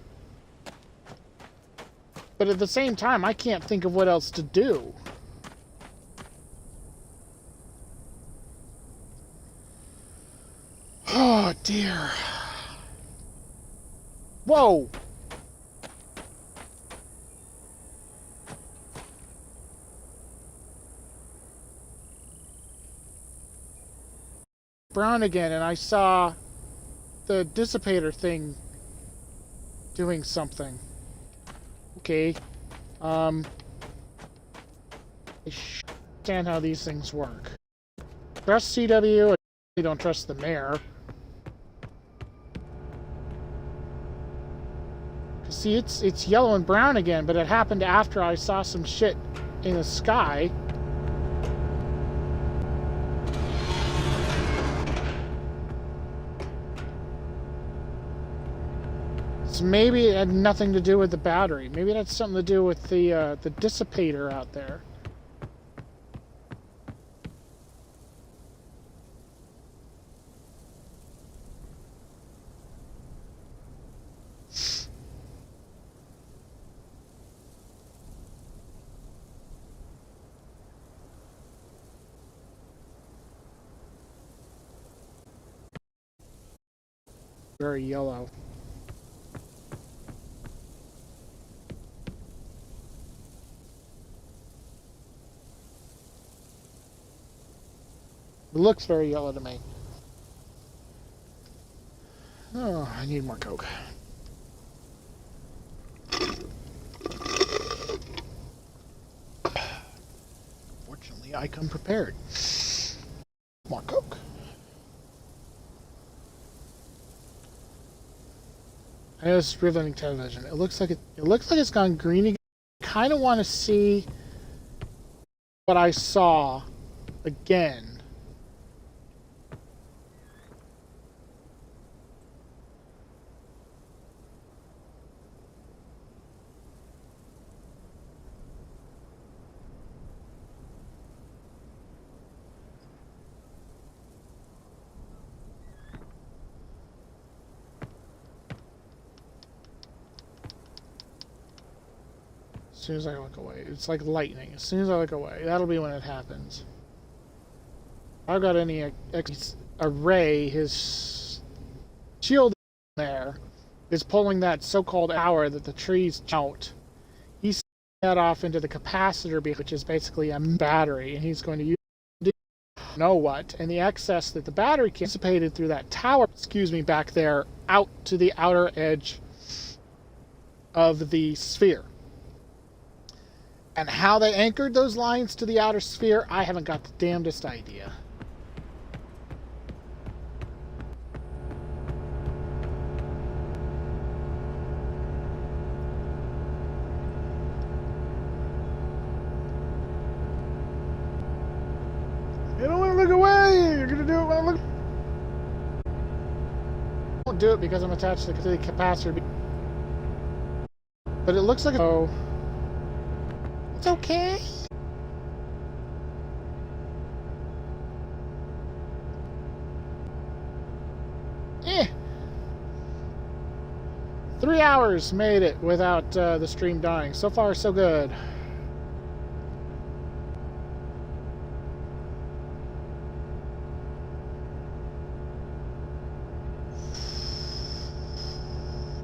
But at the same time, I can't think of what else to do. Oh, dear. Whoa! brown again, and I saw the dissipator thing doing something. Okay. I understand how these things work. Trust CW, I don't trust the mayor. See, it's yellow and brown again, but it happened after I saw some shit in the sky. So maybe it had nothing to do with the battery. Maybe it had something to do with the dissipator out there. Very yellow. It looks very yellow to me. Oh, I need more Coke. Fortunately, I come prepared. More Coke. I know this is riveting television. It looks like it's gone green again. I kind of want to see what I saw again. As soon as I look away. It's like lightning. As soon as I look away. That'll be when it happens. If I've got any array, his shield there is pulling that so-called power that the trees out. He's sending that off into the capacitor, which is basically a battery, and he's going to use know what, and the excess that the battery dissipated through that tower, back there, out to the outer edge of the sphere. And how they anchored those lines to the outer sphere, I haven't got the damnedest idea. You don't want to look away! You're going to do it when I look... I won't do it because I'm attached to the capacitor. But it looks like... Oh... It's okay. Eh. 3 hours made it without the stream dying. So far, so good.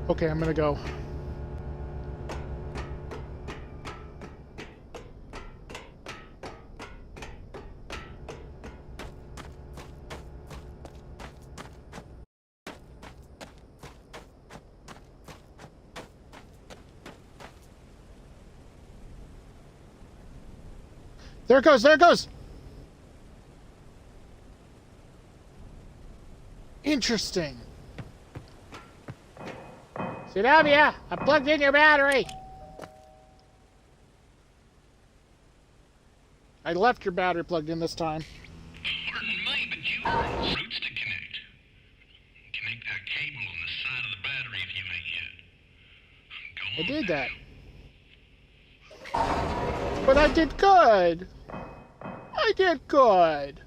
Okay, I'm gonna go. There it goes, there it goes! Interesting. CW, I plugged in your battery! I left your battery plugged in this time. Pardon me, but you are roots to connect. Connect that cable on the side of the battery if you ain't yet. Go on I did that. now. But I did good! I did good!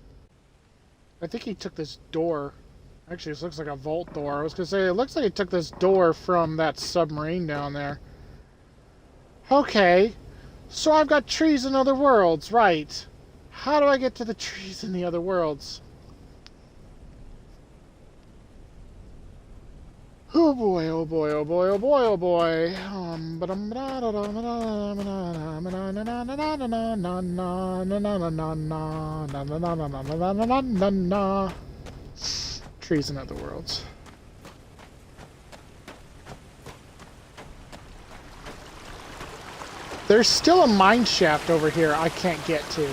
I think he took this door. Actually, this looks like a vault door. I was gonna say, it looks like he took this door from that submarine down there. Okay. So I've got trees in other worlds, right. How do I get to the trees in the other worlds? Oh boy, oh boy, oh boy, oh boy, oh boy. Trees in other worlds. There's still a mine shaft over here I can't get to.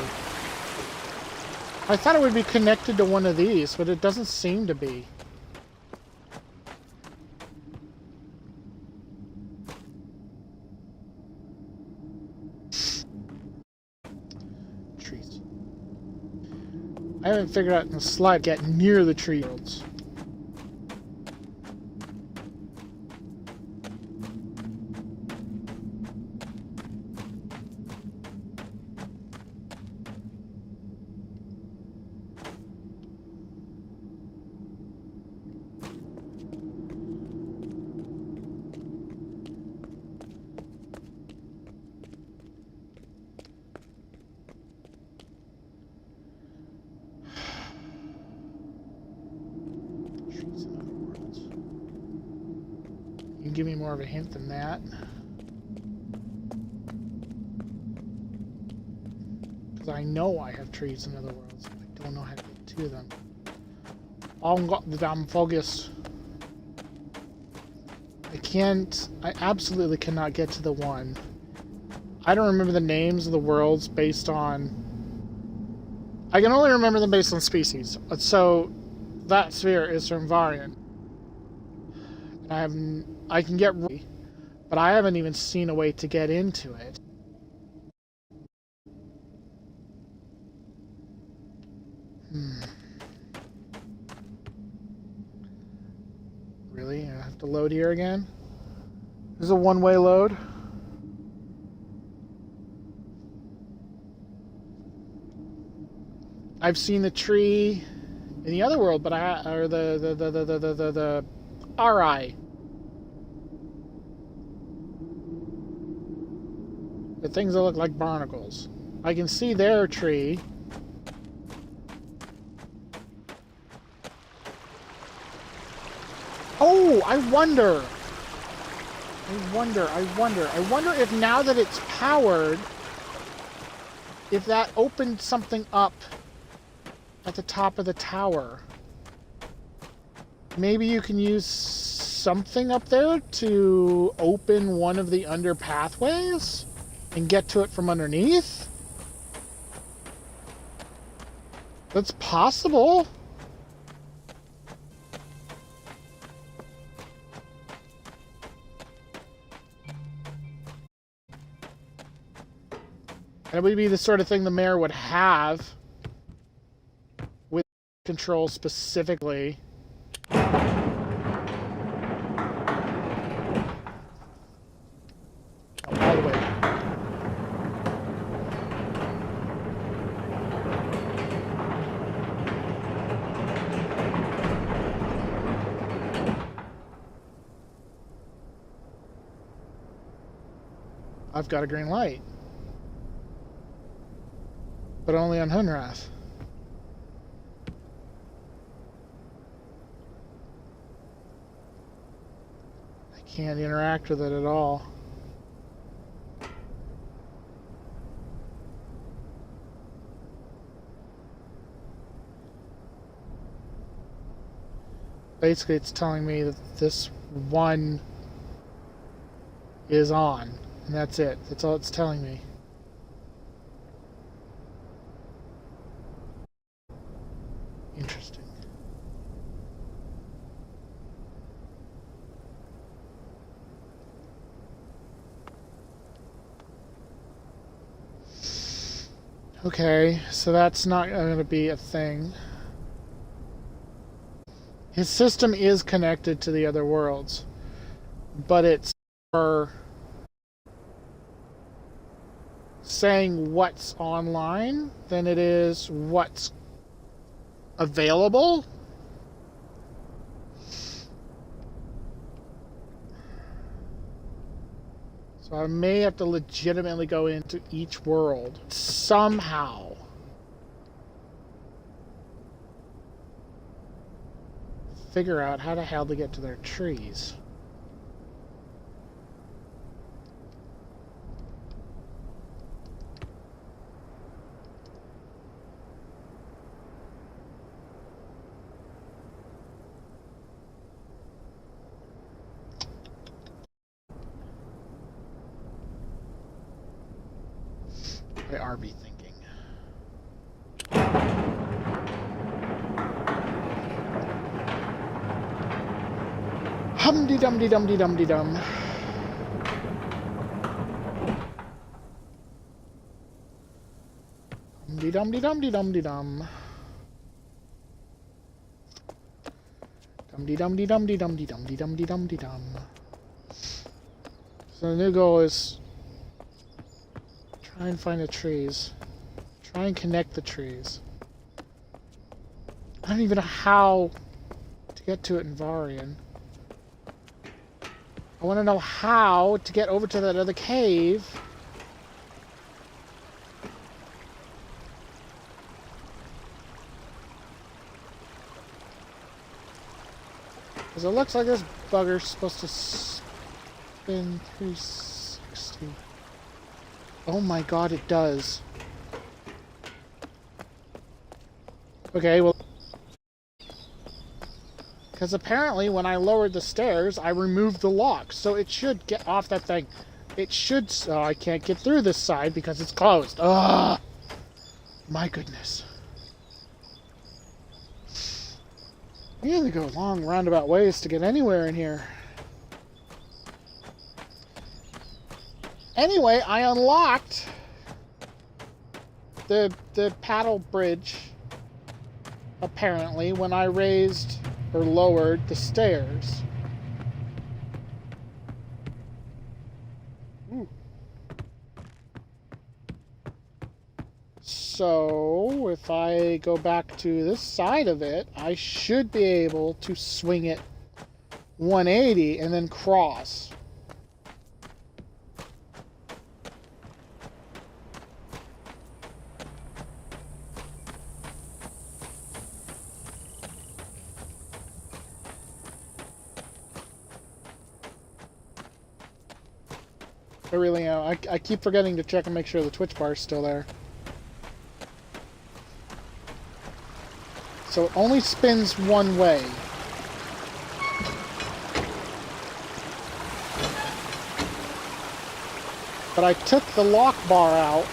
I thought it would be connected to one of these, but it doesn't seem to be. Trees. I haven't figured out in the slide get near the tree worlds. You can give me more of a hint than that. Because I know I have trees in other worlds. I don't know how to get to them. I'm focused. I absolutely cannot get to the one. I don't remember the names of the worlds based on... I can only remember them based on species. So, that sphere is from Varian. I can get... But I haven't even seen a way to get into it. Really? I have to load here again? This is a one-way load? I've seen the tree in the other world, but or the RI. The things that look like barnacles. I can see their tree. Oh, I wonder if now that it's powered, if that opened something up at the top of the tower. Maybe you can use something up there to open one of the under pathways and get to it from underneath? That's possible. And it would be the sort of thing the mayor would have with control specifically. All the way. I've got a green light. But only on Hunrath. I can't interact with it at all. Basically, it's telling me that this one is on, and that's it. That's all it's telling me. Interesting. Okay, so that's not going to be a thing. His system is connected to the other worlds, but it's for saying what's online than it is what's available. So I may have to legitimately go into each world somehow. Figure out how the hell to get to their trees. They are be thinking. Hum-de-dum-de-dum-de-dum-de-dum. Hum-de-dum-de-dum-de-dum-de-dum. Dum-de-dum-de-dum-de-dum-de-dum-de-dum-de-dum-de-dum. So the new goal is try and find the trees. Try and connect the trees. I don't even know how to get to it in Varian. I want to know how to get over to that other cave. Because it looks like this bugger's supposed to spin 360. Oh my god, it does. Okay, well... Because apparently when I lowered the stairs, I removed the lock. So it should get off that thing. It should... Oh, I can't get through this side because it's closed. Ugh! My goodness. You have to go long roundabout ways to get anywhere in here. Anyway, I unlocked the paddle bridge, apparently, when I raised or lowered the stairs. Ooh. So, if I go back to this side of it, I should be able to swing it 180 and then cross. I really am. I keep forgetting to check and make sure the Twitch bar is still there. So it only spins one way. But I took the lock bar out.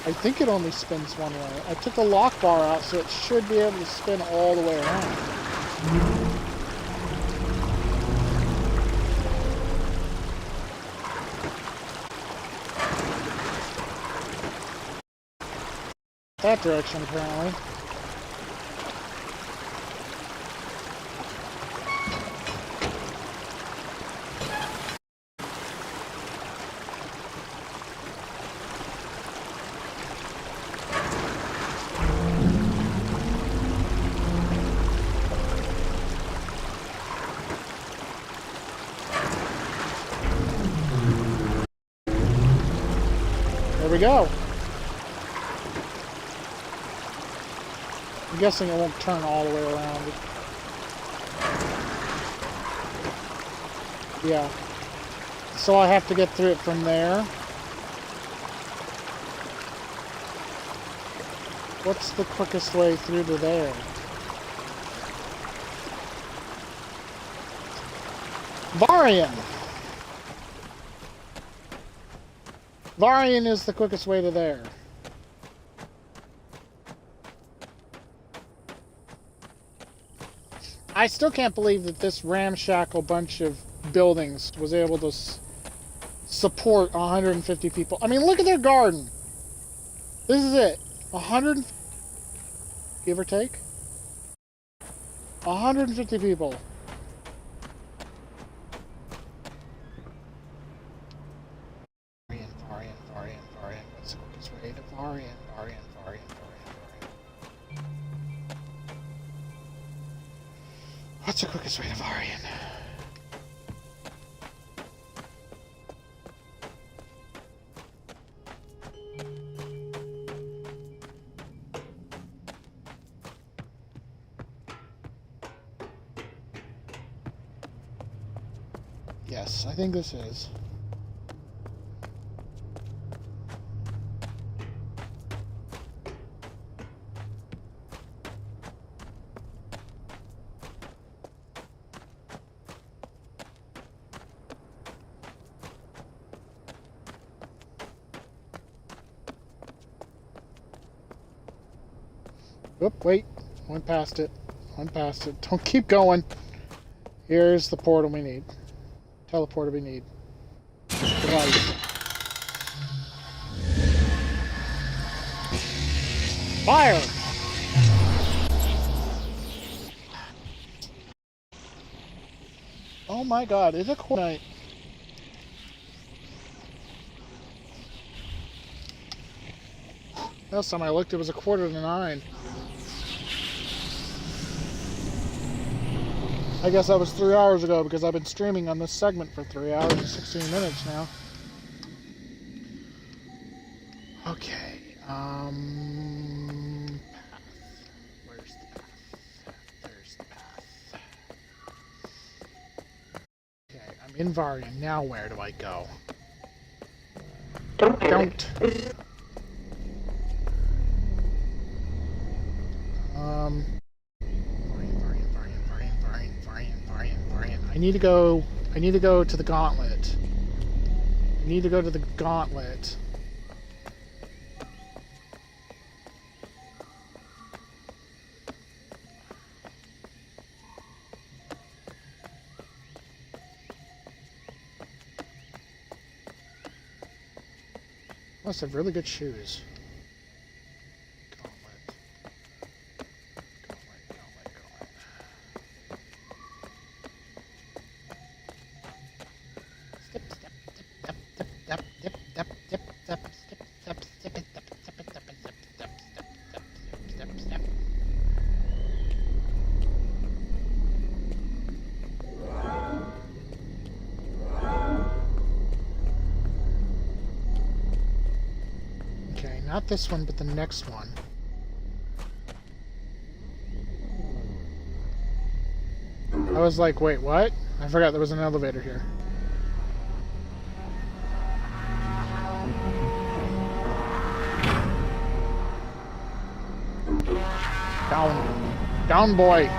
I think it only spins one way. I took the lock bar out, so it should be able to spin all the way around. That direction, apparently. There we go. I'm guessing it won't turn all the way around. Yeah. So I have to get through it from there. What's the quickest way through to there? Varian! Varian is the quickest way to there. I still can't believe that this ramshackle bunch of buildings was able to support 150 people. I mean, look at their garden. This is it. 100, give or take. 150 people. Varian. What's the quickest way to Varian? What's the quickest way to Varian? Yes, I think this is. Oop, wait. Went past it. Went past it. Don't keep going. Here's the portal we need. Teleporter we need. Device. Fire! Oh my god, it's a quarter night. Last time I looked, it was 8:45. I guess that was 3 hours ago because I've been streaming on this segment for 3 hours and 16 minutes now. Okay, path. Where's the path? There's the path. Okay, I'm in Varian. Now where do I go? Don't panic. Varian. I need to go to the gauntlet. I need to go to the gauntlet. Must have really good shoes. Not this one, but the next one. I was like, wait, what? I forgot there was an elevator here. Down. Down, boy.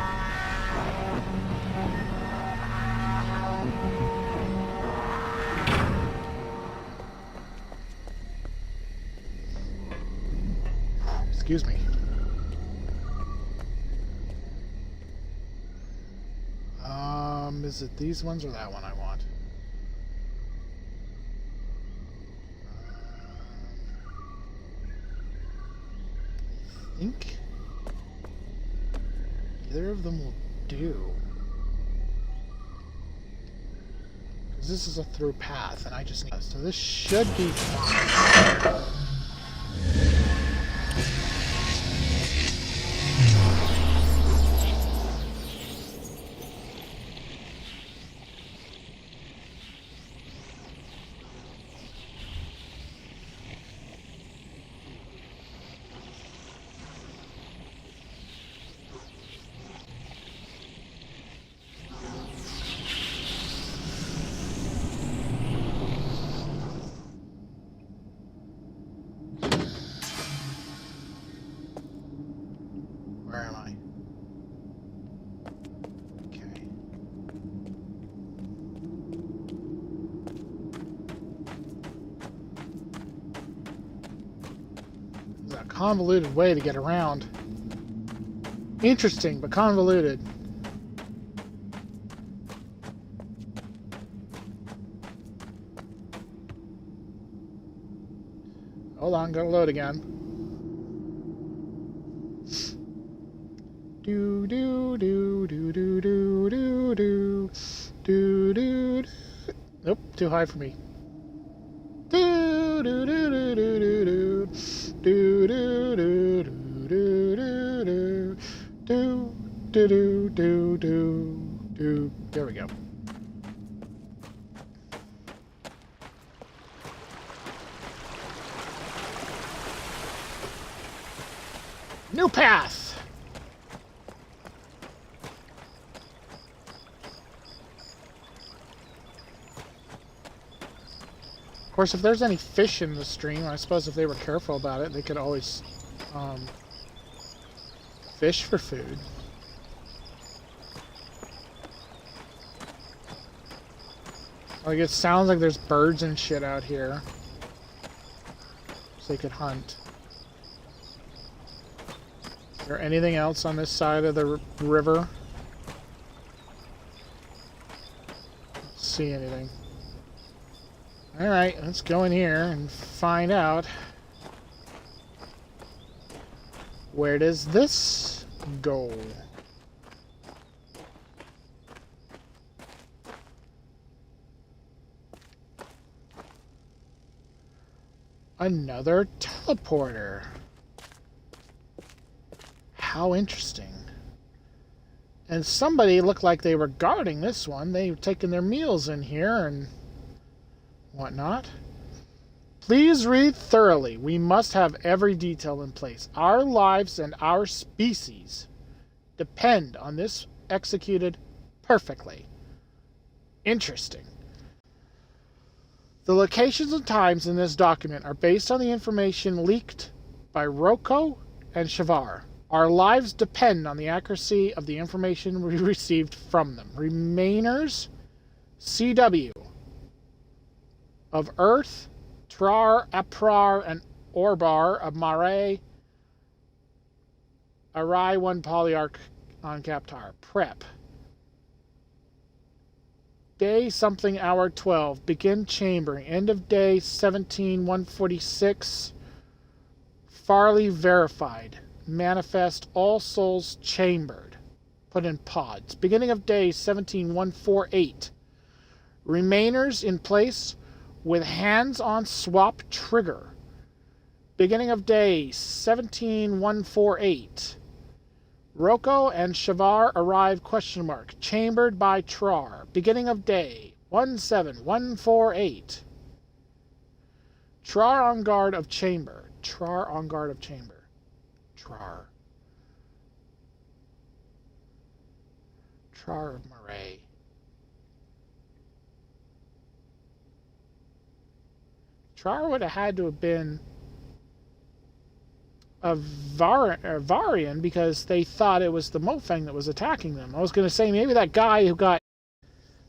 Excuse me. Is it these ones or that one I want? I think either of them will do. Because this is a through path, and I just need... So this should be fine. Where am I? Okay. There's a convoluted way to get around. Interesting, but convoluted. Hold on, gotta load again. Do do do do do do do do do do. Nope, too high for me. Do do do do do do do do do do do do do do do do do. There we go. New path. Of course, if there's any fish in the stream, I suppose if they were careful about it, they could always fish for food. Like, it sounds like there's birds and shit out here. So they could hunt. Is there anything else on this side of the river? Don't see anything. Alright, let's go in here and find out. Where does this go? Another teleporter. How interesting. And somebody looked like they were guarding this one. They were taking their meals in here and whatnot. Please read thoroughly. We must have every detail in place. Our lives and our species depend on this executed perfectly. Interesting. The locations and times in this document are based on the information leaked by Rocco and Shavar. Our lives depend on the accuracy of the information we received from them. Remainers, CW, of Earth, Trar, Aprar, and Orbar of Mare, Arai 1 Polyarch on Kaptar. Prep. Day something hour 12. Begin chambering. End of day 17-146. Farley verified. Manifest all souls chambered. Put in pods. Beginning of day 17-148. Remainers in place with hands-on swap trigger. Beginning of day 17-148. Rocco and Shavar arrive ? Chambered by Trar. Beginning of day 17148. Trar on guard of chamber. Trar on guard of chamber. Trar. Trar of Murray. Trar would have had to have been a Varian because they thought it was the Mofang that was attacking them. I was going to say maybe that guy who got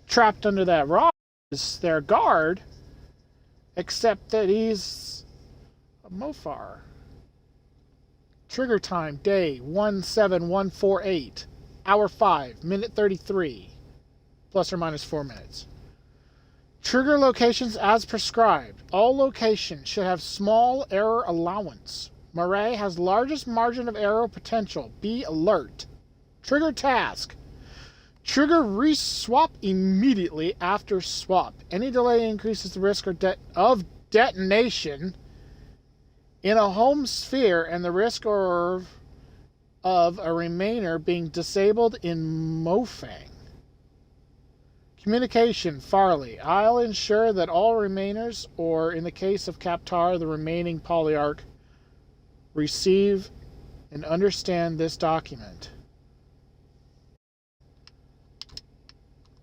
trapped under that rock is their guard, except that he's a Mofar. Trigger time, day 17148, hour 5, minute 33, plus or minus 4 minutes. Trigger locations as prescribed. All locations should have small error allowance. Murray has largest margin of error potential. Be alert. Trigger task. Trigger reswap immediately after swap. Any delay increases the risk of detonation in a home sphere and the risk of a remainer being disabled in Mofang. Communication, Farley. I'll ensure that all remainers, or in the case of Kaptar, the remaining Polyarch, receive and understand this document.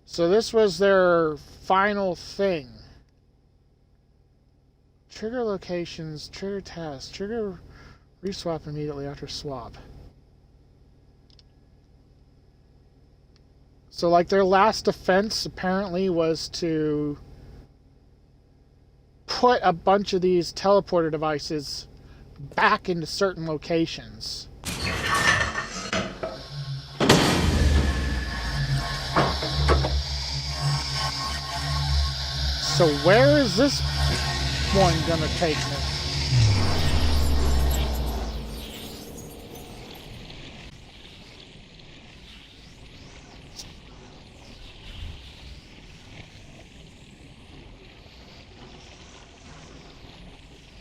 So this was their final thing. Trigger locations, trigger tasks, trigger reswap immediately after swap. So like their last defense apparently was to put a bunch of these teleporter devices back into certain locations. So where is this one gonna take me?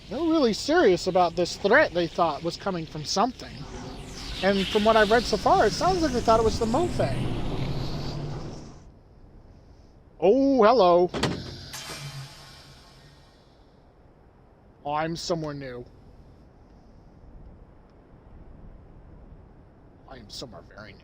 They're really serious about this threat they thought was coming from something. And from what I've read so far, it sounds like they thought it was the Mofang. Oh, hello. I'm somewhere new. I am somewhere very new.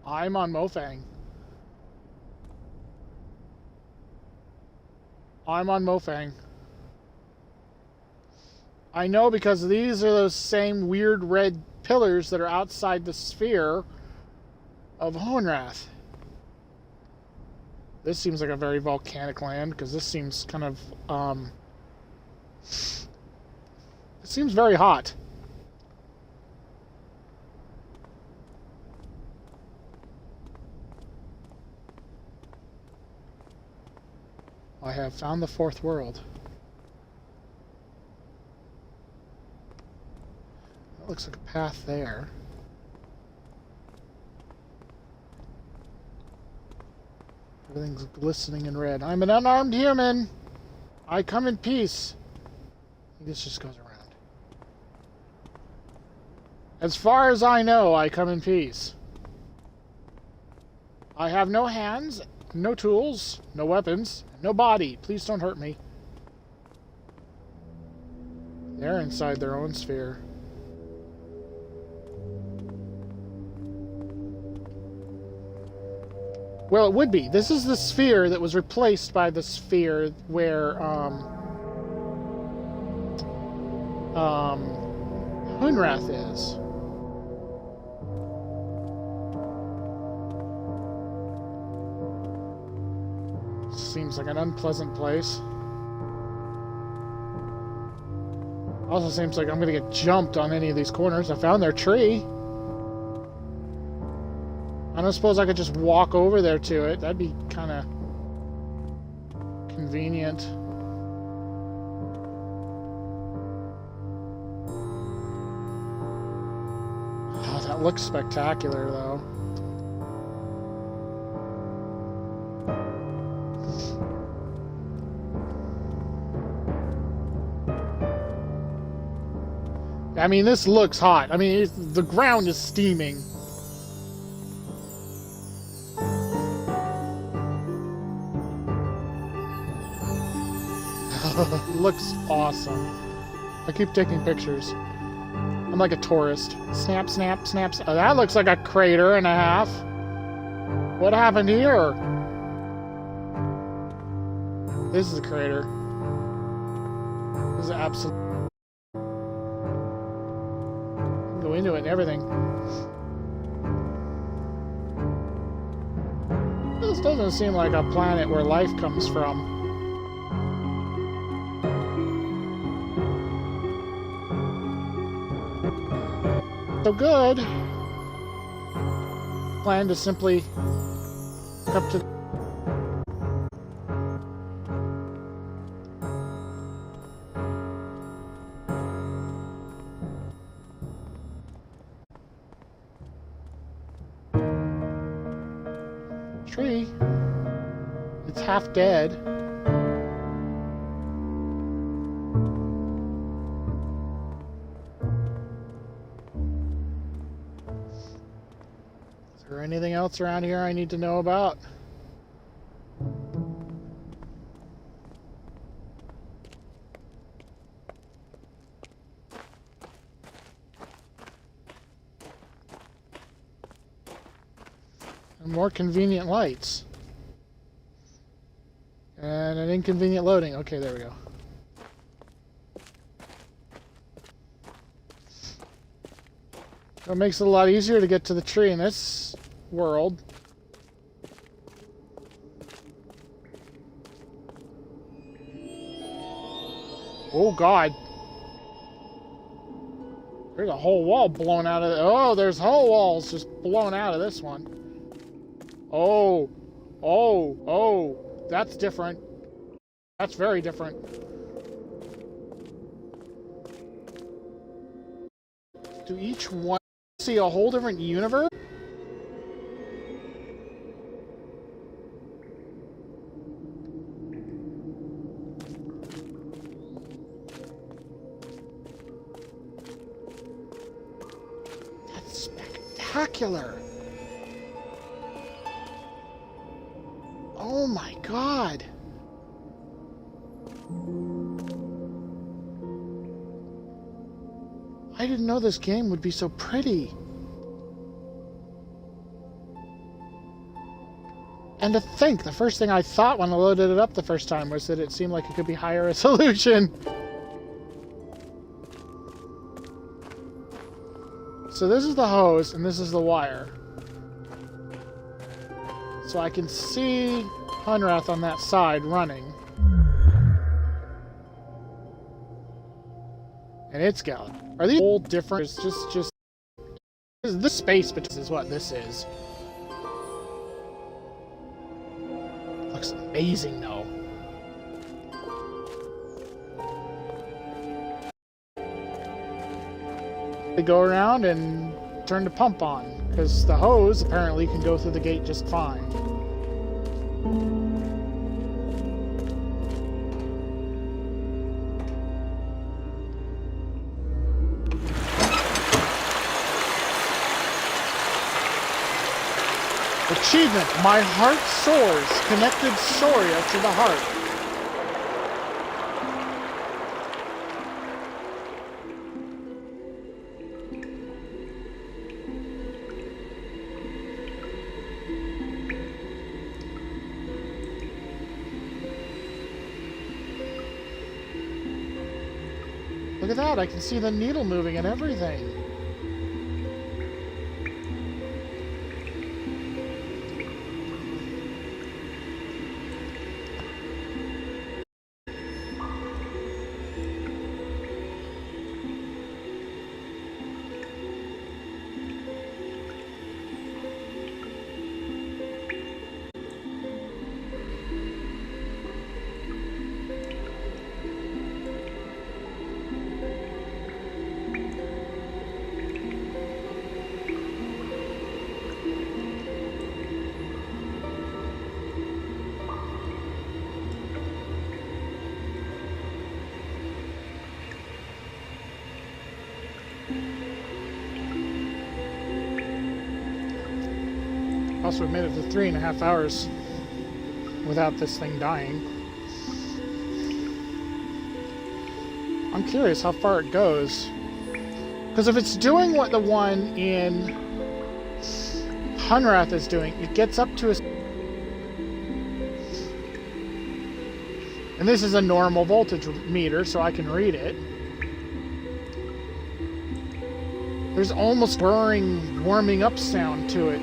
I'm on Mofang. I'm on Mofang. I know because these are those same weird red pillars that are outside the sphere of Hohenrath. This seems like a very volcanic land, because this seems kind of, it seems very hot. I have found the fourth world. That looks like a path there. Everything's glistening in red. I'm an unarmed human. I come in peace. This just goes around. As far as I know, I come in peace. I have no hands, no tools, no weapons, no body. Please don't hurt me. They're inside their own sphere. Well, it would be. This is the sphere that was replaced by the sphere where, Hunrath is. Seems like an unpleasant place. Also seems like I'm gonna get jumped on any of these corners. I found their tree. I don't suppose I could just walk over there to it. That'd be kind of convenient. Oh, that looks spectacular, though. I mean, this looks hot. I mean, the ground is steaming. Looks awesome. I keep taking pictures. I'm like a tourist. Snap, snap, snaps. Oh, that looks like a crater and a half. What happened here? This is a crater. This is absolute. Go into it and everything. This doesn't seem like a planet where life comes from. So good. Plan to simply up to tree. It's half dead. Is there anything else around here I need to know about? More convenient lights. And an inconvenient loading. Okay, there we go. So it makes it a lot easier to get to the tree in this world. Oh, God. There's a whole wall blown out of it. Oh, there's whole walls just blown out of this one. Oh, oh, oh, that's different. That's very different. Do each one see a whole different universe? That's spectacular. Oh my God. I didn't know this game would be so pretty. And to think, the first thing I thought when I loaded it up the first time was that it seemed like it could be higher resolution. So this is the hose, and this is the wire. So I can see Hunrath on that side running. And it's got. Are these all different? It's just this space between is what this is. Looks amazing though. They go around and turn the pump on, because the hose apparently can go through the gate just fine. Achievement, my heart soars, connected Soria to the heart. Look at that, I can see the needle moving and everything. Also made it to 3.5 hours without this thing dying. I'm curious how far it goes. Because if it's doing what the one in Hunrath is doing, it gets up to a... And this is a normal voltage meter, so I can read it. There's almost whirring, warming up sound to it.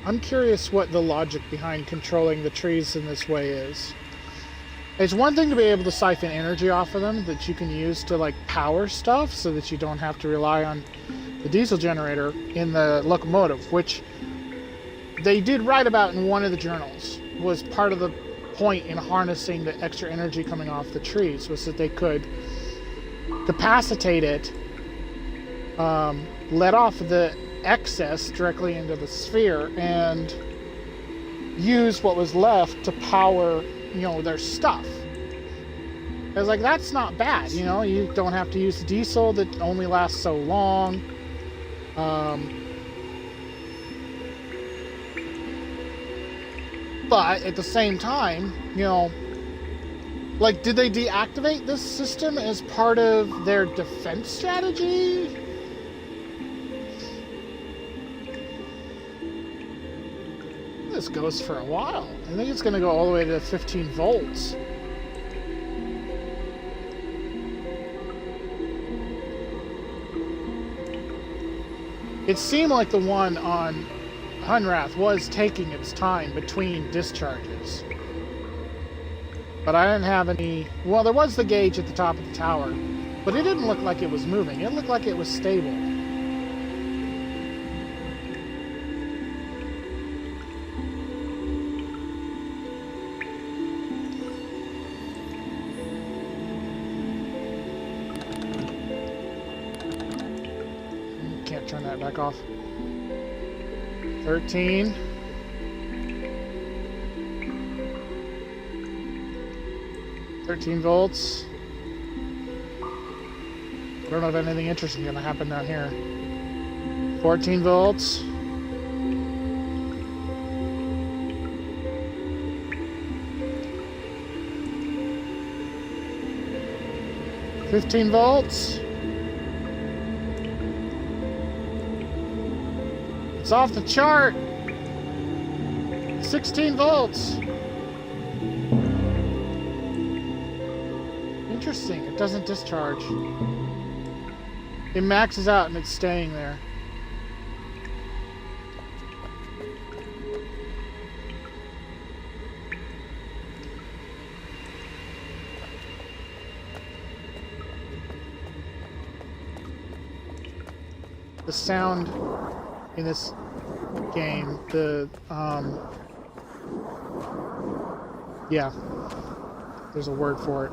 I'm curious what the logic behind controlling the trees in this way is. It's one thing to be able to siphon energy off of them that you can use to like power stuff so that you don't have to rely on the diesel generator in the locomotive, which they did write about in one of the journals. Was part of the point in harnessing the extra energy coming off the trees was that they could capacitate it, let off the excess directly into the sphere and use what was left to power, you know, their stuff. I was like, that's not bad, you know, you don't have to use the diesel that only lasts so long. But at the same time, you know, like, did they deactivate this system as part of their defense strategy? This goes for a while. I think it's going to go all the way to 15 volts. It seemed like the one on Hunrath was taking its time between discharges. But I didn't have any... Well, there was the gauge at the top of the tower, but it didn't look like it was moving. It looked like it was stable. Can't turn that back off. 13. Volts. don't know if anything interesting is going to happen down here. 14 volts. $15 volts. It's off the chart. 16 volts. Interesting. It doesn't discharge. It maxes out and it's staying there. The sound in this game, yeah, there's a word for it.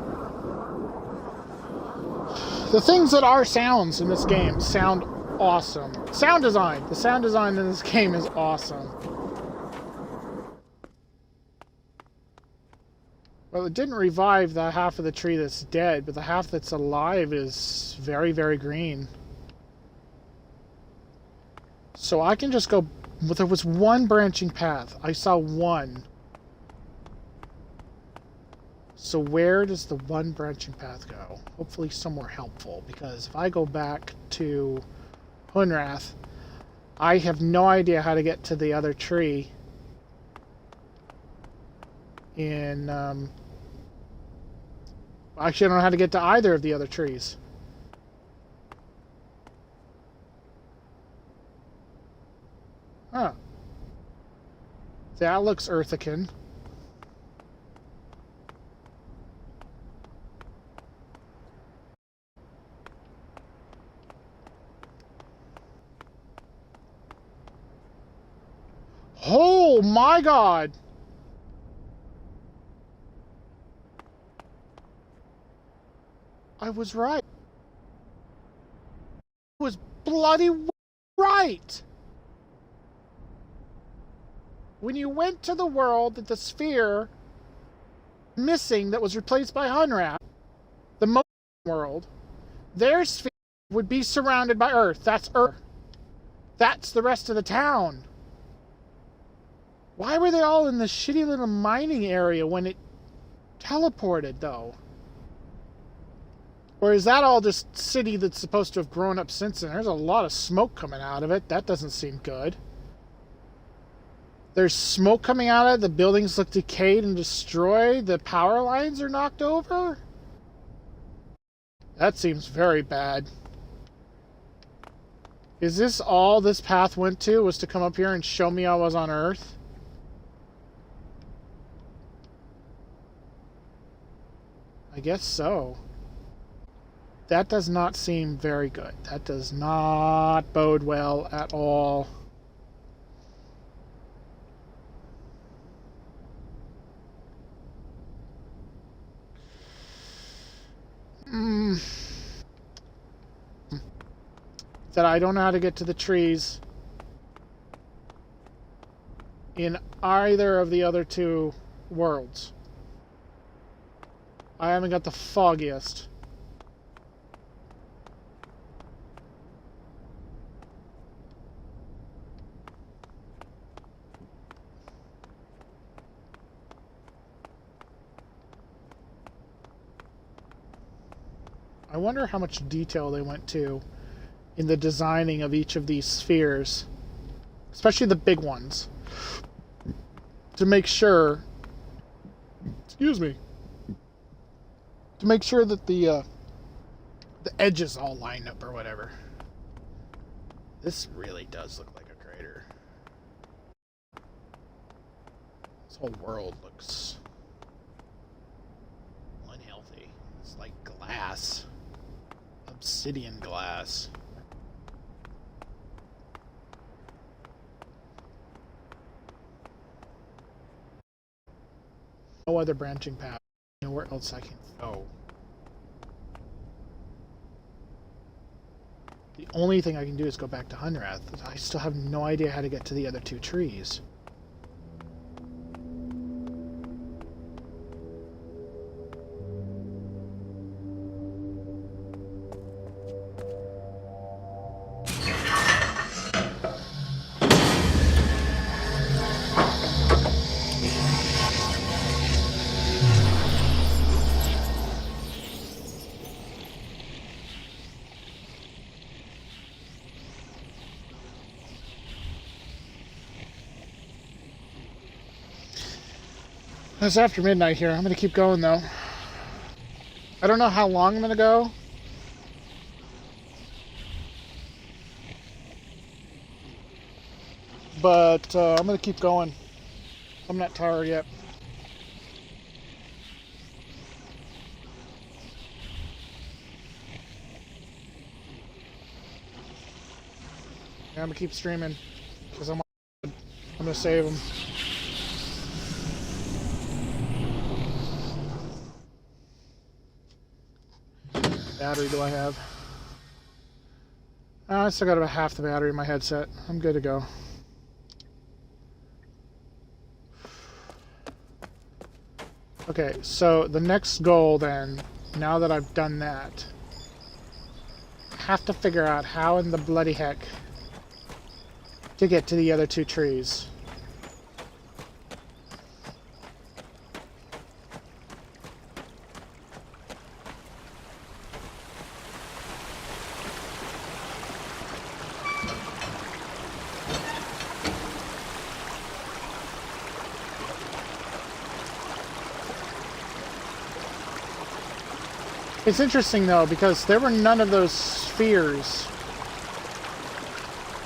The things that are sounds in this game sound awesome. Sound design. The sound design in this game is awesome. Well, it didn't revive the half of the tree that's dead, but the half that's alive is very, very green. So I can just go... There was one branching path. I saw one. So where does the one branching path go? Hopefully somewhere helpful, because if I go back to Hunrath, I have no idea how to get to the other tree in... Actually, I don't know how to get to either of the other trees. Huh. That looks Earthican. Oh my god! I was right. I was bloody right! When you went to the world that the sphere missing that was replaced by Hunrath, the Motion world, their sphere would be surrounded by Earth. That's Earth. That's the rest of the town. Why were they all in this shitty little mining area when it teleported, though? Or is that all just city that's supposed to have grown up since then? There's a lot of smoke coming out of it. That doesn't seem good. There's smoke coming out of it. The buildings look decayed and destroyed. The power lines are knocked over. That seems very bad. Is this all this path went to? Was to come up here and show me I was on Earth? I guess so. That does not seem very good. That does not bode well at all. That I don't know how to get to the trees in either of the other two worlds. I haven't got the foggiest. I wonder how much detail they went to in the designing of each of these spheres, especially the big ones, to make sure, excuse me, to make sure that the edges all line up or whatever. This really does look like a crater. This whole world looks unhealthy. It's like glass. Obsidian glass. No other branching path. Nowhere else I can go. The only thing I can do is go back to Hunrath. I still have no idea how to get to the other two trees. It's after midnight here. I'm going to keep going, though. I don't know how long I'm going to go. But I'm going to keep going. I'm not tired yet. Yeah, I'm going to keep streaming. Because I'm going to save them. Battery do I have? I still got about half the battery in my headset. I'm good to go. Okay, so the next goal then, now that I've done that, I have to figure out how in the bloody heck to get to the other two trees. It's interesting though, because there were none of those spheres,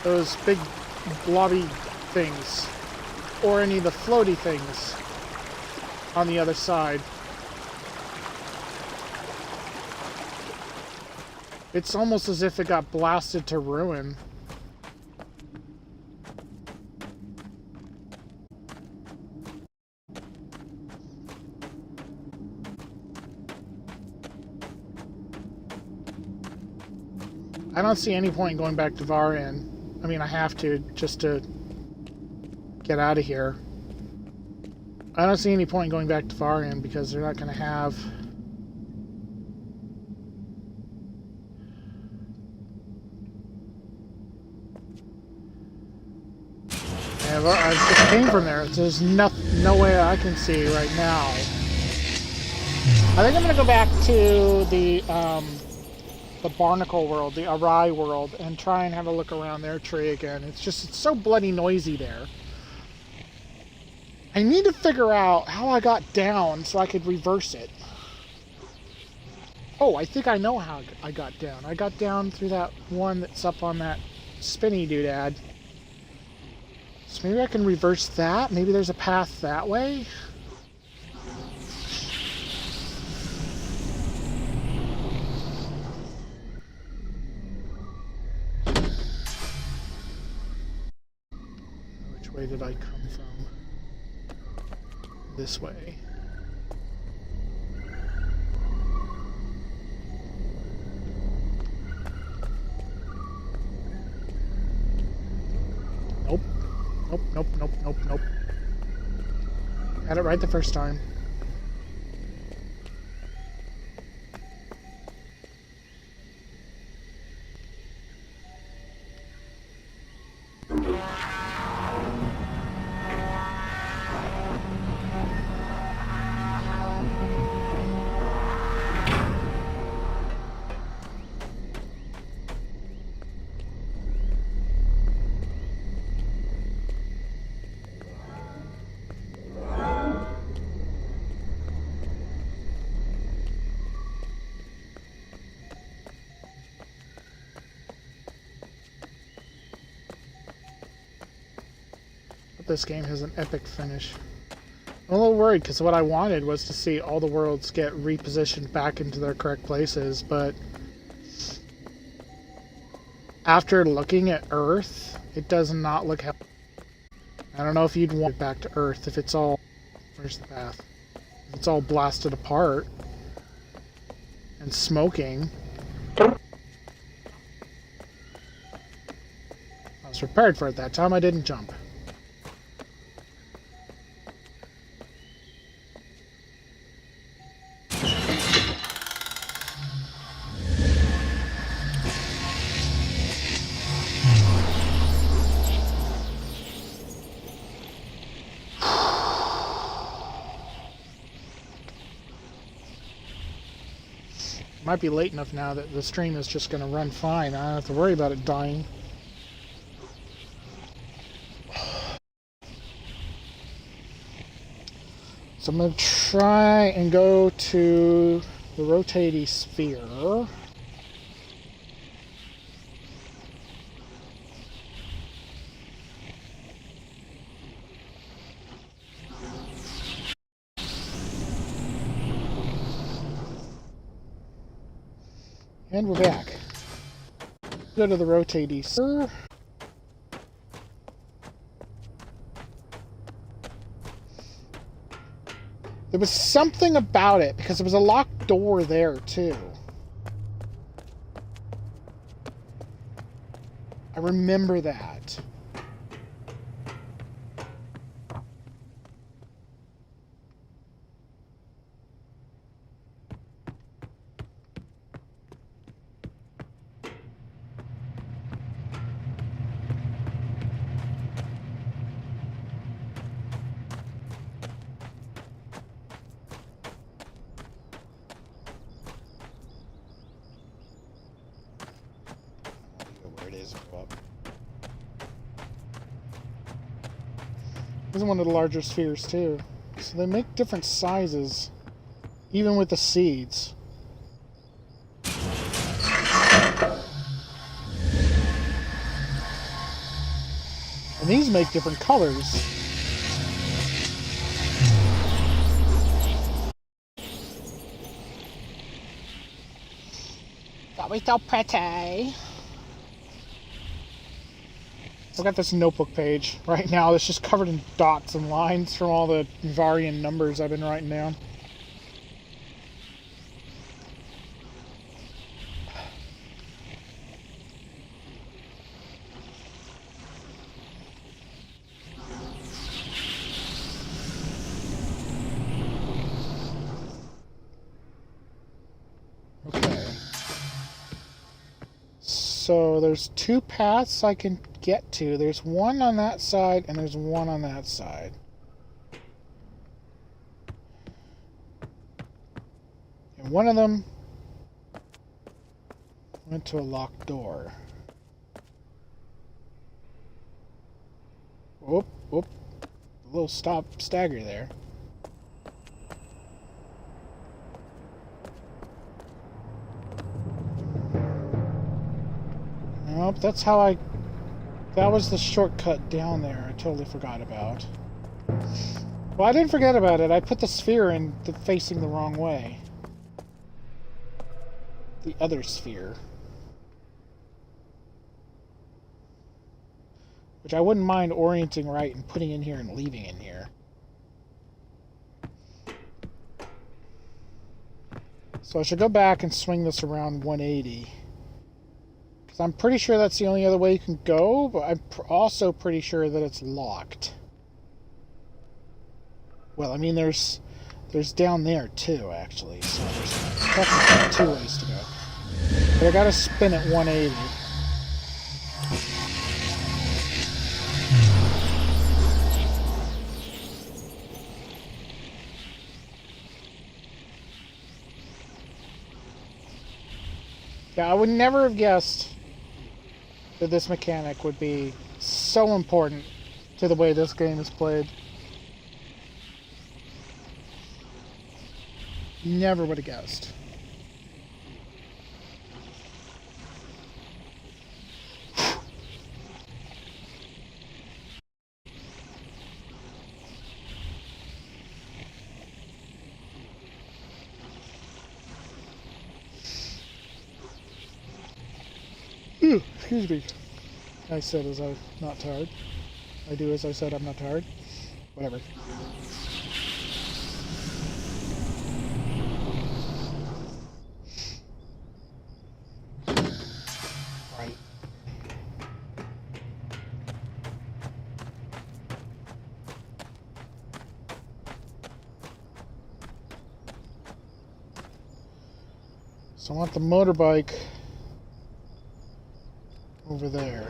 those big blobby things, or any of the floaty things on the other side. It's almost as if it got blasted to ruin. I don't see any point in going back to Varian. I mean, I have to, just to get out of here. I don't see any point in going back to Varian because they're not going to have... I just came from there. There's no way I can see right now. I think I'm going to go back to the barnacle world, the Arai world, and try and have a look around their tree again. It's so bloody noisy there. I need to figure out how I got down so I could reverse it. Oh, I think I know how I got down. I got down through that one that's up on that spinny doodad. So maybe I can reverse that. Maybe there's a path that way. Which way did I come from? This way. Nope. Nope, nope, nope, nope, nope. Had it right the first time. This game has an epic finish. I'm a little worried because what I wanted was to see all the worlds get repositioned back into their correct places, but after looking at Earth, it does not look healthy. I don't know if you'd want it back to Earth if it's all... Where's the path? If it's all blasted apart and smoking. I was prepared for it that time. I didn't jump. Might be late enough now that the stream is just going to run fine. I don't have to worry about it dying. So I'm going to try and go to the rotating sphere. And we're back. Go to the rotating sphere. There was something about it, because there was a locked door there, too. I remember that. Where it is. This is one of the larger spheres, too. So they make different sizes, even with the seeds. And these make different colors. That was so pretty. I've got this notebook page right now that's just covered in dots and lines from all the Varian numbers I've been writing down. Okay. So there's two paths I can get to. There's one on that side and there's one on that side. And one of them went to a locked door. Whoop, whoop. A little stagger there. Nope, that's how I... That was the shortcut down there. I totally forgot about. Well, I didn't forget about it. I put the sphere in facing the wrong way. The other sphere. Which I wouldn't mind orienting right and putting in here and leaving in here. So I should go back and swing this around 180. Because I'm pretty sure that's the only other way you can go, but I'm also pretty sure that it's locked. Well, I mean, there's down there too, actually. So there's technically two ways to go. But I gotta spin at 180. Yeah, I would never have guessed that this mechanic would be so important to the way this game is played. Never would have guessed. Excuse me. I said as I'm not tired. I do as I said I'm not tired. Whatever. Right. So I want the motorbike over there.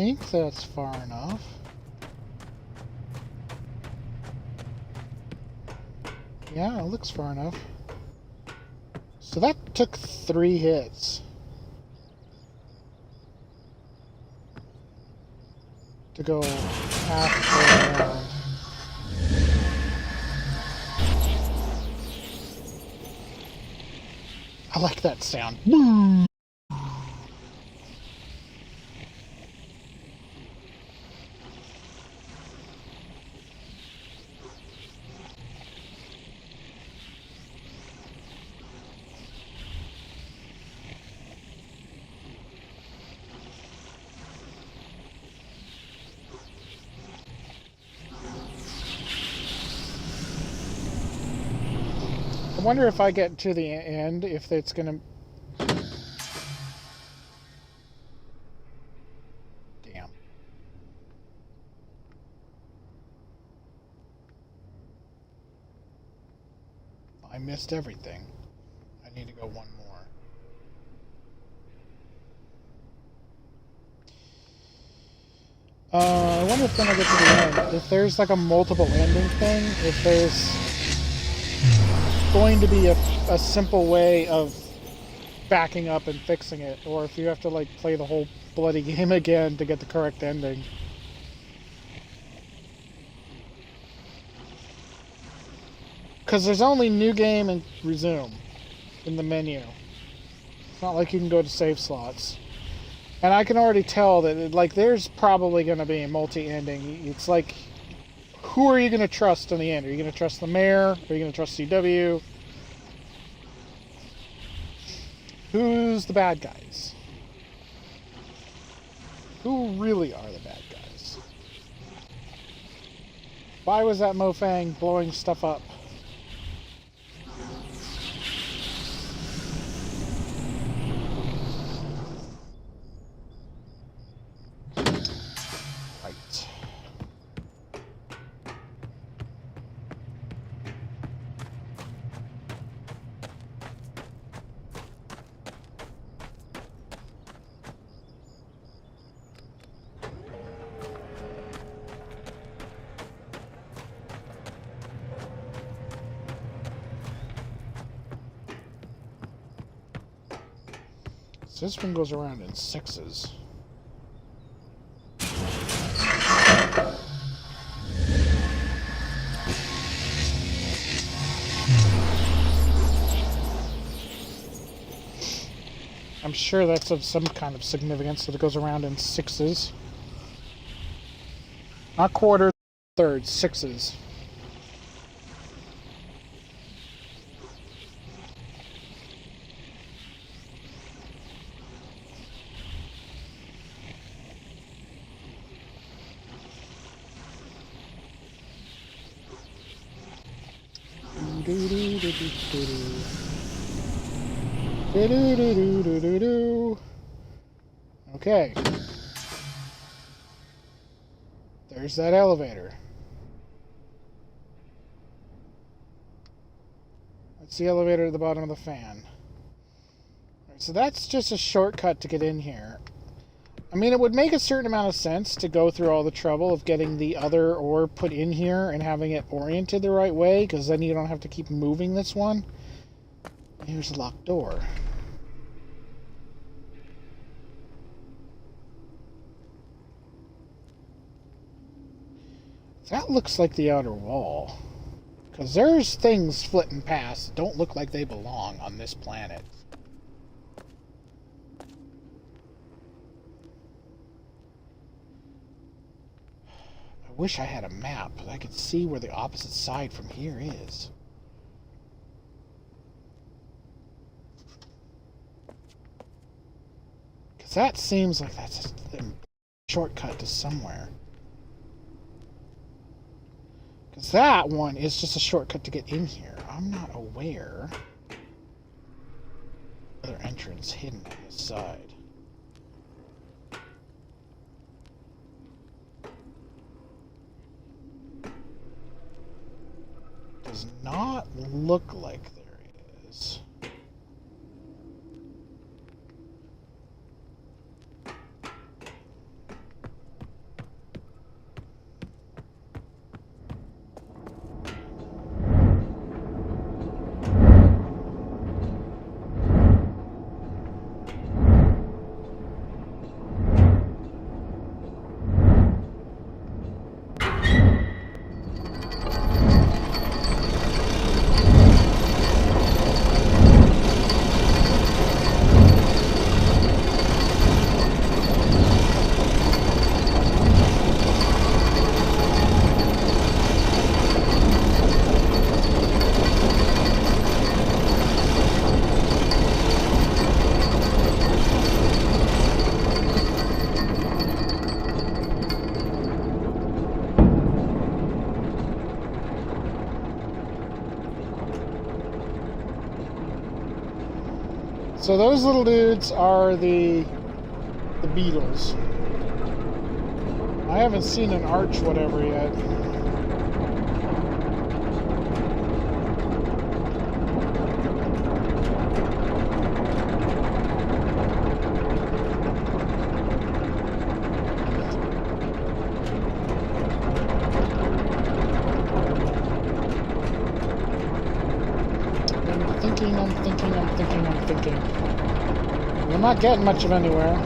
think that's far enough. Yeah, it looks far enough. So that took 3 hits to go half around. I like that sound. I wonder if I get to the end, if it's gonna... Damn. I missed everything. I need to go one more. I wonder if when I get to the end, if there's like a multiple ending thing, if there's going to be a simple way of backing up and fixing it, or if you have to like play the whole bloody game again to get the correct ending. Because there's only new game and resume in the menu. It's not like you can go to save slots. And I can already tell that like there's probably going to be a multi-ending. It's like, who are you going to trust in the end? Are you going to trust the mayor? Are you going to trust CW? Who's the bad guys? Who really are the bad guys? Why was that Mofang blowing stuff up? Right. So this one goes around in 6s. I'm sure that's of some kind of significance that it goes around in 6s. Not quarters, thirds, 6s. Okay. There's that elevator. That's the elevator at the bottom of the fan. Alright, so that's just a shortcut to get in here. I mean, it would make a certain amount of sense to go through all the trouble of getting the other ore put in here and having it oriented the right way, because then you don't have to keep moving this one. Here's a locked door. That looks like the outer wall. Because there's things flitting past that don't look like they belong on this planet. I wish I had a map that I could see where the opposite side from here is. Because that seems like that's a shortcut to somewhere. Because that one is just a shortcut to get in here. I'm not aware. Other entrance hidden on this side. Does not look like there is. So those little dudes are the beetles. I haven't seen an arch whatever yet. I'm thinking. I'm not getting much of anywhere.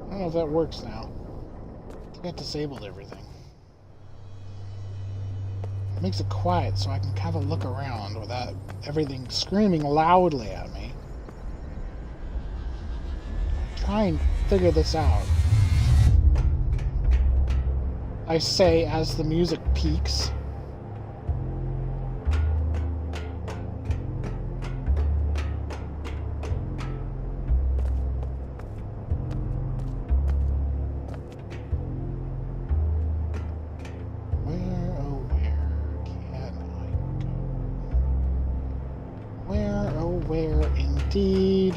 I don't know if that works now. I think I disabled everything. It makes it quiet so I can kind of look around without everything screaming loudly at me. Try and figure this out. I say as the music peaks. Where indeed.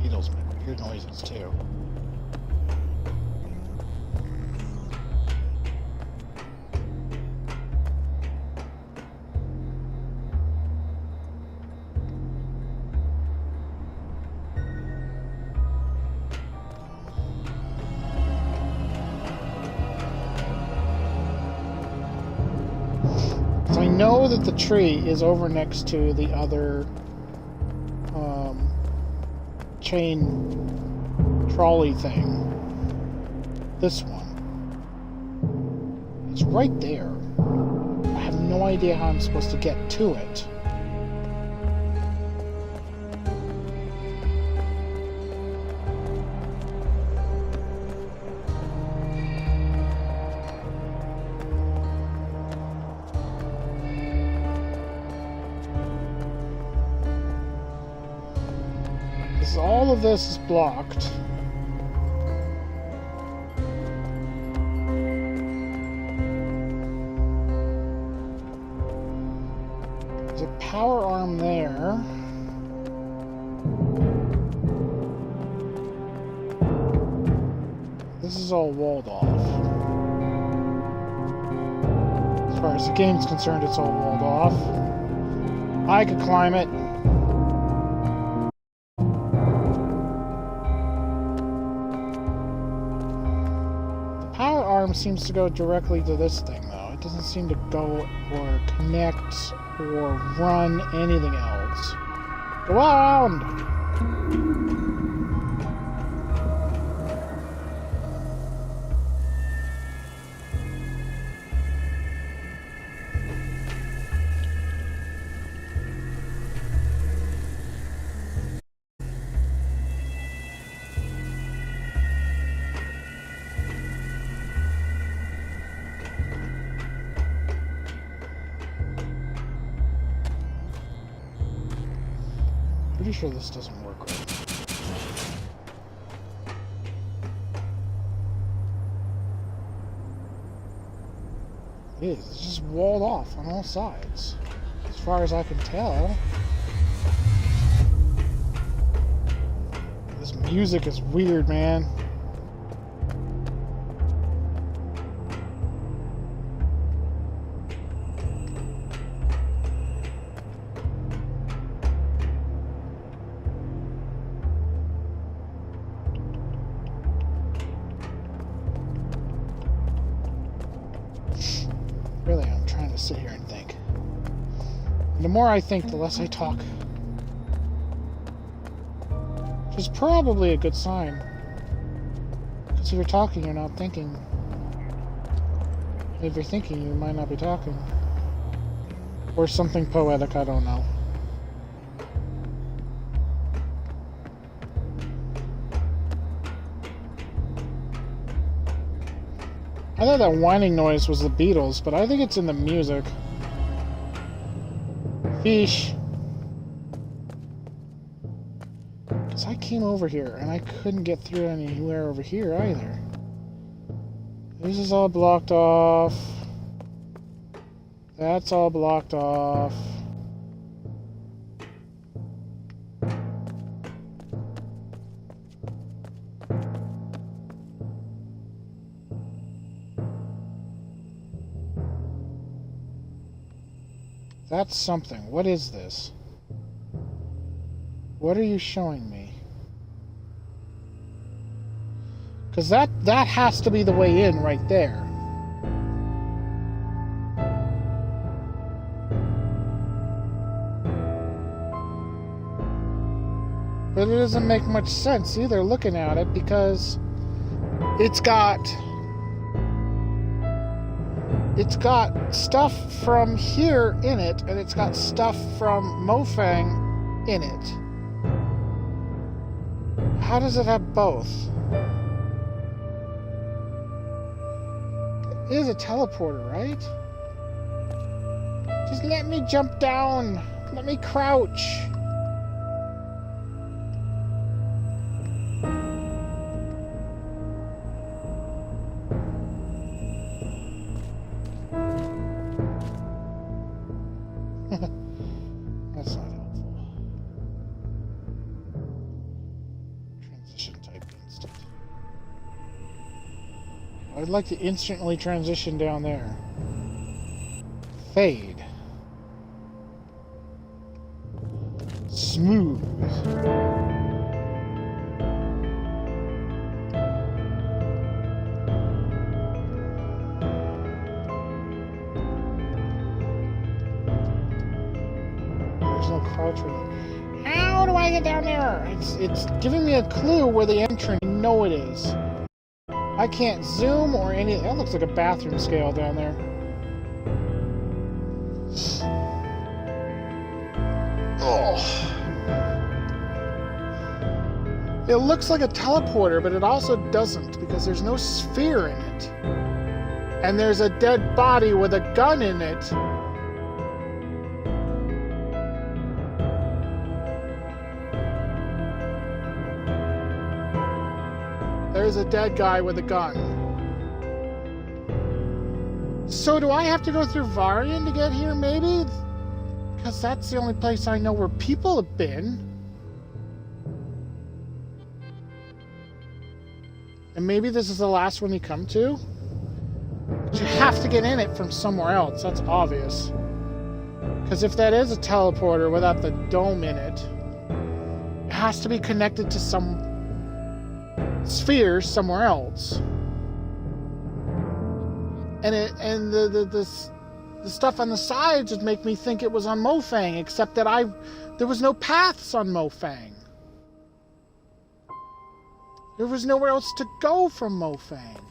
Beetles make weird noises too. I know that the tree is over next to the other chain trolley thing. This one. It's right there. I have no idea how I'm supposed to get to it. All of this is blocked. There's a power arm there. This is all walled off. As far as the game's concerned, it's all walled off. I could climb it. Seems to go directly to this thing, though. It doesn't seem to go or connect or run anything else. Go around! Pretty sure this doesn't work right. It is. It's just walled off on all sides. As far as I can tell. This music is weird, man. Really, I'm trying to sit here and think. And the more I think, the less I talk. Which is probably a good sign. Because if you're talking, you're not thinking. If you're thinking, you might not be talking. Or something poetic, I don't know. I thought that whining noise was the Beatles, but I think it's in the music. Fish. Because I came over here, and I couldn't get through anywhere over here either. This is all blocked off. That's all blocked off. That's something. What is this? What are you showing me? Because that has to be the way in right there. But it doesn't make much sense either looking at it, because it's got stuff from here in it, and it's got stuff from Mofang in it. How does it have both? It is a teleporter, right? Just let me jump down. Let me crouch. That's not helpful. Transition type instant. I'd like to instantly transition down there. Fade. Smooth. There's no crouching. How do I get down there? It's giving me a clue where the entrance. I know it is. I can't zoom or any. That looks like a bathroom scale down there. Oh. It looks like a teleporter, but it also doesn't, because there's no sphere in it. And there's a dead body with a gun in it. There's a dead guy with a gun. So do I have to go through Varian to get here, maybe? Because that's the only place I know where people have been. And maybe this is the last one you come to? But you have to get in it from somewhere else, that's obvious. Because if that is a teleporter without the dome in it, it has to be connected to some sphere somewhere else. And the stuff on the sides would make me think it was on Mofang, except that there was no paths on Mofang. There was nowhere else to go from Mofang.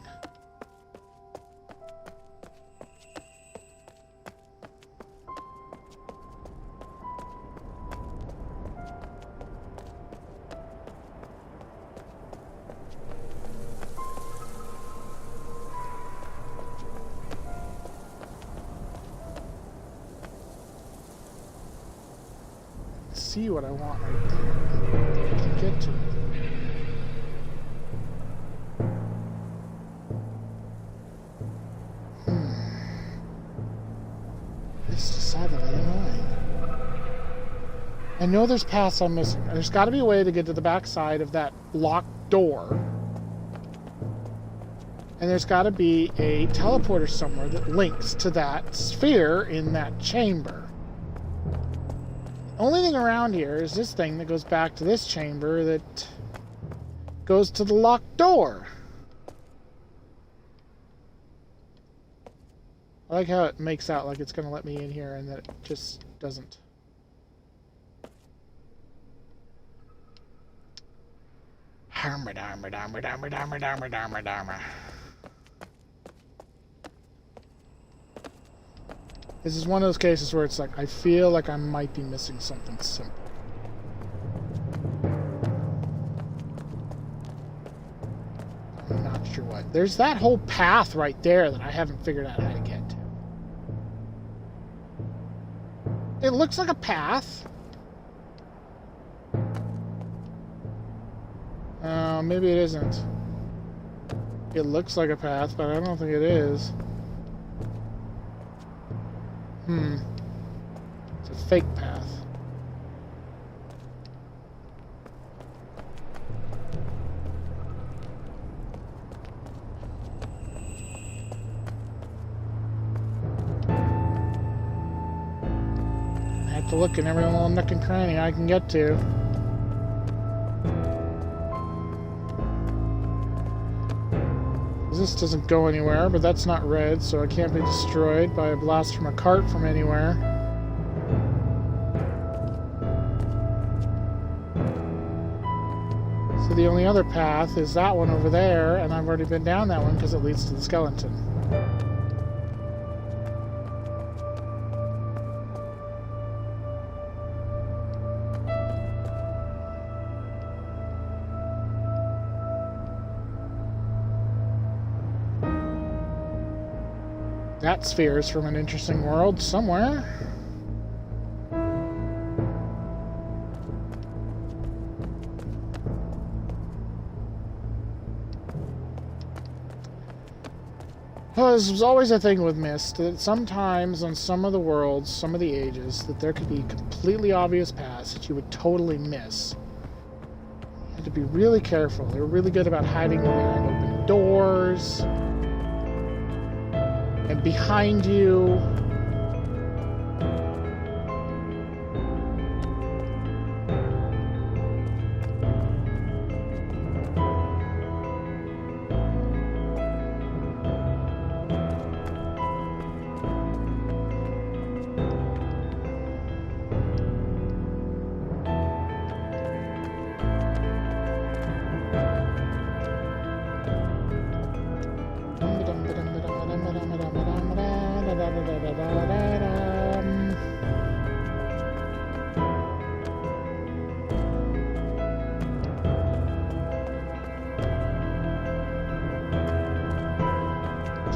See what I want right there. I can get to it. It's decidedly annoying. I know there's paths I'm missing. There's got to be a way to get to the backside of that locked door. And there's got to be a teleporter somewhere that links to that sphere in that chamber. The only thing around here is this thing that goes back to this chamber that goes to the locked door. I like how it makes out like it's going to let me in here and that it just doesn't. This is one of those cases where it's like, I feel like I might be missing something simple. I'm not sure what. There's that whole path right there that I haven't figured out how to get to. It looks like a path. Maybe it isn't. It looks like a path, but I don't think it is. It's a fake path. I have to look in every little nook and cranny I can get to. This doesn't go anywhere, but that's not red, so it can't be destroyed by a blast from a cart from anywhere. So the only other path is that one over there, and I've already been down that one because it leads to the skeleton. That sphere is from an interesting world somewhere. Well, this was always a thing with Myst, that sometimes on some of the worlds, some of the ages, that there could be completely obvious paths that you would totally miss. You had to be really careful. They were really good about hiding behind open doors. And behind you,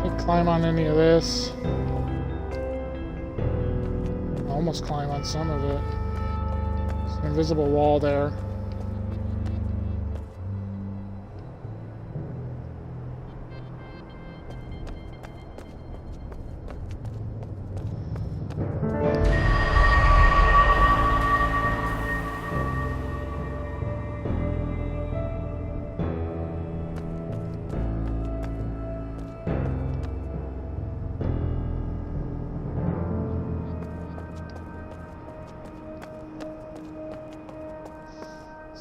can't climb on any of this. Almost climb on some of it. There's an invisible wall there.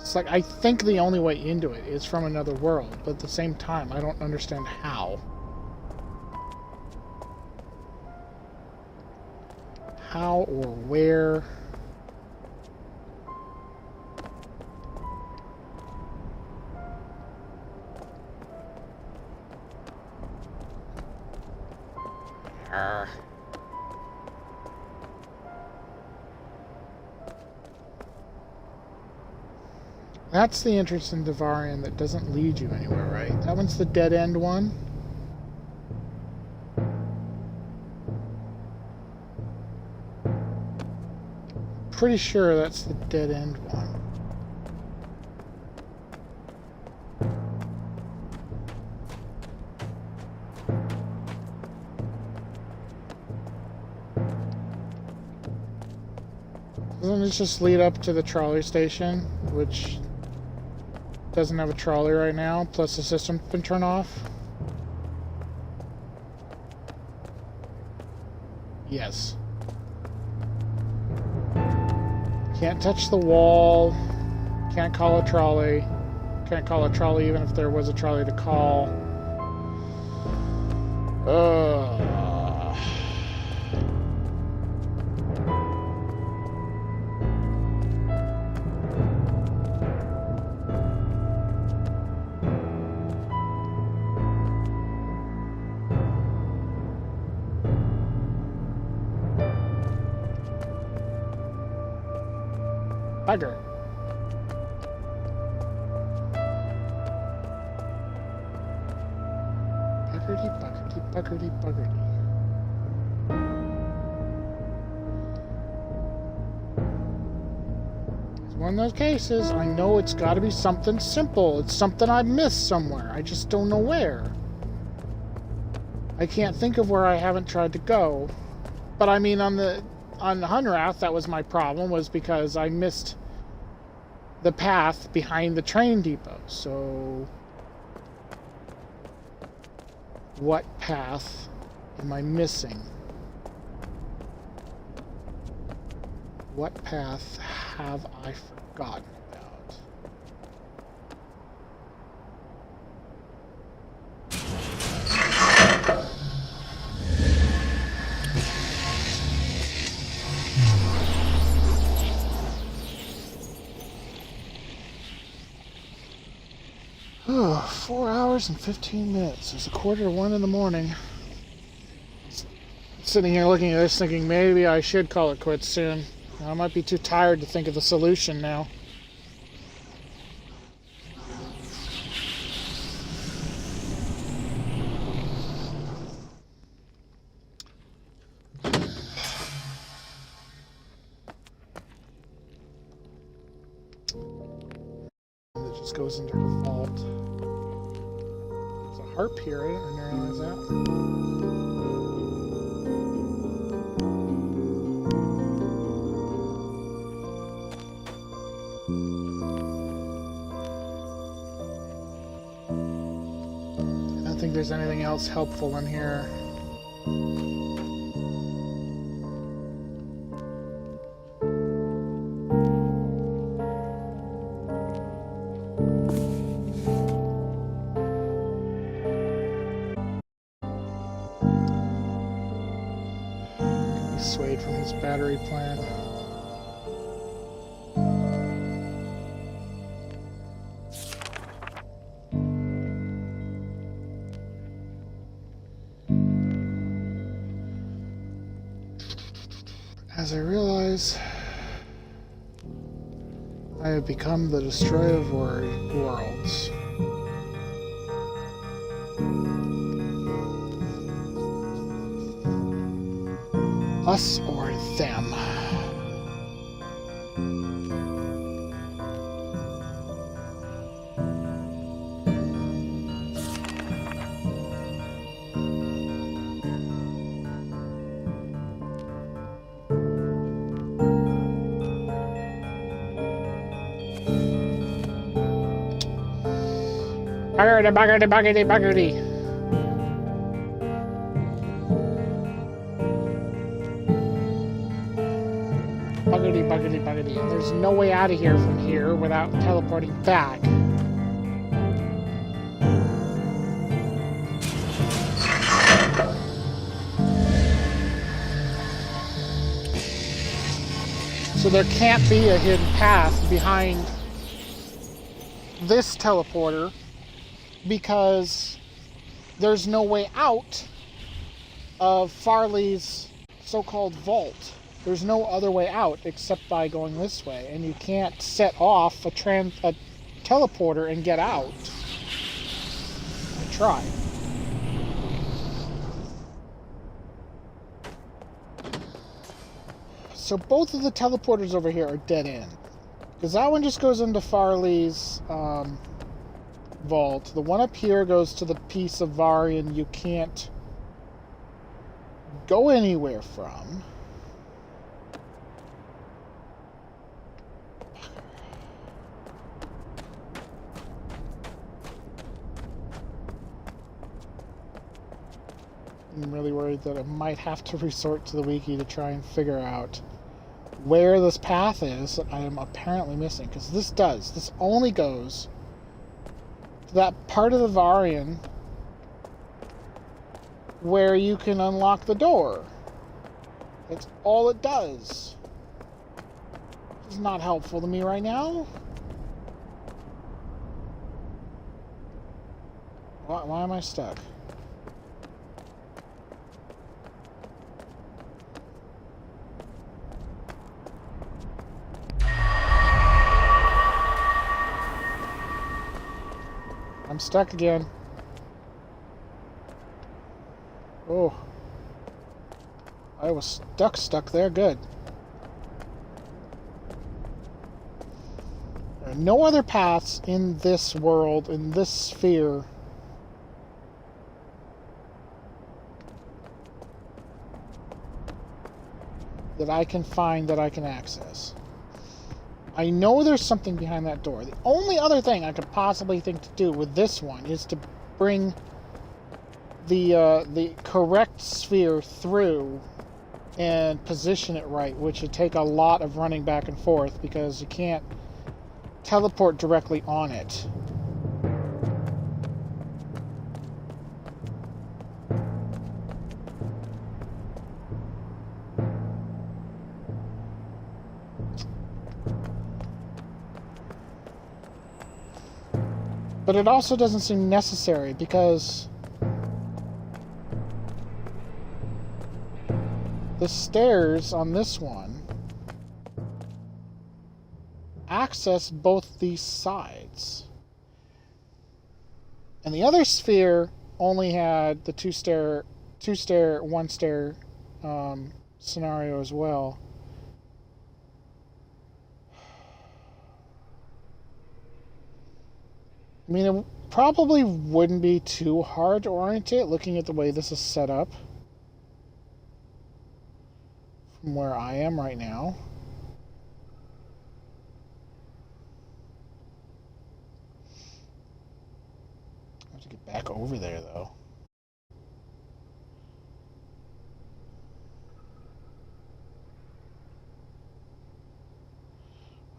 It's like, I think the only way into it is from another world, but at the same time, I don't understand how. How or where. That's the entrance in Devarian that doesn't lead you anywhere, right? That one's the dead end one. Pretty sure that's the dead end one. Doesn't it just lead up to the trolley station, which doesn't have a trolley right now, plus the system's been turned off? Yes. Can't touch the wall. Can't call a trolley. Can't call a trolley even if there was a trolley to call. Bugger. Buggerty. It's one of those cases, I know it's got to be something simple. It's something I missed somewhere. I just don't know where. I can't think of where I haven't tried to go. But I mean, on the Hunrath, that was my problem, was because I missed the path behind the train depot. So what path am I missing? What path have I forgotten about? Oh, 4 hours and 15 minutes. It's 1:45 in the morning. Sitting here looking at this thinking maybe I should call it quits soon. I might be too tired to think of the solution now. It just goes into default. There's a harp here. I didn't realize that. I don't think there's anything else helpful in here. He's swayed from his battery plan. As I realize I have become the destroyer of worlds. Us or them? Buggerty. Buggity. And there's no way out of here from here without teleporting back. So there can't be a hidden path behind this teleporter because there's no way out of Farley's so-called vault. There's no other way out except by going this way, and you can't set off a teleporter and get out. I tried. So both of the teleporters over here are dead end, because that one just goes into Farley's vault. The one up here goes to the piece of Varian you can't go anywhere from. I'm really worried that I might have to resort to the wiki to try and figure out where this path is that I am apparently missing. Because this only goes to that part of the Varian where you can unlock the door. That's all it does. It's not helpful to me right now. Why am I stuck? I'm stuck again. Oh. I was stuck there. Good. There are no other paths in this world, in this sphere, that I can find, that I can access. I know there's something behind that door. The only other thing I could possibly think to do with this one is to bring the correct sphere through and position it right, which would take a lot of running back and forth because you can't teleport directly on it. But it also doesn't seem necessary because the stairs on this one access both these sides. And the other sphere only had the one stair scenario as well. I mean, it probably wouldn't be too hard to orientate looking at the way this is set up from where I am right now. I have to get back over there, though.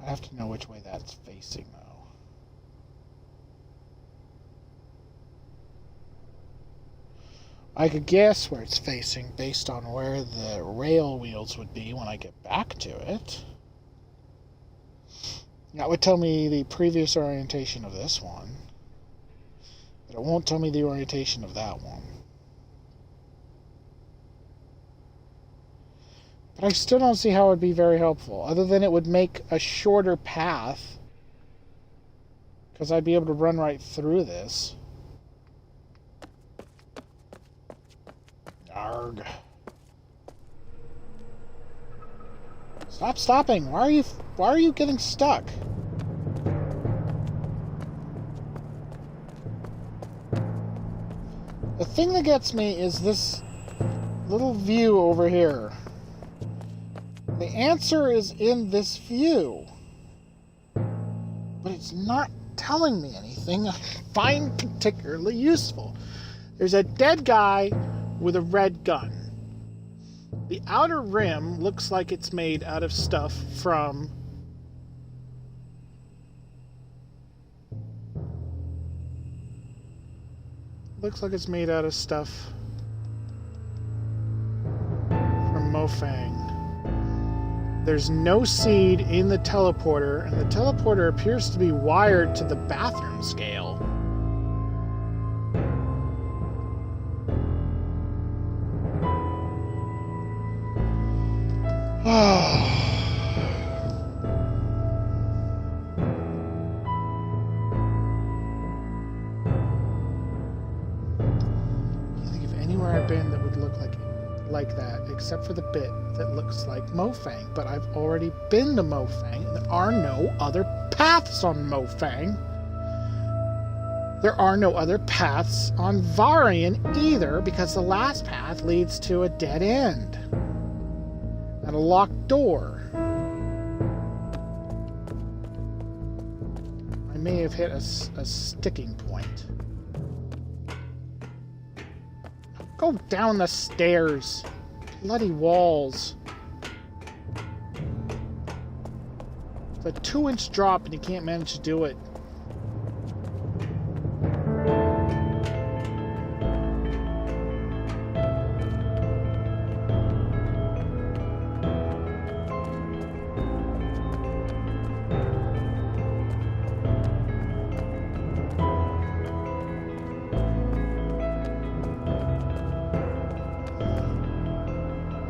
I have to know which way that's facing, though. I could guess where it's facing based on where the rail wheels would be when I get back to it. That would tell me the previous orientation of this one, but it won't tell me the orientation of that one. But I still don't see how it would be very helpful, other than it would make a shorter path, because I'd be able to run right through this. Arg. Stop stopping. Why are you getting stuck? The thing that gets me is this little view over here. The answer is in this view, but it's not telling me anything I find particularly useful. There's a dead guy with a red gun. The outer rim looks like it's made out of stuff from from Mofang. There's no seed in the teleporter, and the teleporter appears to be wired to the bathroom scale. Can't think of anywhere I've been that would look like that, except for the bit that looks like Mofang. But I've already been to Mofang, and there are no other paths on Mofang. There are no other paths on Varian either, because the last path leads to a dead end and a locked door. I may have hit a sticking point. Go down the stairs. Bloody walls. It's a 2-inch drop and you can't manage to do it.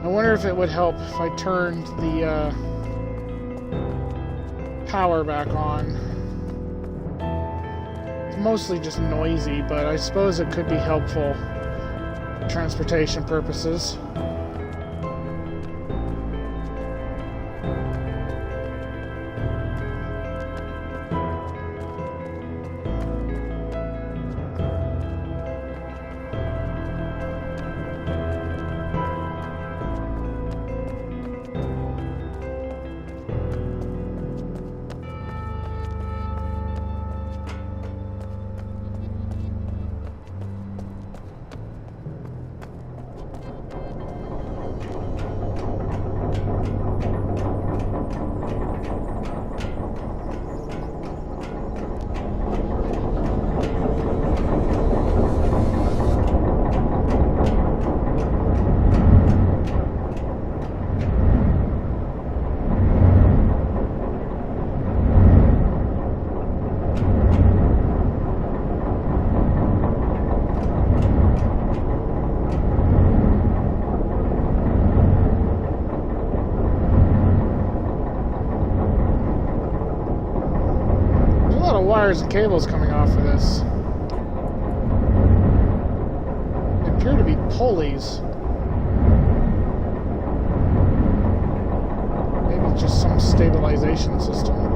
I wonder if it would help if I turned the power back on. It's mostly just noisy, but I suppose it could be helpful for transportation purposes. Wires and cables coming off of this. They appear to be pulleys. Maybe just some stabilization system.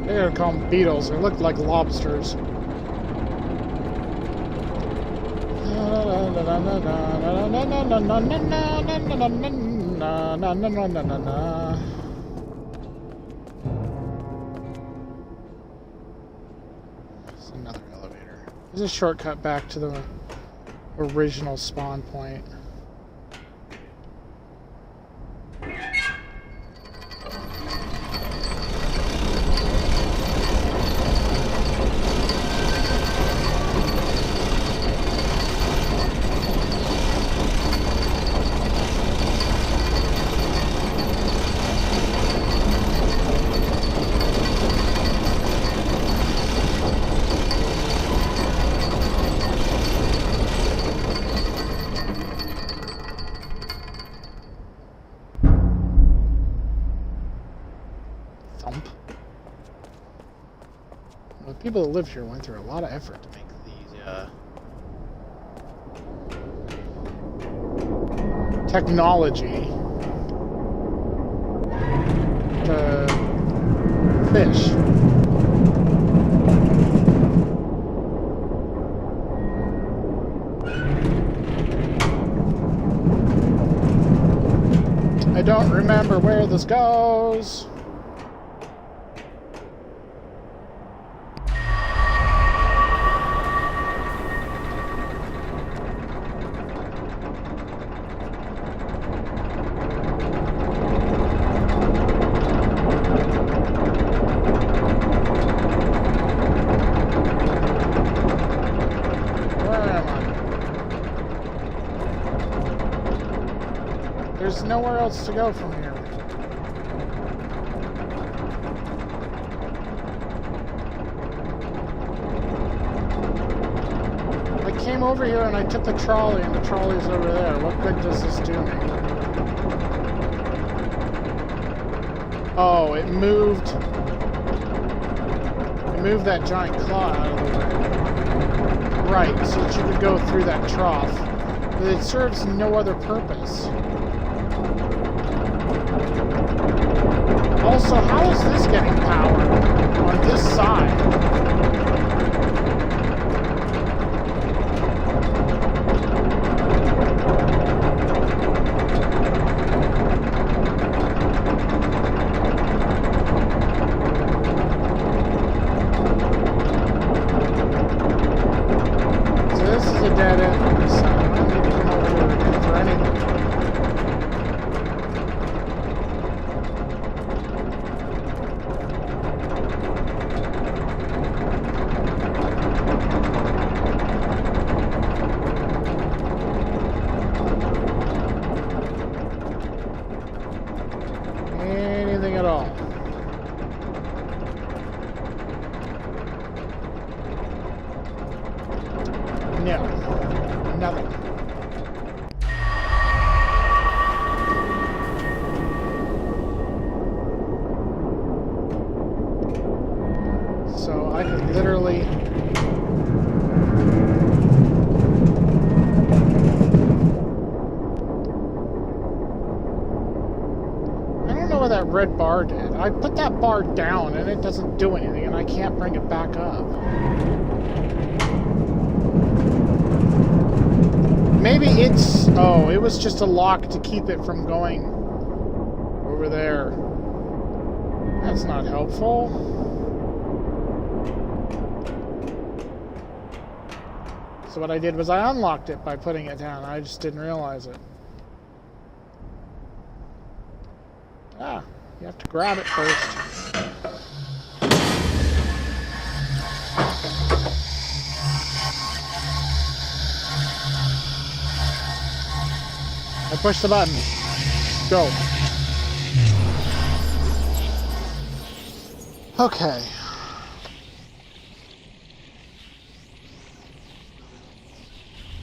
They would call them beetles. They looked like lobsters. It's another elevator. There's a shortcut back to the original spawn point. The people that live here went through a lot of effort to make these technology to fish. I don't remember where this goes. There's nowhere else to go from here. I came over here and I took the trolley, and the trolley's over there. What good does this do me? Oh, it moved. It moved that giant claw out of the way. Right, so that you could go through that trough. But it serves no other purpose. Also, how is this getting power on this side? So this is a dead end on this side. I don't need to come over here again for anything. Anything at all. No. Nothing. So I could literally... I don't know what that red bar did. I put that bar down and it doesn't do anything, and I can't bring it back up. Maybe it's... Oh, it was just a lock to keep it from going over there. That's not helpful. So what I did was I unlocked it by putting it down. I just didn't realize it. Ah, you have to grab it first. I push the button. Go. Okay.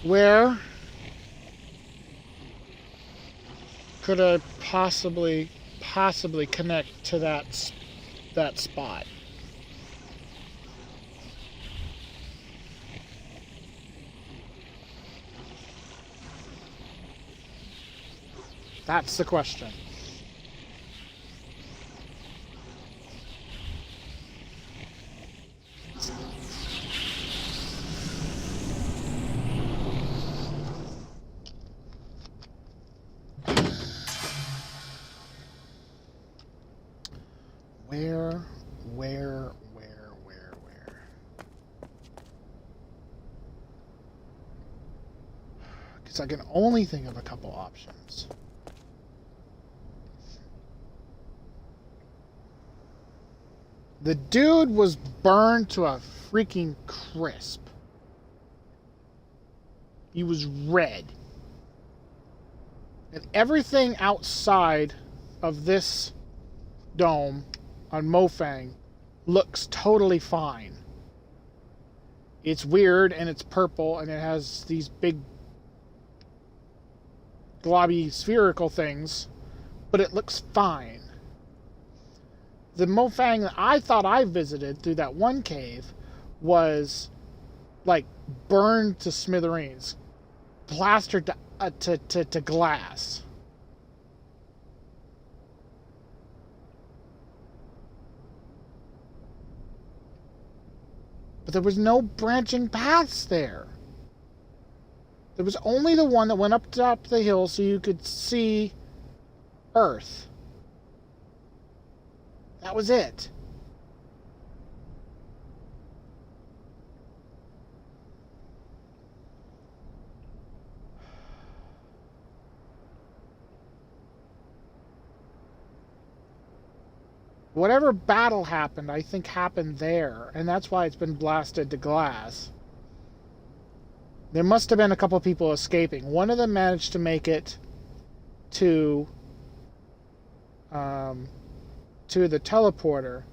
Where could I possibly connect to that spot? That's the question. Where? Because I can only think of a couple options. The dude was burned to a freaking crisp. He was red. And everything outside of this dome on Mofang looks totally fine. It's weird and it's purple and it has these big globby spherical things, but it looks fine. The Mofang that I thought I visited through that one cave was like burned to smithereens, plastered to glass. But there was no branching paths there. There was only the one that went up top the hill so you could see Earth. That was it. Whatever battle happened, I think happened there, and that's why it's been blasted to glass. There must have been a couple people escaping. One of them managed to make it to the teleporter,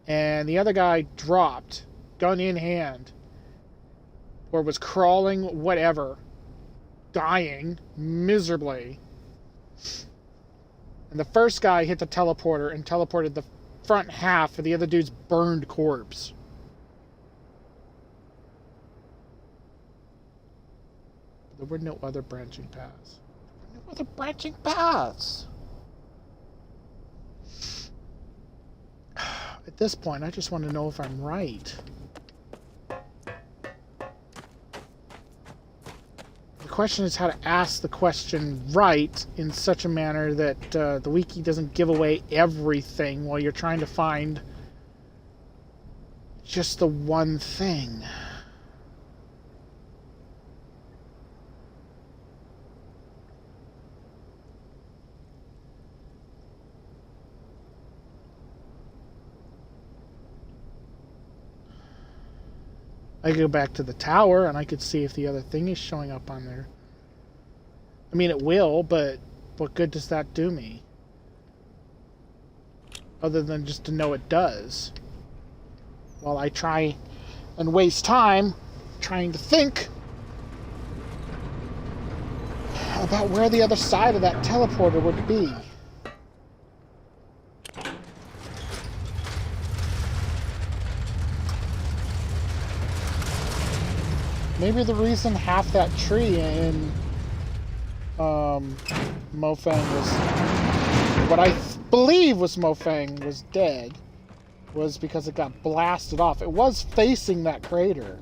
and the other guy dropped, gun in hand, or was crawling, whatever, dying miserably. And the first guy hit the teleporter and teleported the front half of the other dude's burned corpse. There were no other branching paths. There were no other branching paths. At this point, I just want to know if I'm right. The question is how to ask the question right in such a manner that the wiki doesn't give away everything while you're trying to find just the one thing. I could go back to the tower and I could see if the other thing is showing up on there. I mean, it will, but what good does that do me? Other than just to know it does. While I try and waste time trying to think about where the other side of that teleporter would be. Maybe the reason half that tree in Mofang was, what I believe was Mofang was dead, was because it got blasted off. It was facing that crater.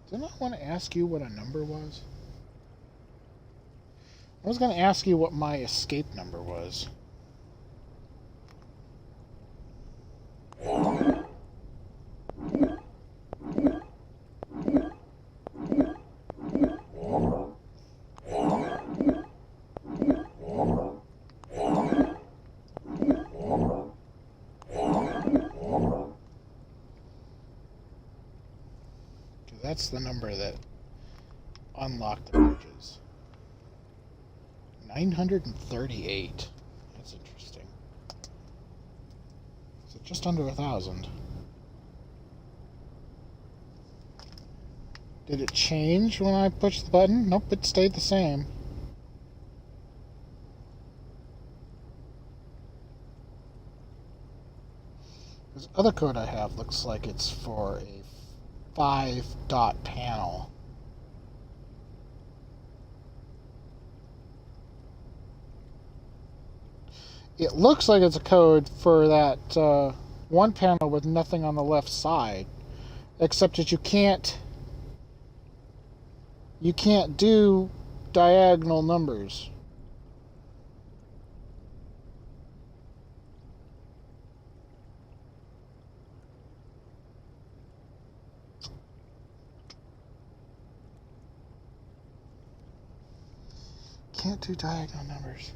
Didn't I want to ask you what a number was? I was going to ask you what my escape number was. That's the number that unlocked the bridges. 938. That's interesting. So just under 1,000. Did it change when I pushed the button? Nope, it stayed the same. This other code I have looks like it's for a 5-dot panel. It looks like it's a code for that one panel with nothing on the left side, except that you can't do diagonal numbers. Can't do diagonal numbers.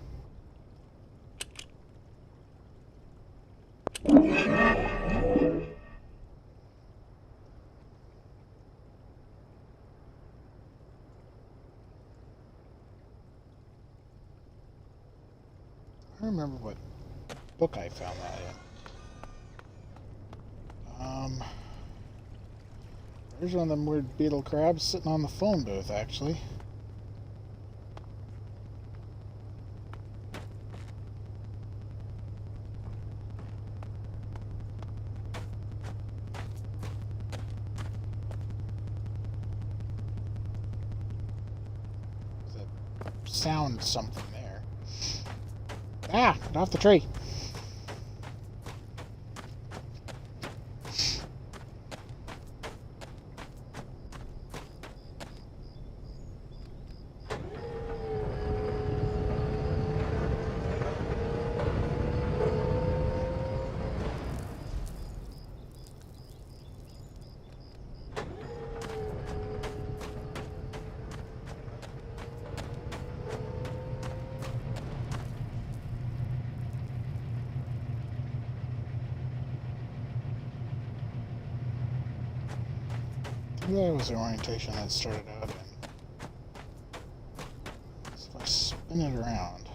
I remember what book I found that in. There's one of them weird beetle crabs sitting on the phone booth, actually. Sound something there. Ah, get off the tree. That was the orientation that started out in. So if I spin it around.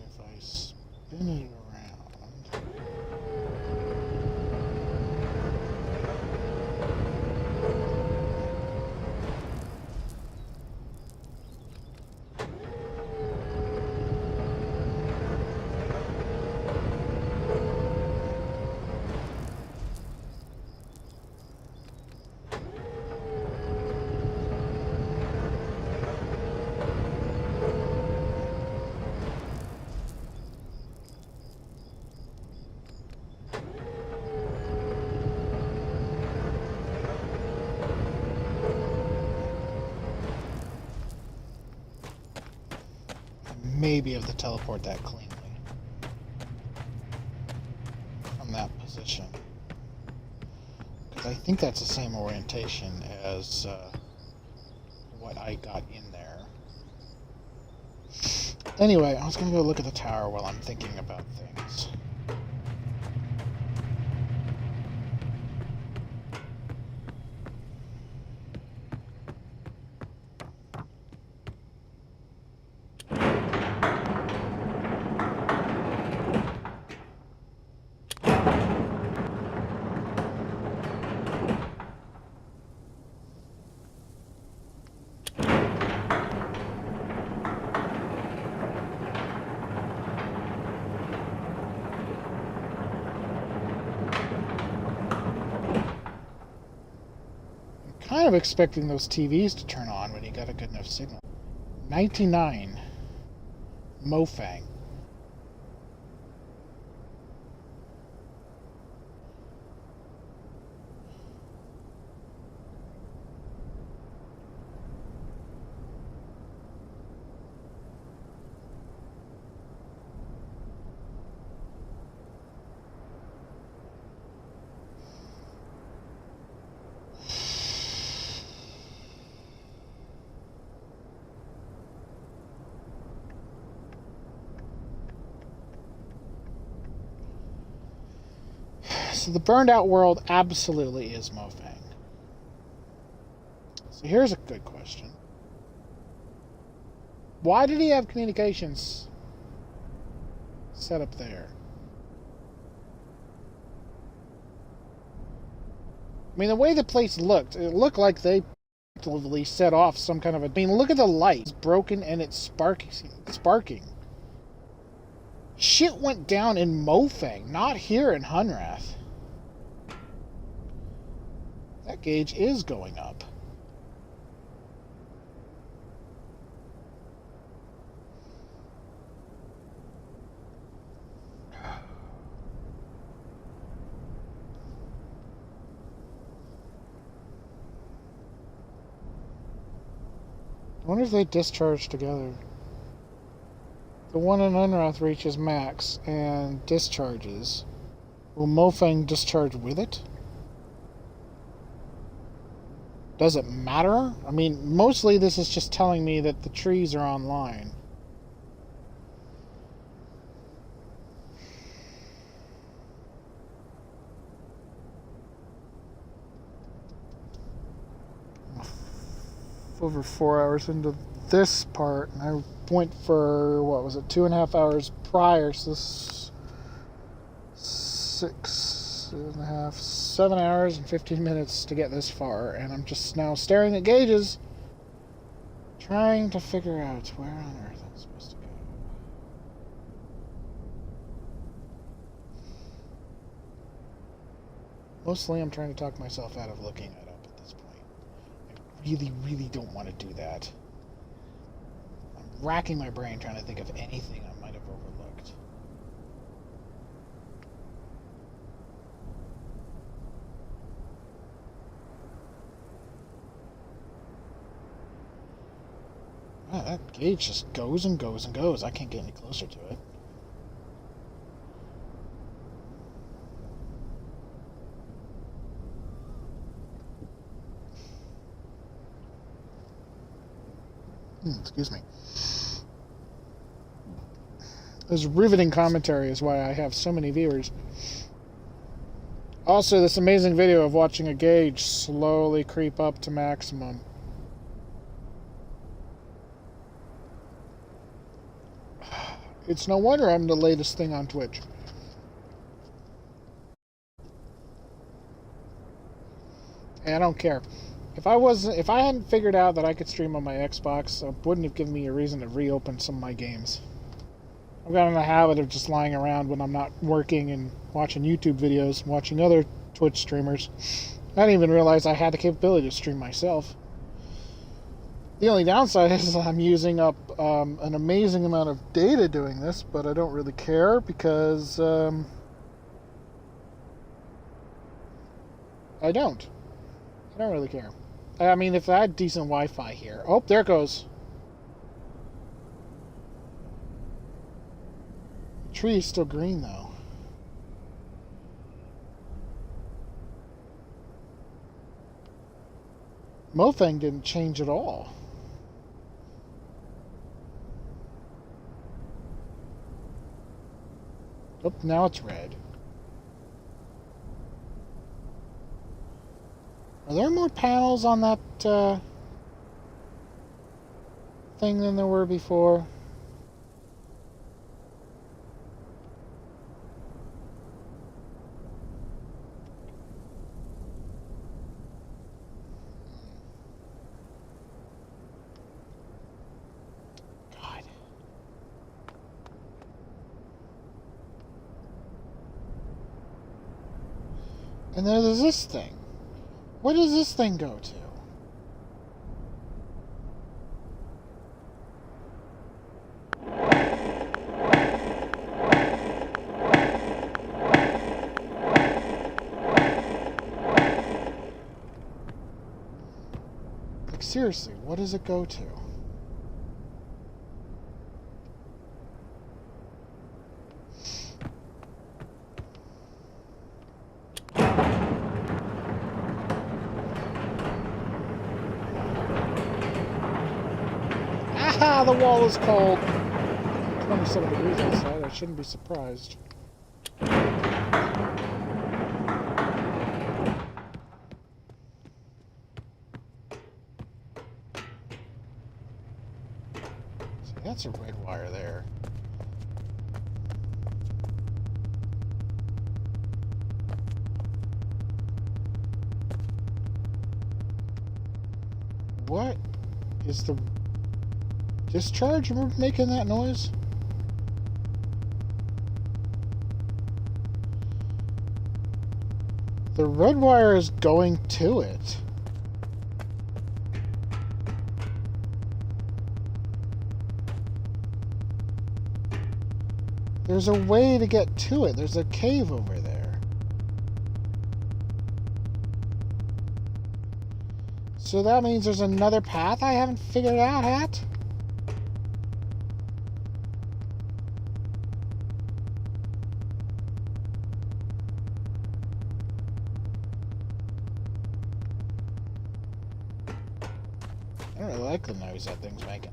If I spin it around. May be able to teleport that cleanly from that position. Because I think that's the same orientation as what I got in there. Anyway, I was going to go look at the tower while I'm thinking about things. Kind of expecting those TVs to turn on when you got a good enough signal. 99 Mofang. So the burned out world absolutely is Mofang. So here's a good question. Why did he have communications set up there? I mean, the way the place looked, it looked like they actively set off some kind of a... I mean, look at the light. It's broken and it's sparking. Shit went down in Mofang, not here in Hunrath. That gauge is going up. I wonder if they discharge together. The one in Unrath reaches max and discharges. Will Mofang discharge with it? Does it matter? I mean, mostly this is just telling me that the trees are online. Over 4 hours into this part, and I went for, what was it, 2.5 hours prior, so this 6.5, 7 hours and 15 minutes to get this far, and I'm just now staring at gauges, trying to figure out where on earth I'm supposed to go. Mostly I'm trying to talk myself out of looking it up at this point. I really don't want to do that. I'm racking my brain trying to think of anything I might have overlooked. Wow, that gauge just goes and goes and goes. I can't get any closer to it. Excuse me. This riveting commentary is why I have so many viewers. Also, this amazing video of watching a gauge slowly creep up to maximum. It's no wonder I'm the latest thing on Twitch. And I don't care. If I hadn't figured out that I could stream on my Xbox, it wouldn't have given me a reason to reopen some of my games. I've got in the habit of just lying around when I'm not working and watching YouTube videos, watching other Twitch streamers. I didn't even realize I had the capability to stream myself. The only downside is I'm using up an amazing amount of data doing this, but I don't really care because I don't really care. I mean, if I had decent Wi-Fi here. Oh, there it goes. The tree is still green, though. Mofang didn't change at all. Oh, now it's red. Are there more panels on that thing than there were before? God. And then there's this thing. Where does this thing go to? Like, seriously, what does it go to? Ah, the wall is cold. 27 degrees outside. I shouldn't be surprised. See, that's a red wire there. What is the discharge making that noise? The red wire is going to it. There's a way to get to it. There's a cave over there. So that means there's another path I haven't figured out yet? I don't really like the noise that thing's making.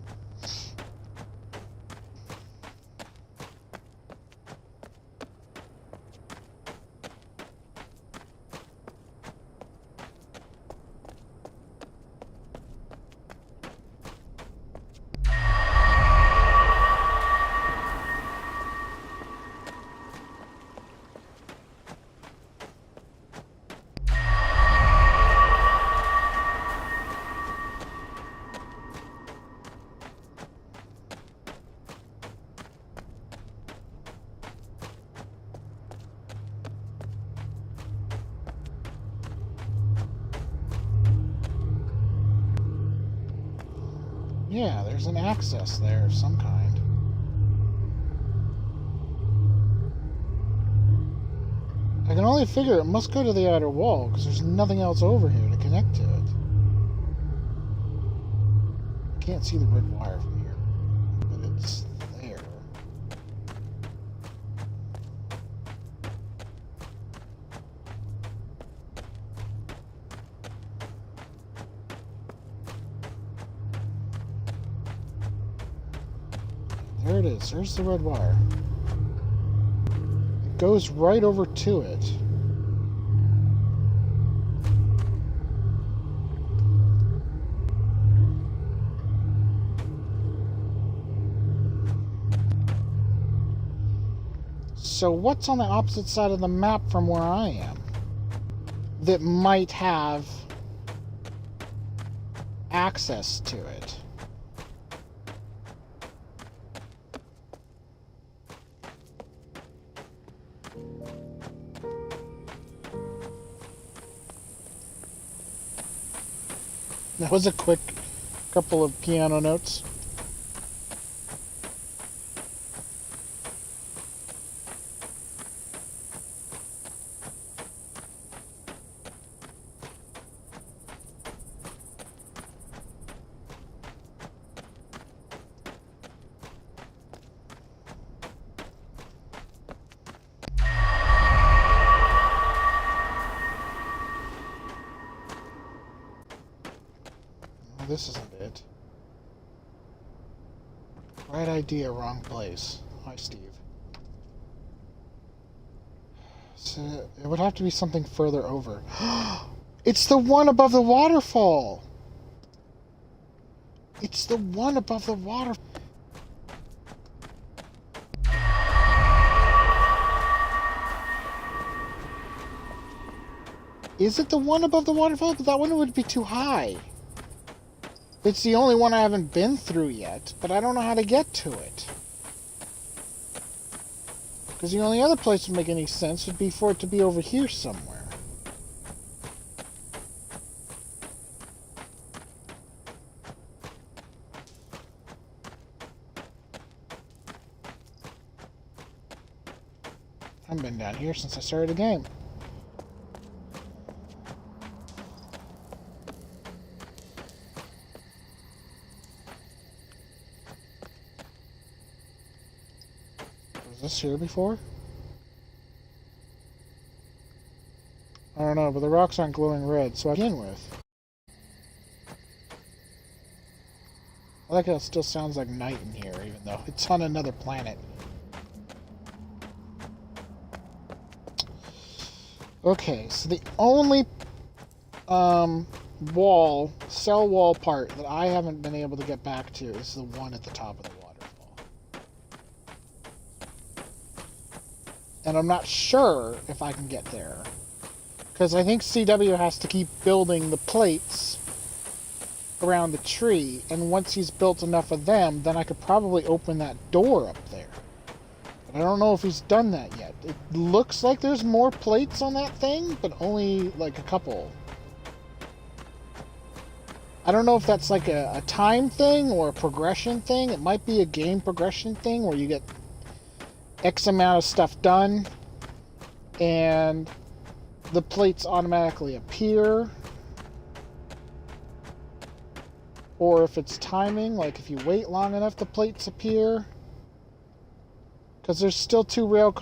Yeah, there's an access there of some kind. I can only figure it must go to the outer wall, because there's nothing else over here to connect to it. I can't see the red wire from here, but it's there. There it is. There's the red wire. It goes right over to it. So what's on the opposite side of the map from where I am that might have access to it? That was a quick couple of piano notes. This isn't it. Right idea, wrong place. Hi, Steve. So it would have to be something further over. It's the one above the waterfall! It's the one above the water. Is it the one above the waterfall? But that one would be too high. It's the only one I haven't been through yet, but I don't know how to get to it. Because the only other place that would make any sense would be for it to be over here somewhere. I haven't been down here since I started the game. Was this here before? I don't know, but the rocks aren't glowing red, so I begin with. I like how it still sounds like night in here, even though it's on another planet. Okay, so the only cell wall part that I haven't been able to get back to is the one at the top of the waterfall. And I'm not sure if I can get there. Because I think CW has to keep building the plates around the tree, and once he's built enough of them, then I could probably open that door up there. But I don't know if he's done that yet. It looks like there's more plates on that thing, but only like a couple. I don't know if that's like a time thing or a progression thing. It might be a game progression thing where you get X amount of stuff done and the plates automatically appear. Or if it's timing, like if you wait long enough, the plates appear. Because there's still 2 rail cars.